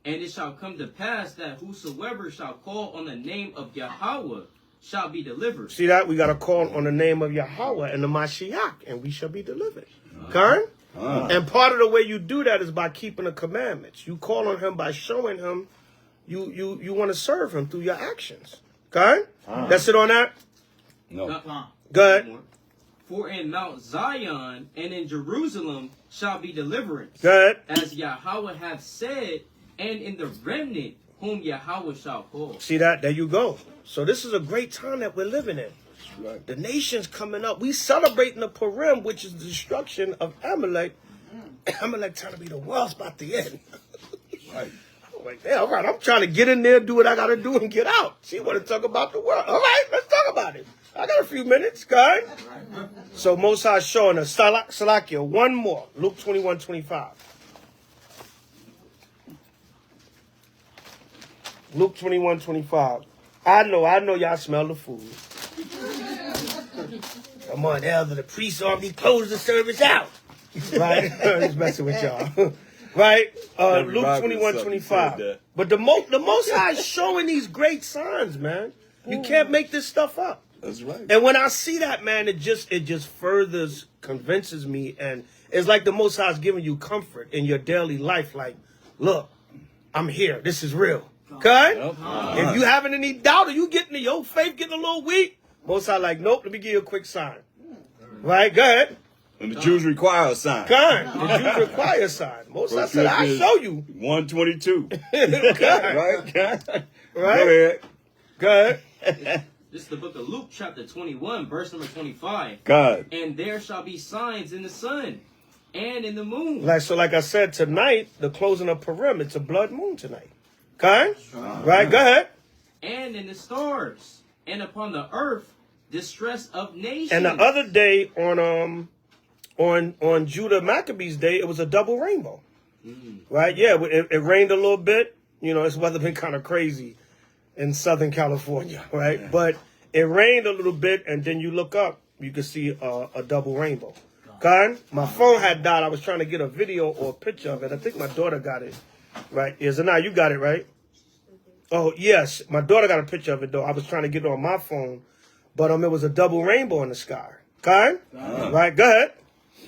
Speaker 11: And it shall come to pass that whosoever shall call on the name of Yahweh shall be delivered.
Speaker 3: See that? We got to call on the name of Yahweh and the Mashiach, and we shall be delivered. Okay? And part of the way you do that is by keeping the commandments. You call on him by showing him you want to serve him through your actions. Okay? That's it on that?
Speaker 1: No.
Speaker 3: Go ahead.
Speaker 11: For in Mount Zion and in Jerusalem shall be deliverance.
Speaker 3: Go ahead.
Speaker 11: As Yahweh hath said, and in the remnant whom Yahweh shall call.
Speaker 3: See that? There you go. So this is a great time that we're living in. Right. The nation's coming up. We celebrating the Purim, which is the destruction of Amalek. Amalek trying to be the world's about to end. Right. I'm like, yeah, all right. I'm trying to get in there, do what I got to do, and get out. She want to talk about the world. All right, let's talk about it. I got a few minutes, guys. So Most High showing us. Salakia, one more. Luke 21:25. Luke 21:25. I know y'all smell the food. Come on, Elder, the priest already closed the service out. Right? Just messing with y'all. Right? Luke 21:25. But the Most High is showing these great signs, man. You can't make this stuff up.
Speaker 1: That's right.
Speaker 3: And when I see that, man, it just furthers convinces me, and it's like the Most High is giving you comfort in your daily life. Like, look, I'm here. This is real. Okay? If you having any doubt or you getting your faith getting a little weak, Most High like, nope, let me give you a quick sign. Right? Go ahead.
Speaker 1: And the Jews require a sign.
Speaker 3: The Jews require a sign. Most High said, I'll show you.
Speaker 1: 122.
Speaker 3: Right?
Speaker 1: Right?
Speaker 3: Right? Go ahead.
Speaker 11: This is the book of Luke, chapter 21, verse number 25.
Speaker 1: God.
Speaker 11: And there shall be signs in the sun and in the moon.
Speaker 3: Like I said, tonight, the closing of Purim, it's a blood moon tonight. Okay? Right, go ahead.
Speaker 11: And in the stars, and upon the earth, distress of nations.
Speaker 3: And the other day on Judah Maccabees Day, it was a double rainbow. Right? Yeah, it rained a little bit. You know, it's weather been kind of crazy in Southern California, right? Yeah. But it rained a little bit, and then you look up, you can see a double rainbow. Okay? My phone had died. I was trying to get a video or a picture of it. I think my daughter got it. Right? Now you got it, right? Oh, yes. My daughter got a picture of it, though. I was trying to get it on my phone. But it was a double rainbow in the sky. Okay? Right? Go ahead.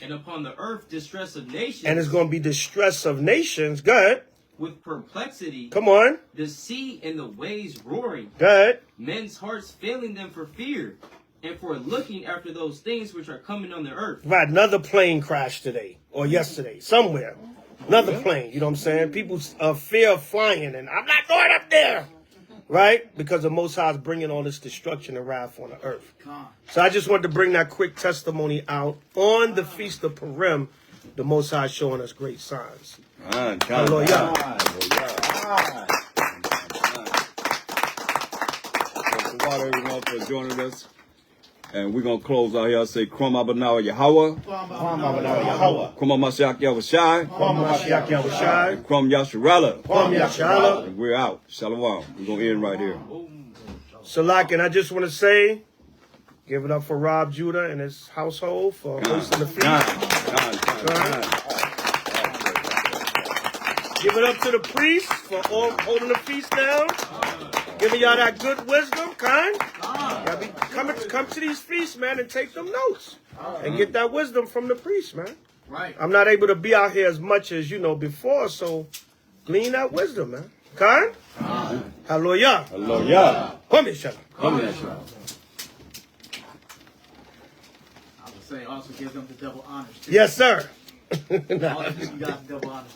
Speaker 11: And upon the earth, distress of nations.
Speaker 3: And it's going to be distress of nations. Go ahead.
Speaker 11: With perplexity.
Speaker 3: Come on.
Speaker 11: The sea and the waves roaring.
Speaker 3: Go ahead.
Speaker 11: Men's hearts failing them for fear. And for looking after those things which are coming on the earth.
Speaker 3: Right. Another plane crashed today. Or yesterday. Somewhere. Another plane, you know what I'm saying? People fear of flying, and I'm not going up there, right? Because the Most High is bringing all this destruction and wrath on the earth. So I just wanted to bring that quick testimony out on the Feast of Purim. The Most High showing us great signs. Hallelujah.
Speaker 1: Thank you, everyone, for joining us. And we're going to close out here. I say, Krum Abanawa Yahweh.
Speaker 4: Krum Abanawa Yahweh.
Speaker 1: Krum Mashiach Yahushai.
Speaker 3: Krum Mashiach Yahushai.
Speaker 1: Krum Yasharala.
Speaker 3: Krum Yasharala.
Speaker 1: And we're out. Shalom. We're going to end right here.
Speaker 3: Salak, and I just want to say, give it up for Rob Judah and his household for hosting the feast. Give it up to the priests for all holding the feast down. Giving y'all that good wisdom, kind. Y'all be come to these feasts, man, and take them notes. And get that wisdom from the priests, man.
Speaker 10: Right.
Speaker 3: I'm not able to be out here as much as, before, so glean that wisdom, man. Kind? Hallelujah.
Speaker 1: Hallelujah.
Speaker 3: Come here, Shalom.
Speaker 10: I would say also give them the double honors. Too.
Speaker 3: Yes, sir.
Speaker 10: All of you got the double honors.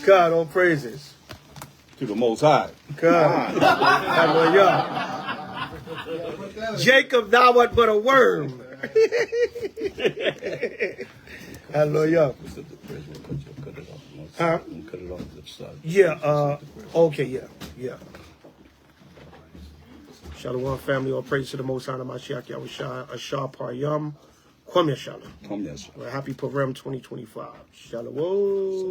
Speaker 3: God, all praises.
Speaker 1: To the Most High.
Speaker 3: God. Hallelujah. Jacob, thou art but a worm. Hallelujah. Huh? Yeah, okay, yeah. Shalom, family, all praise to the Most High, Mashiach Yahushua, Ashar Paryam, Kwam Yashala.
Speaker 1: Kwam Yashala.
Speaker 3: Happy Purim 2025. Shalom.